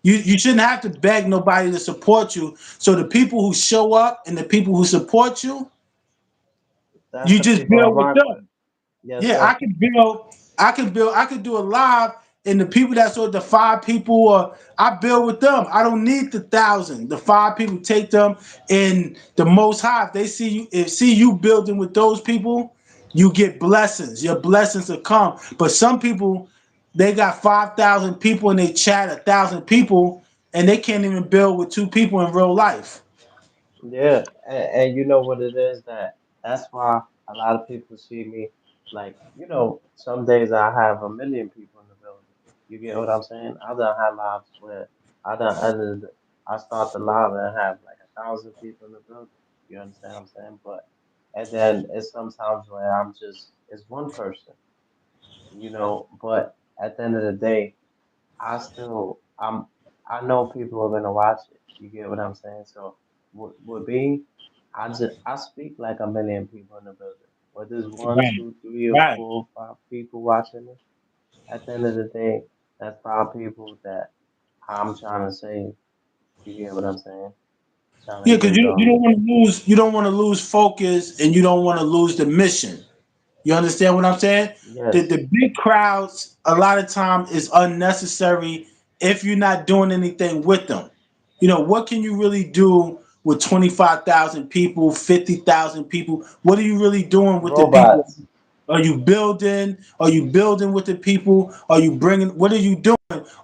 S2: You shouldn't have to beg nobody to support you. So the people who show up and the people who support you,
S1: That's
S2: you
S1: the
S2: just
S1: people I
S2: build with
S1: rock with.
S2: them.
S1: Yes,
S2: Yeah,
S1: sir.
S2: I could do a live and the people that's with the five people or I build with them. I don't need the 1,000. The five people take them in the most high. If they see you building with those people, you get blessings. Your blessings will come. But some people, they got 5,000 people in their chat, 1,000 people, and they can't even build with two people in real life.
S1: Yeah, and you know what it is that's why a lot of people see me like, some days I have a million people in the building. You get what I'm saying? I done had lives where I done ended, I start the live and have like 1,000 people in the building. You understand what I'm saying? But and then it's sometimes where it's one person, but at the end of the day, I still I know people are gonna watch it. You get what I'm saying? So with me, I speak like a million people in the building. Whether there's one,
S2: Right.
S1: two, three, or
S2: Right.
S1: 4 or 5 people watching it, at the end of the day, that's 5 people that I'm trying to save. You get what I'm saying? Trying
S2: Yeah,
S1: to
S2: because
S1: give
S2: you
S1: them
S2: don't want to lose, focus, and you don't want to lose the mission. You understand what I'm saying? The
S1: yes.
S2: big crowds a lot of time is unnecessary if you're not doing anything with them. What can you really do with 25,000 people, 50,000 people? What are you really doing with the people?
S1: Robots.
S2: Are you building? Are you building with the people? Are you bringing? What are you doing?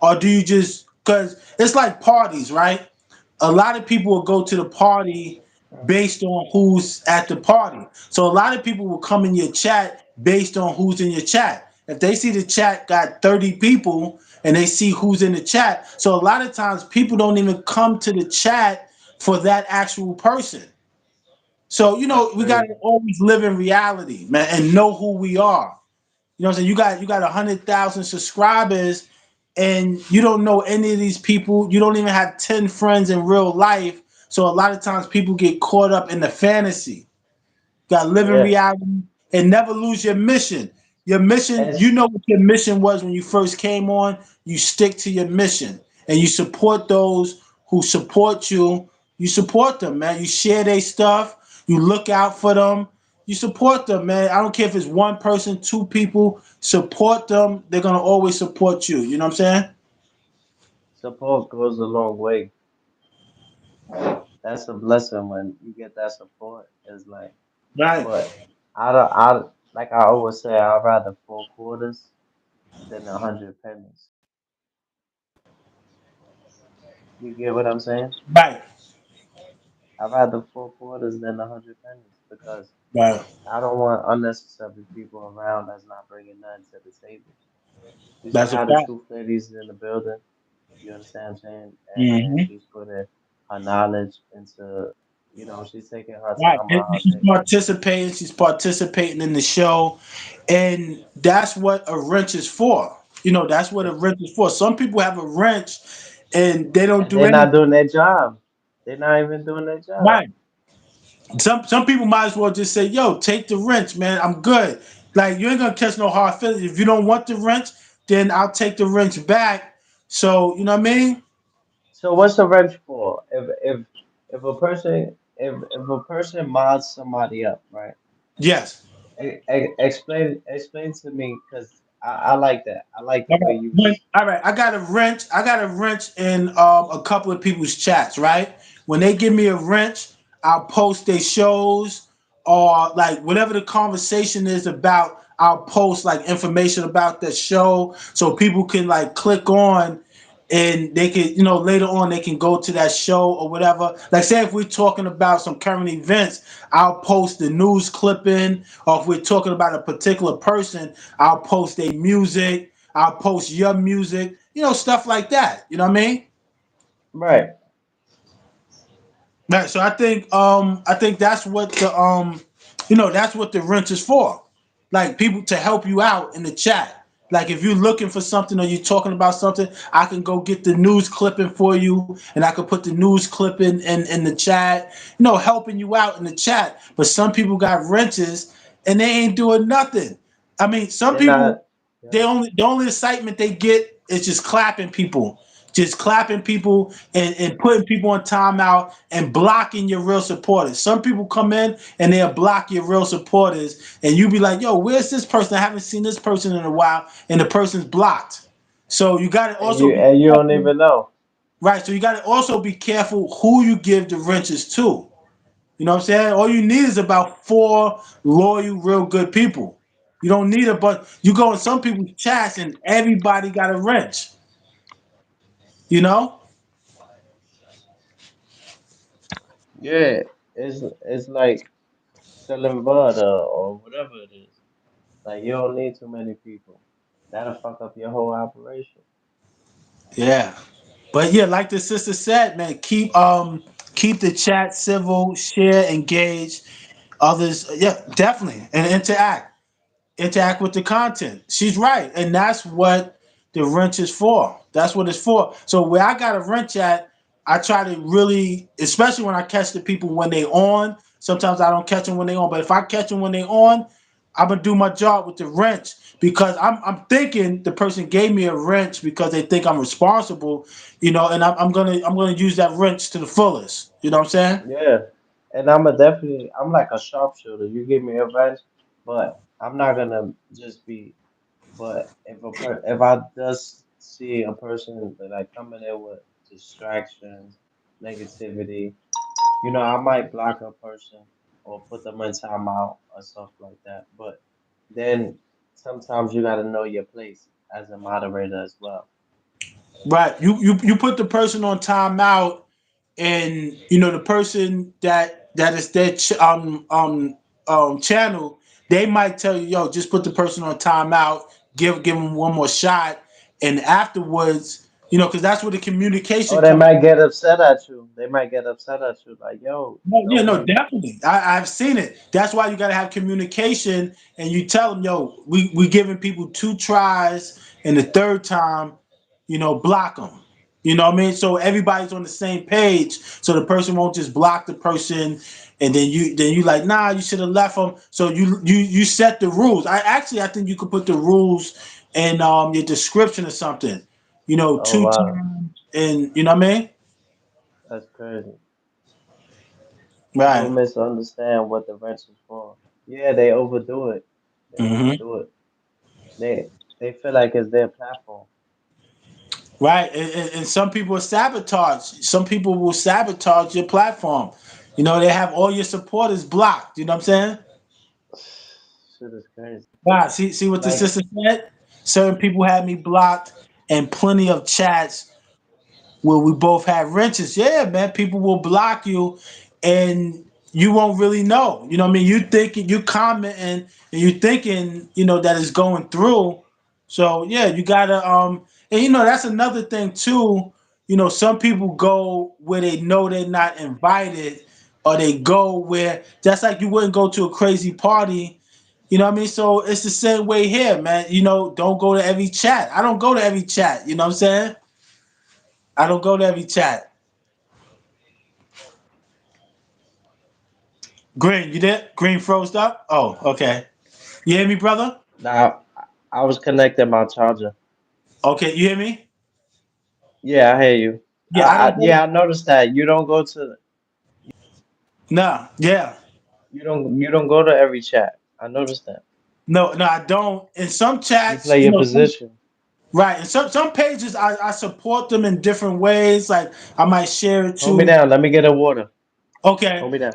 S2: Or do you just, because it's like parties, right? A lot of people will go to the party based on who's at the party. So a lot of people will come in your chat based on who's in your chat. If they see the chat got 30 people and they see who's in the chat, so a lot of times people don't even come to the chat for that actual person. So,
S1: That's
S2: we got
S1: crazy.
S2: to always live in reality, man, and know who we are. You know what I'm saying? You got 100,000 subscribers, and you don't know any of these people. You don't even have 10 friends in real life. So a lot of times people get caught up in the fantasy. Got to live in
S1: Yeah.
S2: reality and never lose your mission. Your mission,
S1: And
S2: you know what your mission was when you first came on. You stick to your mission and you support those who support you. You support them, man. You share their stuff. You look out for them. You support them, man. I don't care if it's one person, two people. Support them. They're gonna always support you. You know what I'm saying?
S1: support goes a long way. That's a blessing when you get that support. It's like,
S2: Right.
S1: but I like I always say, I'd rather 4 quarters than 100 pennies. You get what I'm saying?
S2: Right.
S1: I'd rather 4 quarters than 100 pennies because
S2: Right.
S1: I don't want unnecessary people around that's not bringing nothing to the table. You see
S2: That's a
S1: how the
S2: fact.
S1: truth lady's in the building? You understand what I'm saying? And
S2: Hmm.
S1: she's putting her knowledge into, she's taking her
S2: Right.
S1: time out her
S2: She's
S1: day.
S2: participating. She's participating in the show, and that's what a wrench is for. That's what a
S1: And,
S2: wrench is for. Some people have a wrench, and they don't
S1: and
S2: do
S1: they're not
S2: anything.
S1: doing their job. They're not even doing their job.
S2: Right. Some people might as well just say, "Yo, take the wrench, man. I'm good." Like you ain't gonna catch no hard feelings. If you don't want the wrench, then I'll take the wrench back. So you know what I mean?
S1: So what's the wrench for? If a person mods somebody up, right?
S2: Yes.
S1: Explain to me because I like that. I like the
S2: All
S1: way
S2: right.
S1: you
S2: All right. I got a wrench. I got a wrench in a couple of people's chats. Right. When they give me a wrench, I'll post their shows or like whatever the conversation is about. I'll post like information about that show so people can like click on and they can, later on they can go to that show or whatever. Like say if we're talking about some current events, I'll post the news clipping, or if we're talking about a particular person, I'll post their music, I'll post your music, stuff like that. You know what I mean?
S1: right.
S2: Right. So I think that's what that's what the wrench is for. Like people to help you out in the chat. Like if you're looking for something or you're talking about something, I can go get the news clipping for you and I can put the news clipping in the chat, helping you out in the chat. But some people got wrenches and they ain't doing nothing. I mean, some
S1: They're
S2: people
S1: not.
S2: they
S1: Yeah.
S2: only the only excitement they get is just clapping people and putting people on timeout and blocking your real supporters. Some people come in and they'll block your real supporters, and you be like, "Yo, where's this person? I haven't seen this person in a while," and the person's blocked. So you got to
S1: And
S2: also
S1: you
S2: be
S1: and you don't
S2: careful,
S1: even know.
S2: right? So you got to also be careful who you give the wrenches to. You know what I'm saying? All you need is about four loyal, real good people. You don't need a bunch. You go in some people's chats and everybody got a wrench. You know?
S1: Yeah, it's like selling butter or whatever it is. Like you don't need too many people. That'll fuck up your whole operation.
S2: Yeah. But yeah, like the sister said, man, keep the chat civil, share, engage others. Yeah, definitely, and interact with the content. She's right, and that's what the wrench is for. That's what it's for. So where I got a wrench at, I try to really, especially when I catch the people when they on. Sometimes I don't catch them when they on, but if I catch them when they on, I'm gonna do my job with the wrench because I'm thinking the person gave me a wrench because they think I'm responsible, and I'm gonna use that wrench to the fullest. You know what I'm saying?
S1: Yeah, and I'm like a sharpshooter. You give me a advice, but I'm not gonna just be. But if I just see a person that like coming in with distractions, negativity, I might block a person or put them in timeout or stuff like that. But then sometimes you gotta know your place as a moderator as well.
S2: Right. You put the person on timeout, and the person that is their channel, they might tell you, yo, just put the person on timeout, give them one more shot, and afterwards, because that's where the communication
S1: Or they
S2: comes.
S1: might get upset at you. They might get upset at you, like, yo,
S2: No, yeah,
S1: don't
S2: no,
S1: we?
S2: definitely. I've seen it. That's why you got to have communication, and you tell them, yo, we giving people two tries, and the third time, block them. You know what I mean? So everybody's on the same page, so the person won't just block the person, and then you like, nah, you should have left them. So you set the rules. I think you could put the rules in your description or something.
S1: Oh
S2: Two
S1: wow,
S2: times, and you know what I mean?
S1: that's crazy. People
S2: Right.
S1: misunderstand what the wrench is for. Yeah, they overdo it. They
S2: Hmm.
S1: overdo it. They they feel like it's their platform.
S2: Right, and some people sabotage. Some people will sabotage your platform. They have all your supporters blocked. You know what I'm saying?
S1: Shit is crazy.
S2: Wow. See what the
S1: Like,
S2: sister said. Certain people had me blocked, and plenty of chats where we both had wrenches. Yeah, man. People will block you, and you won't really know. You know what I mean? You thinking you commenting, and you thinking that it's going through. So yeah, you gotta and that's another thing too. Some people go where they know they're not invited, or they go where that's like you wouldn't go to a crazy party. You know what I mean? So it's the same way here, man. Don't go to every chat. I don't go to every chat. You know what I'm saying? I don't go to every chat. Green, you there? Green froze up? Oh, okay. You hear me, brother?
S1: Now, I was connecting my charger.
S2: Okay, you hear me?
S1: Yeah, I hear you.
S2: Yeah, I don't go.
S1: Yeah, I noticed that you don't go to
S2: No, yeah.
S1: you don't go to every chat. I noticed that.
S2: No, no, I don't. In some
S1: You
S2: chats,
S1: play your position.
S2: right. In some pages, I support them in different ways. Like I might share it
S1: Hold me
S2: to.
S1: down. Let me get a water.
S2: Okay,
S1: Hold me down.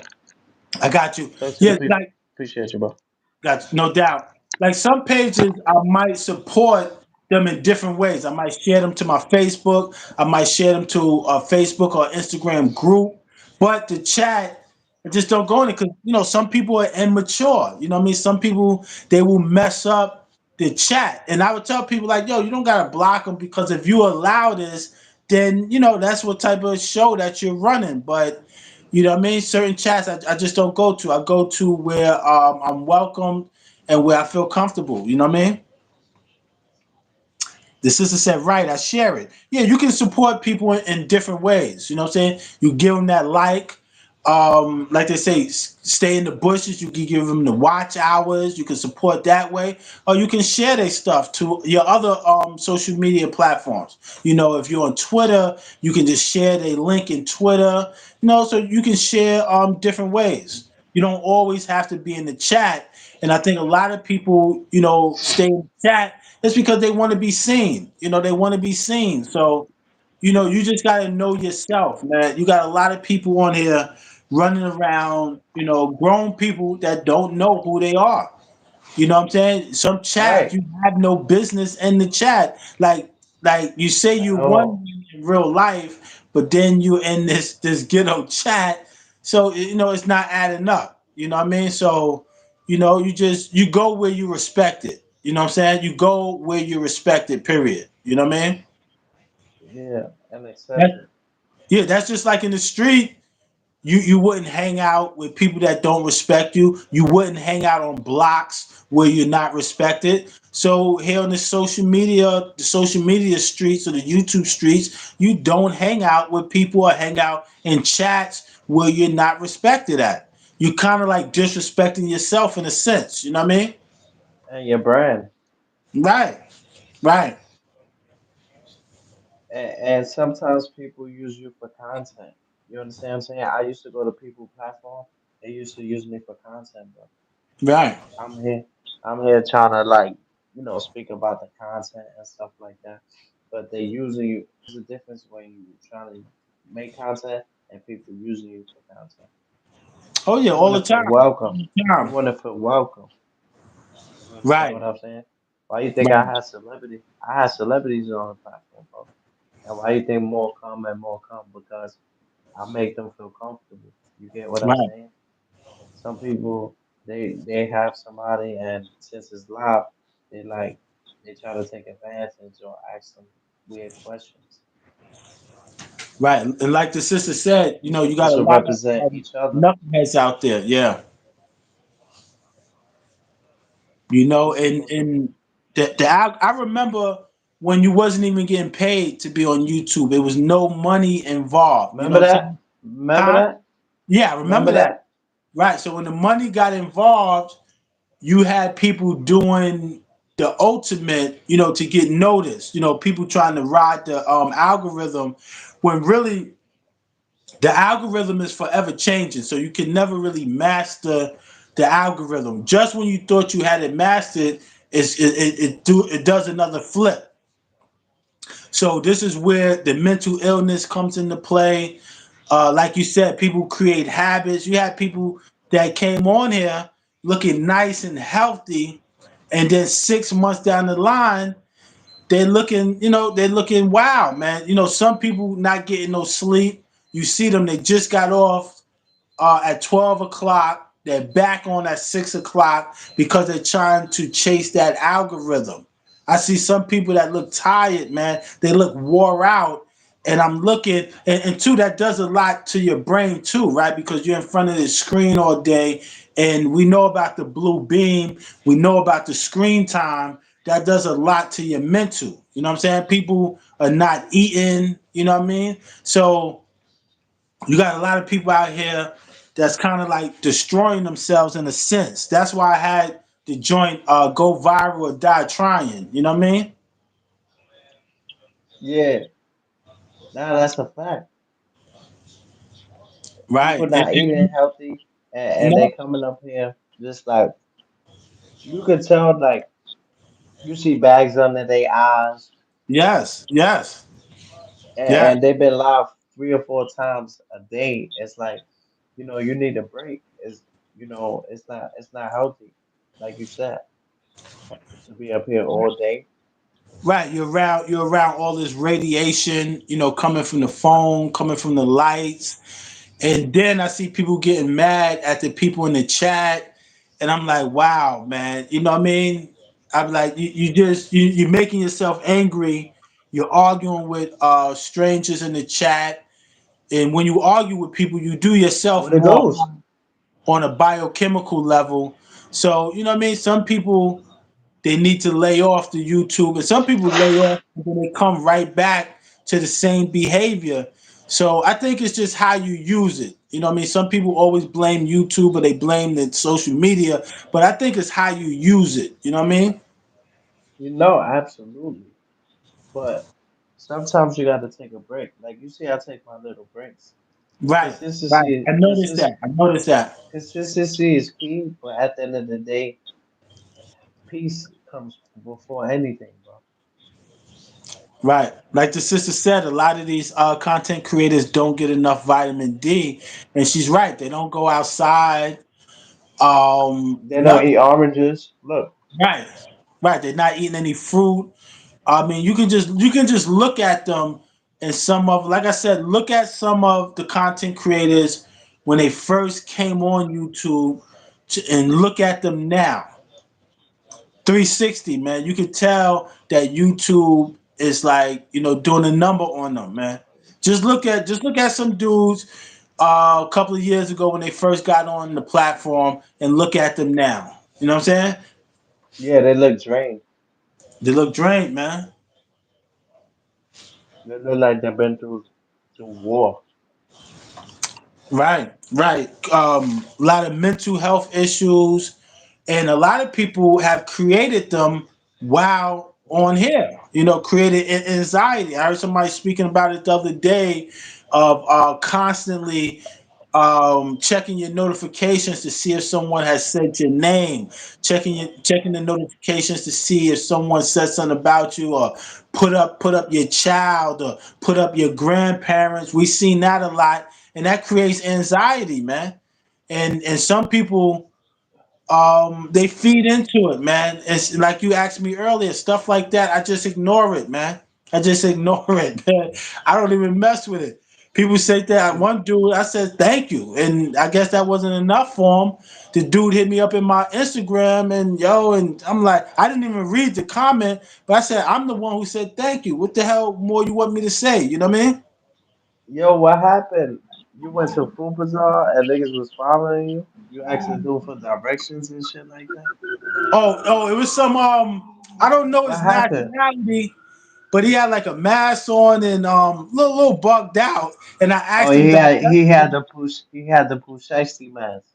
S2: I got you.
S1: Talk to the
S2: Yeah,
S1: people.
S2: like
S1: Appreciate you, bro.
S2: got you, no doubt. Like some pages, I might support them in different ways. I might share them to my Facebook. I might share them to a Facebook or Instagram group. But the chat, I just don't go in it because some people are immature. You know what I mean? Some people they will mess up the chat, and I would tell people like, "Yo, you don't gotta block them because if you allow this, then that's what type of show that you're running." But you know what I mean? Certain chats I just don't go to. I go to where I'm welcomed and where I feel comfortable. You know what I mean? The sister said, right, I share it. Yeah, you can support people in different ways. You know what I'm saying? You give them that like they say, stay in the bushes. You can give them the watch hours. You can support that way. Or you can share their stuff to your other social media platforms. If you're on Twitter, you can just share their link in Twitter. So you can share different ways. You don't always have to be in the chat. And I think a lot of people, stay in the chat it's because they want to be seen. They want to be seen. So, you just got to know yourself, man. You got a lot of people on here running around, grown people that don't know who they are. You know what I'm saying? Some chat,
S1: Right.
S2: you have no business in the chat. Like you say
S1: At
S2: you
S1: all.
S2: won in real life, but then you in this ghetto chat. So it's not adding up. You know what I mean? So, you go where you respect it. You know what I'm saying? You go where you respect it, period. You know what I mean?
S1: Yeah, and
S2: That,
S1: accept it.
S2: yeah, that's just like in the street. You wouldn't hang out with people that don't respect you. You wouldn't hang out on blocks where you're not respected. So here on the social media streets or the YouTube streets, you don't hang out with people or hang out in chats where you're not respected at. You kind of like disrespecting yourself in a sense. You know what I mean?
S1: And your brand.
S2: Right. Right.
S1: And sometimes people use you for content. You understand what I'm saying? I used to go to people platform. They used to use me for content, bro.
S2: Right.
S1: I'm here. I'm here trying to like, speak about the content and stuff like that. But they using you. There's a difference when you trying to make content and people using you for content.
S2: Oh yeah,
S1: You
S2: all
S1: want
S2: the
S1: to feel
S2: time. All
S1: welcome.
S2: the
S1: You
S2: time.
S1: want to feel welcome. You understand
S2: Right.
S1: what I'm saying? Why you think I
S2: Right.
S1: had celebrity? I had celebrities on the platform, bro. And why you think more come and more come? Because I make them feel comfortable. You get what I'm
S2: Right.
S1: saying? Some people they have somebody and since it's live, they like they try to take advantage or ask them weird questions.
S2: Right. And like the sister said,
S1: We
S2: you got
S1: supposed
S2: a
S1: to
S2: lot
S1: represent
S2: of
S1: each other.
S2: knuckleheads out there. Yeah.
S1: We
S2: And
S1: supposed to
S2: I remember when you wasn't even getting paid to be on YouTube. There was no money involved. You know
S1: remember
S2: what I'm
S1: that?
S2: saying?
S1: Remember
S2: Huh?
S1: that?
S2: Yeah, I remember
S1: Remember
S2: that.
S1: that?
S2: Right. So when the money got involved, you had people doing the ultimate, to get noticed. People trying to ride the algorithm when really the algorithm is forever changing, so you can never really master the algorithm. Just when you thought you had it mastered, it does another flip. So this is where the mental illness comes into play. Like you said, people create habits. You had people that came on here looking nice and healthy, and then 6 months down the line, they're looking wow, man. Some people not getting no sleep. You see them, they just got off at 12 o'clock. They're back on at 6 o'clock because they're trying to chase that algorithm. I see some people that look tired, man. They look wore out. And I'm looking, and two, that does a lot to your brain too, right? Because you're in front of this screen all day, and we know about the blue beam, we know about the screen time. That does a lot to your mental. You know what I'm saying? People are not eating. You know what I mean? So you got a lot of people out here that's kind of like destroying themselves in a sense. That's why I had the joint go viral or die trying. You know what I mean?
S1: Yeah, nah, that's a fact. People
S2: Right.
S1: not eating healthy, and they
S2: No.
S1: coming up here just like you could tell, like you see bags under their eyes,
S2: Yes. Yes. Yes.
S1: and they've been live 3 or 4 times a day. It's like, you need a break. It's not healthy, like you said, to be up here all day.
S2: Right. You're around all this radiation. Coming from the phone, coming from the lights, and then I see people getting mad at the people in the chat, and I'm like, wow, man. You know what I mean? I'm like, you're making yourself angry. You're arguing with strangers in the chat, and when you argue with people, you do yourself
S1: What it
S2: more
S1: goes.
S2: on a biochemical level. So you know what I mean? Some people they need to lay off the YouTube, and some people lay off and then they come right back to the same behavior. So I think it's just how you use it. You know what I mean? Some people always blame YouTube or they blame the social media, but I think it's how you use it. You know what I mean?
S1: Absolutely. But sometimes you got to take a break. Like you see, I take my little breaks.
S2: Right, right.
S1: Consistency,
S2: I noticed that. I noticed that.
S1: consistency is key. But at the end of the day, peace comes before anything, bro.
S2: Right. Like the sister said, a lot of these content creators don't get enough vitamin D. And she's right. They don't go outside.
S1: They don't
S2: Nothing.
S1: eat oranges. Look,
S2: Right. Right. They're not eating any fruit. I mean, you can just look at them and some of, like I said, look at some of the content creators when they first came on YouTube and look at them now. 360, man. You can tell that YouTube is like, doing a number on them, man. Just look at some dudes a couple of years ago when they first got on the platform and look at them now. You know what I'm saying?
S1: yeah, they look drained.
S2: They look drained, man.
S1: They look like they've been through war.
S2: Right, right. A lot of mental health issues, and a lot of people have created them while on here. Created anxiety. I heard somebody speaking about it the other day of constantly checking your notifications to see if someone has said your name, checking the notifications to see if someone said something about you, or put up your child, or put up your grandparents. We've seen that a lot, and that creates anxiety, man. And some people they feed into it, man. It's like you asked me earlier, stuff like that. I just ignore it, man. I just ignore it, man. I don't even mess with it. People say that one dude, I said thank you, and I guess that wasn't enough for him. The dude hit me up in my Instagram, and I'm like, I didn't even read the comment, but I said I'm the one who said thank you. What the hell more you want me to say? You know what I mean?
S1: Yo, what happened? You went to Food Bazaar and niggas was following you? You asked the dude for directions and shit like that?
S2: Oh, it was some I don't know
S1: What
S2: his
S1: happened?
S2: nationality, but he had like a mask on and little bugged out. And I
S1: Oh,
S2: asked him
S1: he had he had
S2: directly.
S1: the push shiesty mask.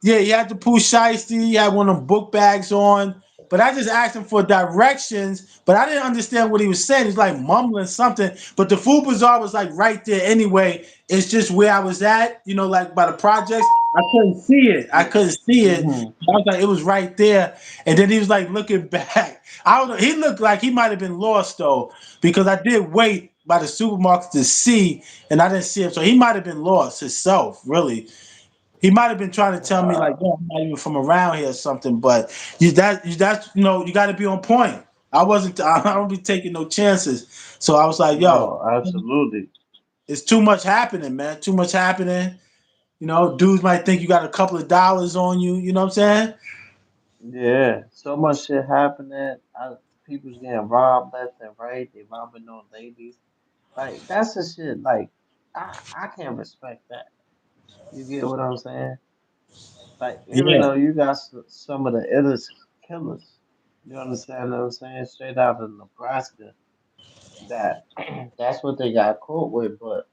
S2: Yeah, he had the Pooh Shiesty. He had one of them book bags on. But I just asked him for directions, but I didn't understand what he was saying. He's like mumbling something. But the food bazaar was like right there anyway. It's just where I was at, like by the projects. I couldn't see it. I couldn't see it.
S1: Mm-hmm.
S2: I was like, it was right there. And then he was like looking back. I don't know. He looked like he might have been lost though, because I did wait by the supermarket to see, and I didn't see him. So he might have been lost himself, really. He might have been trying to tell me like,
S1: Wow.
S2: "Yo, I'm not even from around here" or something. But you got to be on point. I wasn't. I don't be taking no chances. So I was like, "Yo,
S1: No, absolutely.
S2: it's too much happening, man. Too much happening." Dudes might think you got a couple of dollars on you. You know what I'm saying?
S1: Yeah, so much shit happening. people's getting robbed left and right. They robbing on ladies. Like that's the shit. Like I can't respect that. You get what I'm saying? Like even
S2: Yeah.
S1: though you got some of the illest killers, you understand what I'm saying? Straight out of Nebraska, that that's what they got caught with, but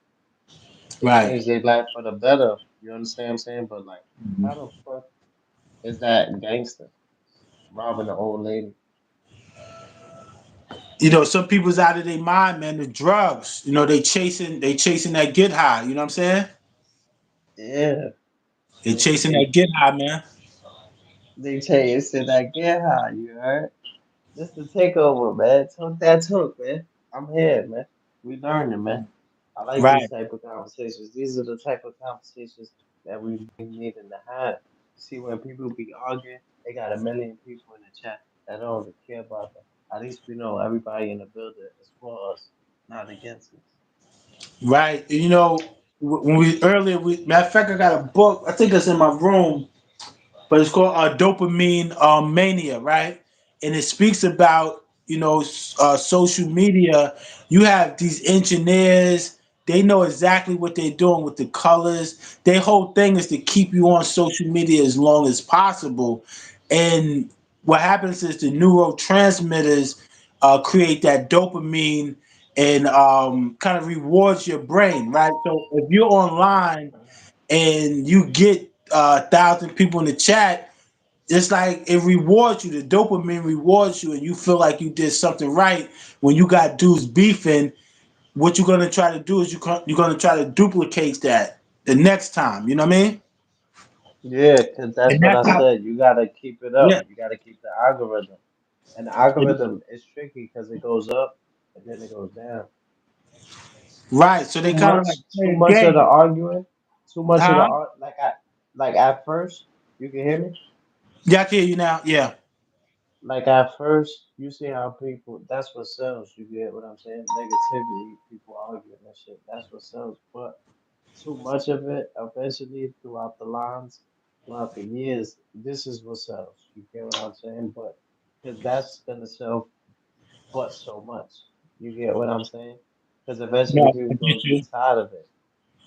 S1: it
S2: Right.
S1: changed their life for the better. You understand what I'm saying? But like, how the fuck is that gangster robbing an old lady?
S2: You know, some people's out of their mind, man. The drugs, you know, they chasing that get high. You know what I'm saying?
S1: Yeah,
S2: They chasing
S1: they
S2: that get high, man.
S1: they tell you it's in that get high. You heard? This the takeover, man. Talk that talk, man. I'm here, man. We learning, man. I like these
S2: Right.
S1: type of conversations. These are the type of conversations that we be needing to have. See, when people be arguing, they got a million people in the chat that don't even care about them. At least we know everybody in the building is for us, not against us.
S2: Right. You know, when we earlier, matter of fact, I got a book. I think it's in my room, but it's called Dopamine Mania, right? And it speaks about, you know, social media. You have these engineers, they know exactly what they're doing with the colors. Their whole thing is to keep you on social media as long as possible. And what happens is the neurotransmitters create that dopamine and kind of rewards your brain, right? So if you're online and you get 1,000 people in the chat, it's like it rewards you. The dopamine rewards you, and you feel like you did something right. When you got dudes beefing, what you're gonna try to do is you're gonna try to duplicate that the next time. You know what I mean?
S1: Yeah, because that's
S2: And
S1: what
S2: that's
S1: I
S2: how.
S1: said. You got to keep it
S2: Yeah.
S1: up. You got to keep the algorithm. And the algorithm is tricky because it goes up and then it goes down.
S2: Right. So they
S1: too
S2: kind of
S1: much
S2: like play
S1: too
S2: a
S1: much of the
S2: game.
S1: arguing, too much of the
S2: Huh?
S1: art like at first, you can hear me?
S2: Yeah, I can hear you now. Yeah.
S1: Like at first, you see how people that's what sells, you get what I'm saying? Negativity, people arguing and shit, that's what sells. But too much of it eventually throughout the lines, throughout the years, this is what sells. You get what I'm saying? But because that's gonna sell but so much. You get what I'm saying? Because eventually
S2: No,
S1: people
S2: I
S1: gonna
S2: get
S1: get
S2: you.
S1: tired of it.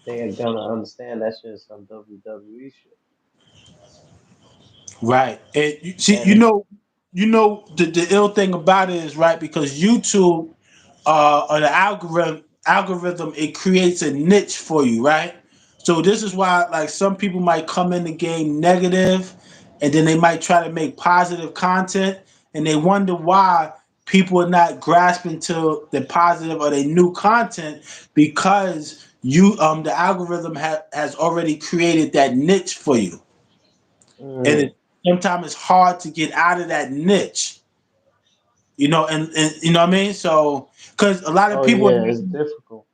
S1: They ain't gonna understand that shit is some WWE shit.
S2: Right. And you, see,
S1: And it's
S2: you know the ill thing about it is right because YouTube or the algorithm it creates a niche for you, right? So this is why like some people might come in the game negative and then they might try to make positive content and they wonder why people are not grasping to the positive or the new content because you the algorithm has already created that niche for you and
S1: mm,
S2: sometimes it's hard to get out of that niche, you know, and you know what I mean. So because a lot of
S1: oh
S2: people,
S1: yeah, it's difficult.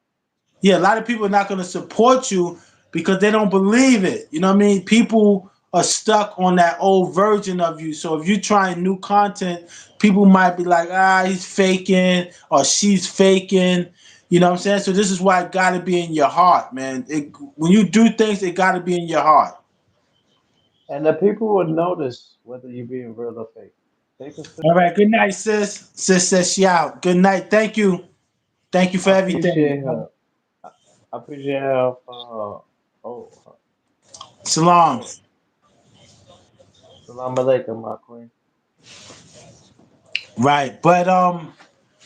S2: yeah, a lot of people are not going to support you because they don't believe it. You know what I mean? People are stuck on that old version of you. So if you're trying new content, people might be like, ah, he's faking or she's faking. You know what I'm saying? So this is why it got to be in your heart, man. When you do things, it got to be in your heart.
S1: And the people would notice whether you're being real or fake. They can
S2: All
S1: feel it.
S2: right. Good night, sis. Sis says she out. Good night. Thank you. Thank you for
S1: I
S2: everything.
S1: appreciate her. I, I appreciate her for her
S2: Salam.
S1: support. Salam alaikum, my queen.
S2: Right. But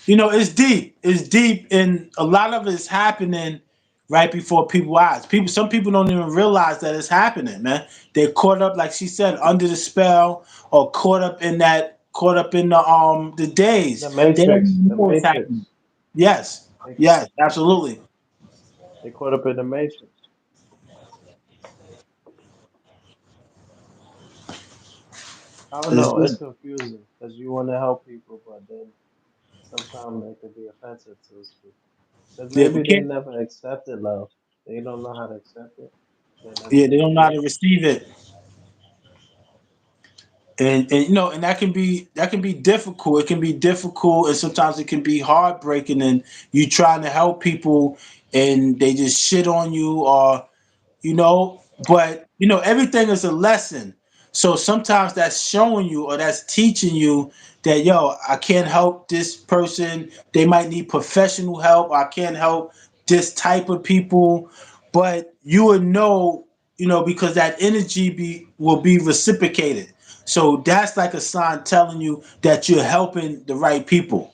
S2: you know, it's deep. It's deep, and a lot of it is happening right before people's eyes. Some people don't even realize that it's happening, man. They're caught up, like she said, under the spell, or caught up in the
S1: The
S2: days. They don't
S1: Matrix,
S2: even
S1: the
S2: know what's happening.
S1: Matrix.
S2: Yes,
S1: They
S2: yes, absolutely.
S1: they caught up in the Matrix. I don't
S2: It's
S1: know. It's
S2: good.
S1: confusing because you want to help people, but then sometimes it could be offensive to those people. Because
S2: Yeah, we
S1: maybe they
S2: can't.
S1: never accepted love. They don't know how to accept it. They never
S2: Yeah, they don't know how
S1: received
S2: to
S1: it.
S2: receive it. And you know, and that can be difficult. It can be difficult, and sometimes it can be heartbreaking. And you trying to help people, and they just shit on you, or you know. But you know, everything is a lesson. So sometimes that's showing you or that's teaching you that, yo, I can't help this person. They might need professional help. I can't help this type of people. But you will know, because that energy will be reciprocated. So that's like a sign telling you that you're helping the right people.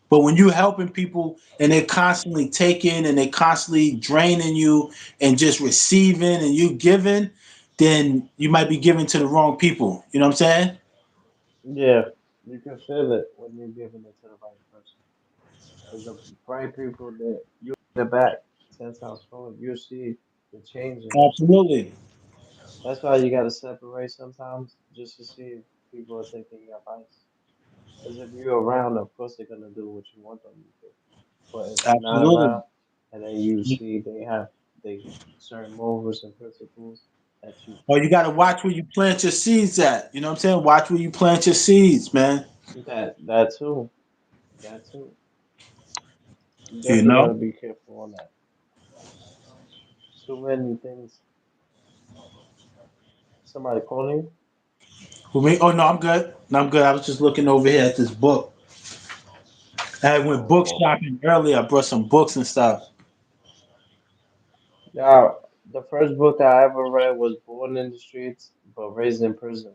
S2: But when you're helping people and they're constantly taking and they constantly draining you and just receiving and you giving, then you might be giving to the wrong people. You know what I'm saying?
S1: Yeah, you can feel it when you're giving it to the right person. Because the right people that you get it back 10 times forward, you see the change in them.
S2: Absolutely.
S1: That's why you gotta separate sometimes just to see if people are taking your advice. Because if you're around, of course they're gonna do what you want them to do. But if you're not
S2: Absolutely.
S1: around, and then you see they have they certain morals and principles that you
S2: Or you got to
S1: that
S2: watch where you plant your seeds at. You know what I'm saying? Watch where you plant your seeds, man.
S1: that too, that too. You
S2: You
S1: definitely
S2: know?
S1: gotta be careful on that. Too many things. Somebody calling you?
S2: Who me? Oh, no, I'm good. No, I'm good. I was just looking over here at this book. I went book
S1: Oh,
S2: shopping earlier. I brought some books and stuff.
S1: yeah. The first book I ever read was Born in the Streets, but Raised in Prison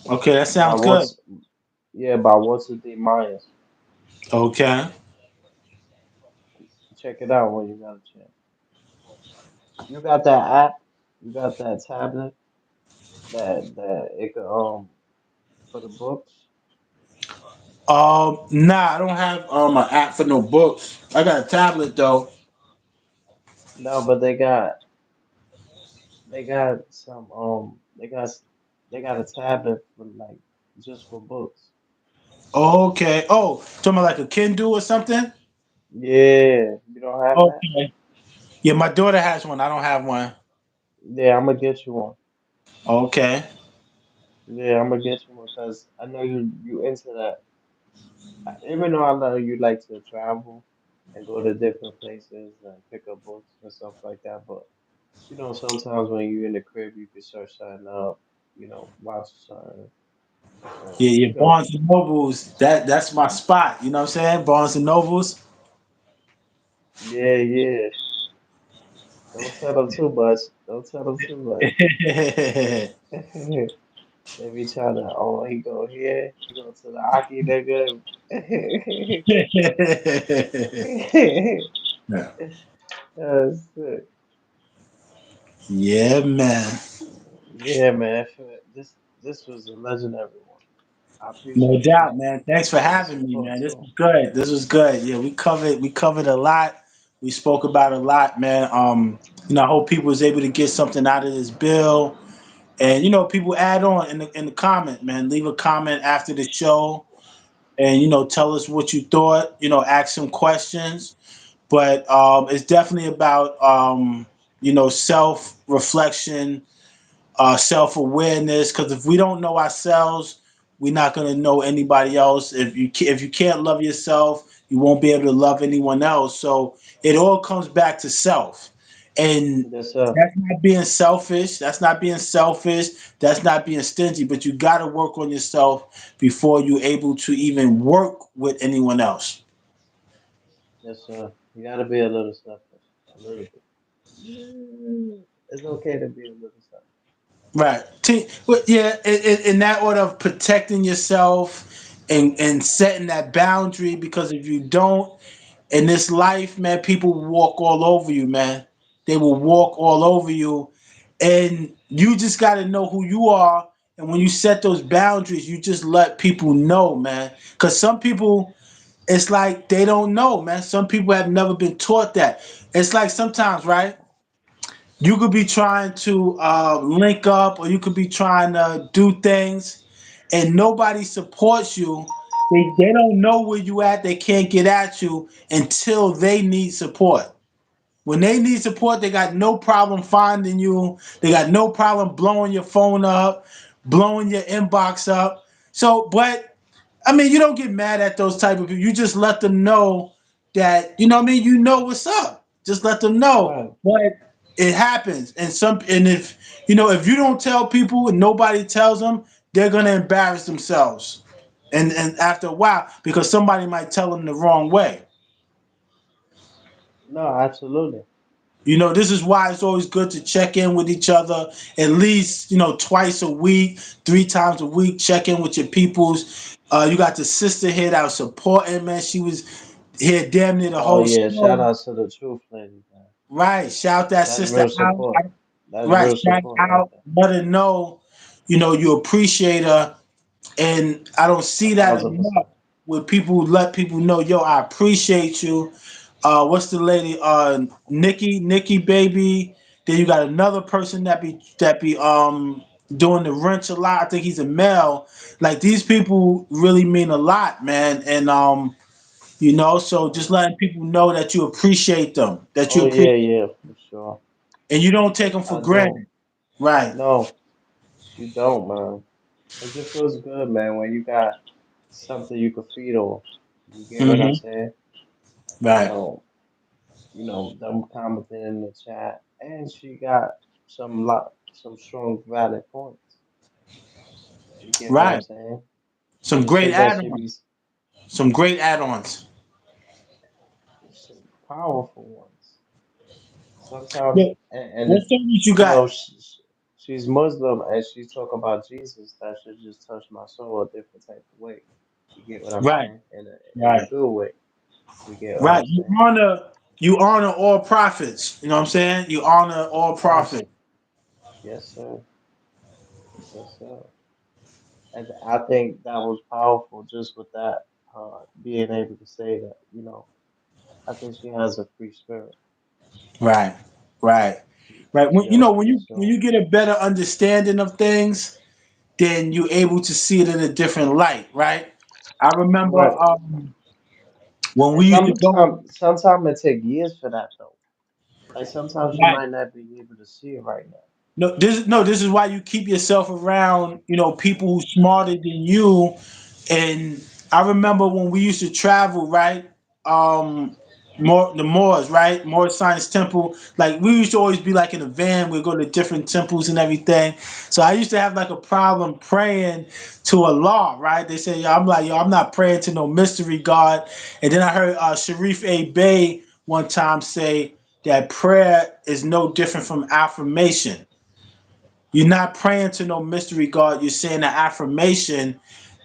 S2: Okay, that
S1: by
S2: sounds good.
S1: what's yeah by Walter D. Myers.
S2: Okay.
S1: Check it out when you got a chance. You got that app? You got that tablet that it could for the books?
S2: Nah, I don't have an app for no books. I got a tablet though.
S1: No, but they got some they got a tablet for like just for books.
S2: Okay. Oh, talking about like a Kindle or something?
S1: Yeah, you don't have that?
S2: Okay. Yeah, my daughter has one. I don't have one.
S1: Yeah, I'm gonna get you one.
S2: Okay.
S1: Yeah, I'm gonna get you one because I know you into that. Even though I know you like to travel and go to different places and pick up books and stuff like that, but sometimes when you're in the crib, you can search something up, watch something. So,
S2: Yeah, yeah. Barnes and Nobles. That's my spot. You know what I'm saying? Barnes and Nobles.
S1: yeah, yeah. Don't tell them too much. Don't tell them too much. They be trying to, oh, he go here, he go to the Aki nigga. That's it.
S2: Yeah, man.
S1: Yeah, man. This was a legendary one. I
S2: No
S1: appreciate
S2: doubt,
S1: you
S2: man. Thanks for
S1: for the
S2: having me,
S1: support
S2: man. This
S1: too.
S2: was good. This was good. Yeah, we covered a lot. We spoke about a lot, man. I hope people was able to get something out of this bill. And people add on in the comment, man. Leave a comment after the show and tell us what you thought, ask some questions. But it's definitely about self reflection, self awareness. Because if we don't know ourselves, we're not going to know anybody else. If you can't love yourself, you won't be able to love anyone else. So it all comes back to self, and
S1: Yes, sir.
S2: that's not being selfish. That's not being selfish. That's not being stingy. But you got to work on yourself before you're able to even work with anyone else.
S1: Yes, sir. You gotta be a little selfish. A little bit. It's okay to be a little selfish.
S2: Right. Well, yeah, in that order of protecting yourself and setting that boundary, because if you don't, in this life, man, people will walk all over you, man. They will walk all over you. And you just got to know who you are. And when you set those boundaries, you just let people know, man. Because some people, it's like they don't know, man. Some people have never been taught that. It's like sometimes, right? You could be trying to link up or you could be trying to do things and nobody supports you. They don't know where you at. They can't get at you until they need support. When they need support, they got no problem finding you. They got no problem blowing your phone up, blowing your inbox up. So, but I mean, you don't get mad at those type of people. You just let them know that, you know what I mean? You know what's up. Just let them know.
S1: Right.
S2: But It happens, and if if you don't tell people and nobody tells them, they're gonna embarrass themselves, and after a while, because somebody might tell them the wrong way.
S1: No, absolutely.
S2: This is why it's always good to check in with each other at least, twice a week, 3 times a week. Check in with your peoples. You got the sister here that was supporting, man. She was here damn near the
S1: Oh
S2: whole
S1: yeah, shout
S2: show.
S1: out to the truth lady, man.
S2: Right. Shout that
S1: That's
S2: sister
S1: real
S2: out.
S1: support. That's
S2: Right.
S1: real
S2: Shout
S1: support right
S2: out.
S1: there.
S2: Let her know, you appreciate her. And I don't
S1: A
S2: see that
S1: thousand
S2: enough
S1: percent.
S2: where people let people know, yo, I appreciate you. What's the lady? Nikki baby. Then you got another person that be doing the wrench a lot. I think he's a male. Like these people really mean a lot, man. And so just letting people know that you appreciate them, that you
S1: Oh yeah,
S2: appreciate,
S1: yeah, for sure.
S2: and you don't take them for
S1: I do.
S2: granted, right?
S1: No, you don't, man. It just feels good, man, when you got something you can feed on. You get what I'm
S2: Hmm.
S1: saying?
S2: Right,
S1: So, them commenting in the chat, and she got some strong valid points. You get what I'm
S2: right.
S1: saying?
S2: Some
S1: The
S2: great
S1: shit that she
S2: add-ons.
S1: be
S2: Some great add-ons.
S1: some powerful ones. Sometimes,
S2: Yeah. What
S1: and
S2: service you
S1: you
S2: got?
S1: know, she's Muslim and she talk about Jesus. That should just touch my soul a different type of way. You get what I'm
S2: Right,
S1: saying? In a
S2: right,
S1: good way. You get what
S2: right.
S1: I'm
S2: You
S1: saying?
S2: honor you honor all prophets. You know what I'm saying? You honor all
S1: Yes,
S2: prophets.
S1: yes, sir. Yes, sir. And I think that was powerful just with that, being able to say that. I think she has a free spirit.
S2: Right, right, right. When you
S1: Yeah,
S2: know when
S1: for
S2: you when
S1: sure.
S2: you get a better understanding of things, then you're able to see it in a different light. Right. I remember
S1: Right.
S2: when
S1: And
S2: we used to go.
S1: sometimes it take years for that though. Like sometimes you
S2: Right.
S1: might not be able to see it right now.
S2: No, this is why you keep yourself around, people who smarter than you. And I remember when we used to travel, right? Um more the Moors, right? Moor Science Temple. Like we used to always be like in a van, we'd go to different temples and everything. So I used to have like a problem praying to Allah, right? They say, yo, I'm like, yo, I'm not praying to no mystery God. And then I heard Sharif A. Bey one time say that prayer is no different from affirmation. You're not praying to no mystery God. You're saying an affirmation.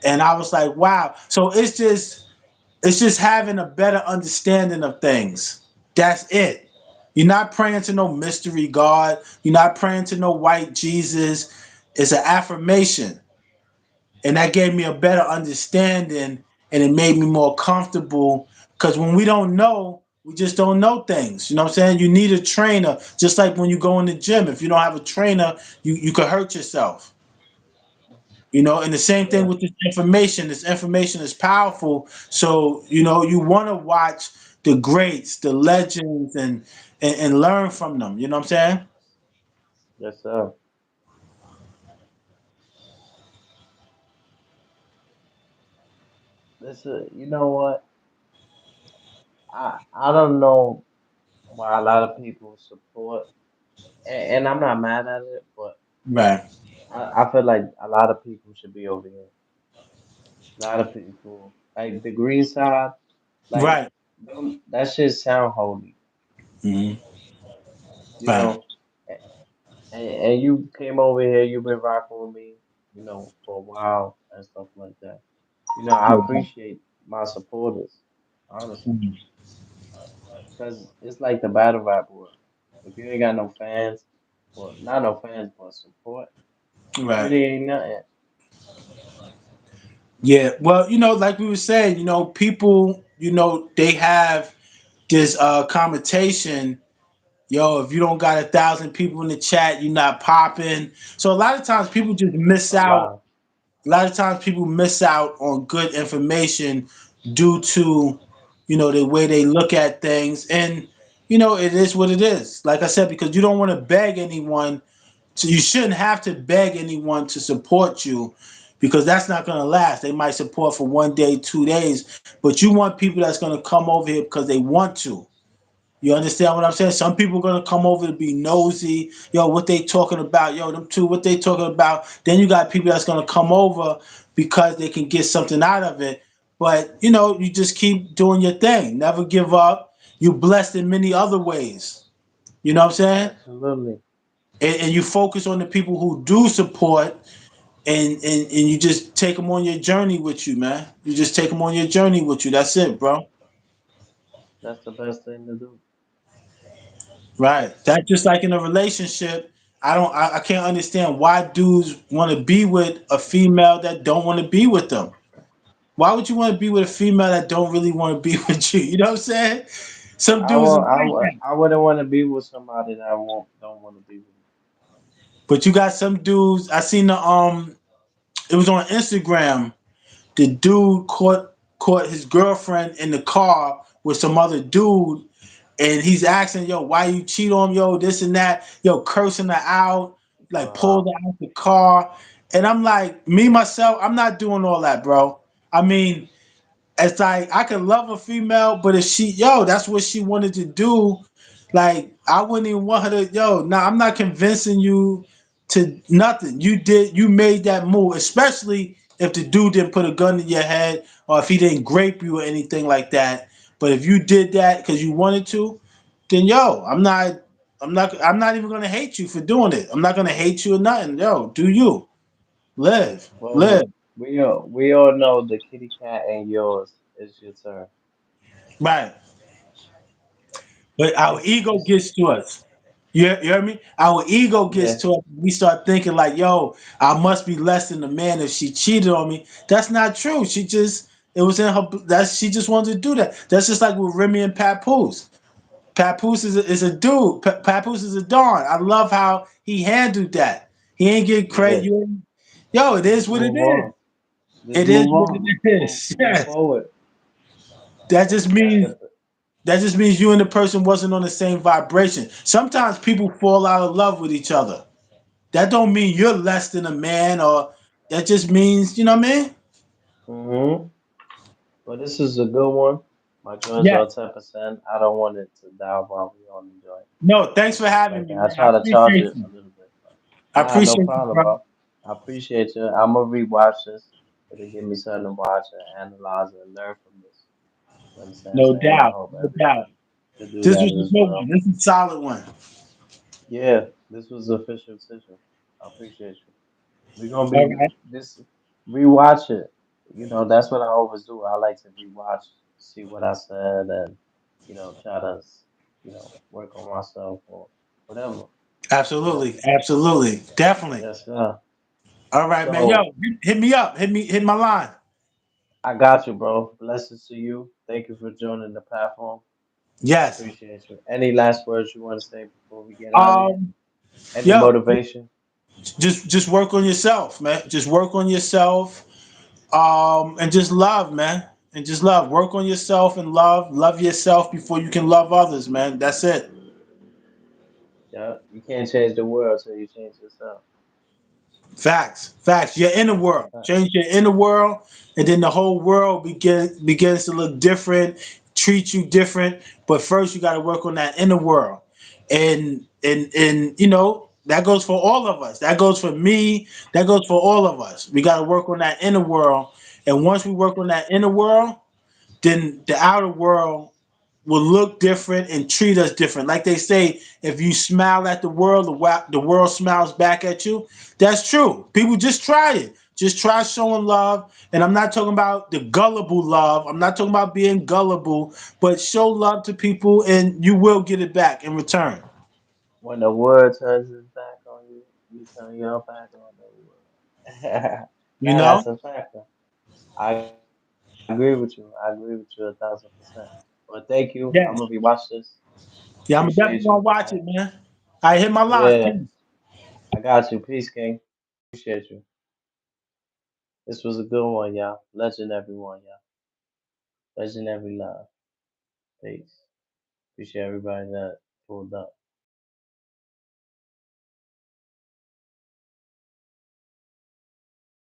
S2: And I was like, wow. So it's just having a better understanding of things. That's it. You're not praying to no mystery God. You're not praying to no white Jesus. It's an affirmation. And that gave me a better understanding and it made me more comfortable. Because when we don't know, we just don't know things. You know what I'm saying? You need a trainer, just like when you go in the gym. If you don't have a trainer, you could hurt yourself. And the same thing
S1: Yeah,
S2: with this information. This information is powerful. So, you want to watch the greats, the legends, and learn from them. You know what I'm saying?
S1: yes, sir. You know what? I don't know why a lot of people support, and I'm not mad at it, but
S2: Right.
S1: I feel like a lot of people should be over here. A lot of people, like the green side, like
S2: Right.
S1: that shit sound holy,
S2: Hmm.
S1: you
S2: Right.
S1: know. And you came over here, you've been rocking with me, for a while and stuff like that. I appreciate my supporters, honestly, because it's like the battle rap world. If you ain't got no fans, well, not no fans, but support, it
S2: Right.
S1: really ain't nothing.
S2: Yeah. Well, like we were saying, people, they have this connotation. Yo, if you don't got 1,000 people in the chat, you're not popping. So a lot of times people just
S1: That's
S2: miss
S1: a
S2: out.
S1: lie.
S2: A lot of times people miss out on good information due to, the way they look at things. And, it is what it is. Like I said, because you don't want to beg anyone. So you shouldn't have to beg anyone to support you because that's not going to last. They might support for one day, 2 days, but you want people that's going to come over here because they want to. You understand what I'm saying? Some people gonna come over to be nosy. Yo, what they talking about? Yo, them two, what they talking about? Then you got people that's gonna come over because they can get something out of it. But you just keep doing your thing. Never give up. You blessed in many other ways. You know what I'm saying?
S1: Absolutely.
S2: And you focus on the people who do support, and you just take them on your journey with you, man. You just take them on your journey with you. That's it, bro.
S1: That's the best thing to do.
S2: Right. That's just like in a relationship. I can't understand why dudes want to be with a female that don't want to be with them. Why would you want to be with a female that don't really want to be with you? You know what I'm saying? Some
S1: I
S2: dudes are
S1: won't.
S2: like that.
S1: I wouldn't want to be with somebody that I won't don't want to be with.
S2: But you got some dudes. I seen the it was on Instagram. The dude caught his girlfriend in the car with some other dude, and he's asking, yo, why you cheat on me, yo, this and that, yo, cursing her out, like pulled
S1: Wow.
S2: her out the car. And I'm like, me myself, I'm not doing all that, bro. I mean, it's like I can love a female, but if that's what she wanted to do, like I wouldn't even want her to, nah, I'm not convincing you to nothing. You made that move, especially if the dude didn't put a gun in your head or if he didn't grape you or anything like that. But if you did that because you wanted to, then I'm not even gonna hate you for doing it. I'm not gonna hate you or nothing. Yo, do you live,
S1: Well,
S2: live
S1: we all know the kitty cat ain't yours. It's your turn.
S2: right? But our ego
S1: It's
S2: gets to us. You hear me? Our ego gets
S1: yeah.
S2: to us. We start thinking like, yo, I must be less than a man if she cheated on me. That's not true. It was in her, she just wanted to do that. That's just like with Remy and Papoose. Papoose is a dude. Papoose is a don. I love how he handled that. He ain't get credit.
S1: Yeah.
S2: Yo, it is
S1: Just
S2: what it
S1: move
S2: is.
S1: on. Just
S2: It is
S1: move
S2: what
S1: on.
S2: it is.
S1: Move
S2: Yes.
S1: forward.
S2: That just
S1: That's
S2: means
S1: the
S2: That just means you and the person wasn't on the same vibration. Sometimes people fall out of love with each other. That don't mean you're less than a man, or that just means, you know what I mean?
S1: hmm. Well, this is a good one. My joints
S2: Yeah.
S1: are 10%. I don't want it to die while we on the joint
S2: No, thanks
S1: and
S2: for
S1: stuff
S2: having
S1: like
S2: me,
S1: that. I
S2: man. I
S1: try to charge
S2: appreciate
S1: it
S2: you.
S1: a little bit.
S2: I
S1: Nah, no
S2: appreciate you,
S1: problem,
S2: bro.
S1: bro. I appreciate you. I'm gonna rewatch this. It'll give me something to watch and analyze and learn from this. You understand what I'm
S2: No
S1: saying? And I
S2: doubt.
S1: hope
S2: No doubt.
S1: everybody could do
S2: This
S1: that
S2: was a
S1: as
S2: good one.
S1: well.
S2: This is a solid one.
S1: Yeah, this was official decision. I appreciate you. We're gonna
S2: All
S1: be
S2: right.
S1: this rewatch it. You know, that's what I always do. I like to rewatch, see what I said, and try to work on myself or whatever. You know.
S2: Absolutely. Absolutely. Definitely.
S1: Yes, sir.
S2: All right, man. Yo,
S1: So
S2: hit me up. Hit my line.
S1: I got you, bro. Blessings to you. Thank you for joining the platform.
S2: Yes.
S1: Appreciate you. Any last words you want to say before we get out of here?
S2: Um,
S1: Any
S2: yo,
S1: motivation?
S2: just work on yourself, man. Just work on yourself. And just love, man. And just love. Work on yourself and love yourself before you can love others, man. That's it.
S1: Yeah, you can't change the world till you change yourself.
S2: Facts. Your inner world.
S1: Facts.
S2: Change your inner world, and then the whole world begins to look different, treat you different. But first, you got to work on that inner world, and that goes for all of us. That goes for me. That goes for all of us. We got to work on that inner world, and once we work on that inner world, then the outer world will look different and treat us different. Like they say, if you smile at the world, the world smiles back at you. That's true. People just try it. Just try showing love. And I'm not talking about the gullible love. I'm not talking about being gullible, but show love to people and you will get it back in return.
S1: When the world turns its back on you, you turn your back on the world.
S2: You
S1: Nah,
S2: know?
S1: that's a factor. I agree with you. I agree with you 1,000%. But thank you. I'm
S2: Yes.
S1: gonna rewatch this.
S2: Yeah, I'm definitely
S1: Appreciate
S2: gonna
S1: you.
S2: watch it, man. I hit my line.
S1: Yeah,
S2: Peace.
S1: I got you. Peace, King. Appreciate you. This was a good one, y'all. Legendary one, y'all. Legendary love. Peace. Appreciate everybody that pulled up.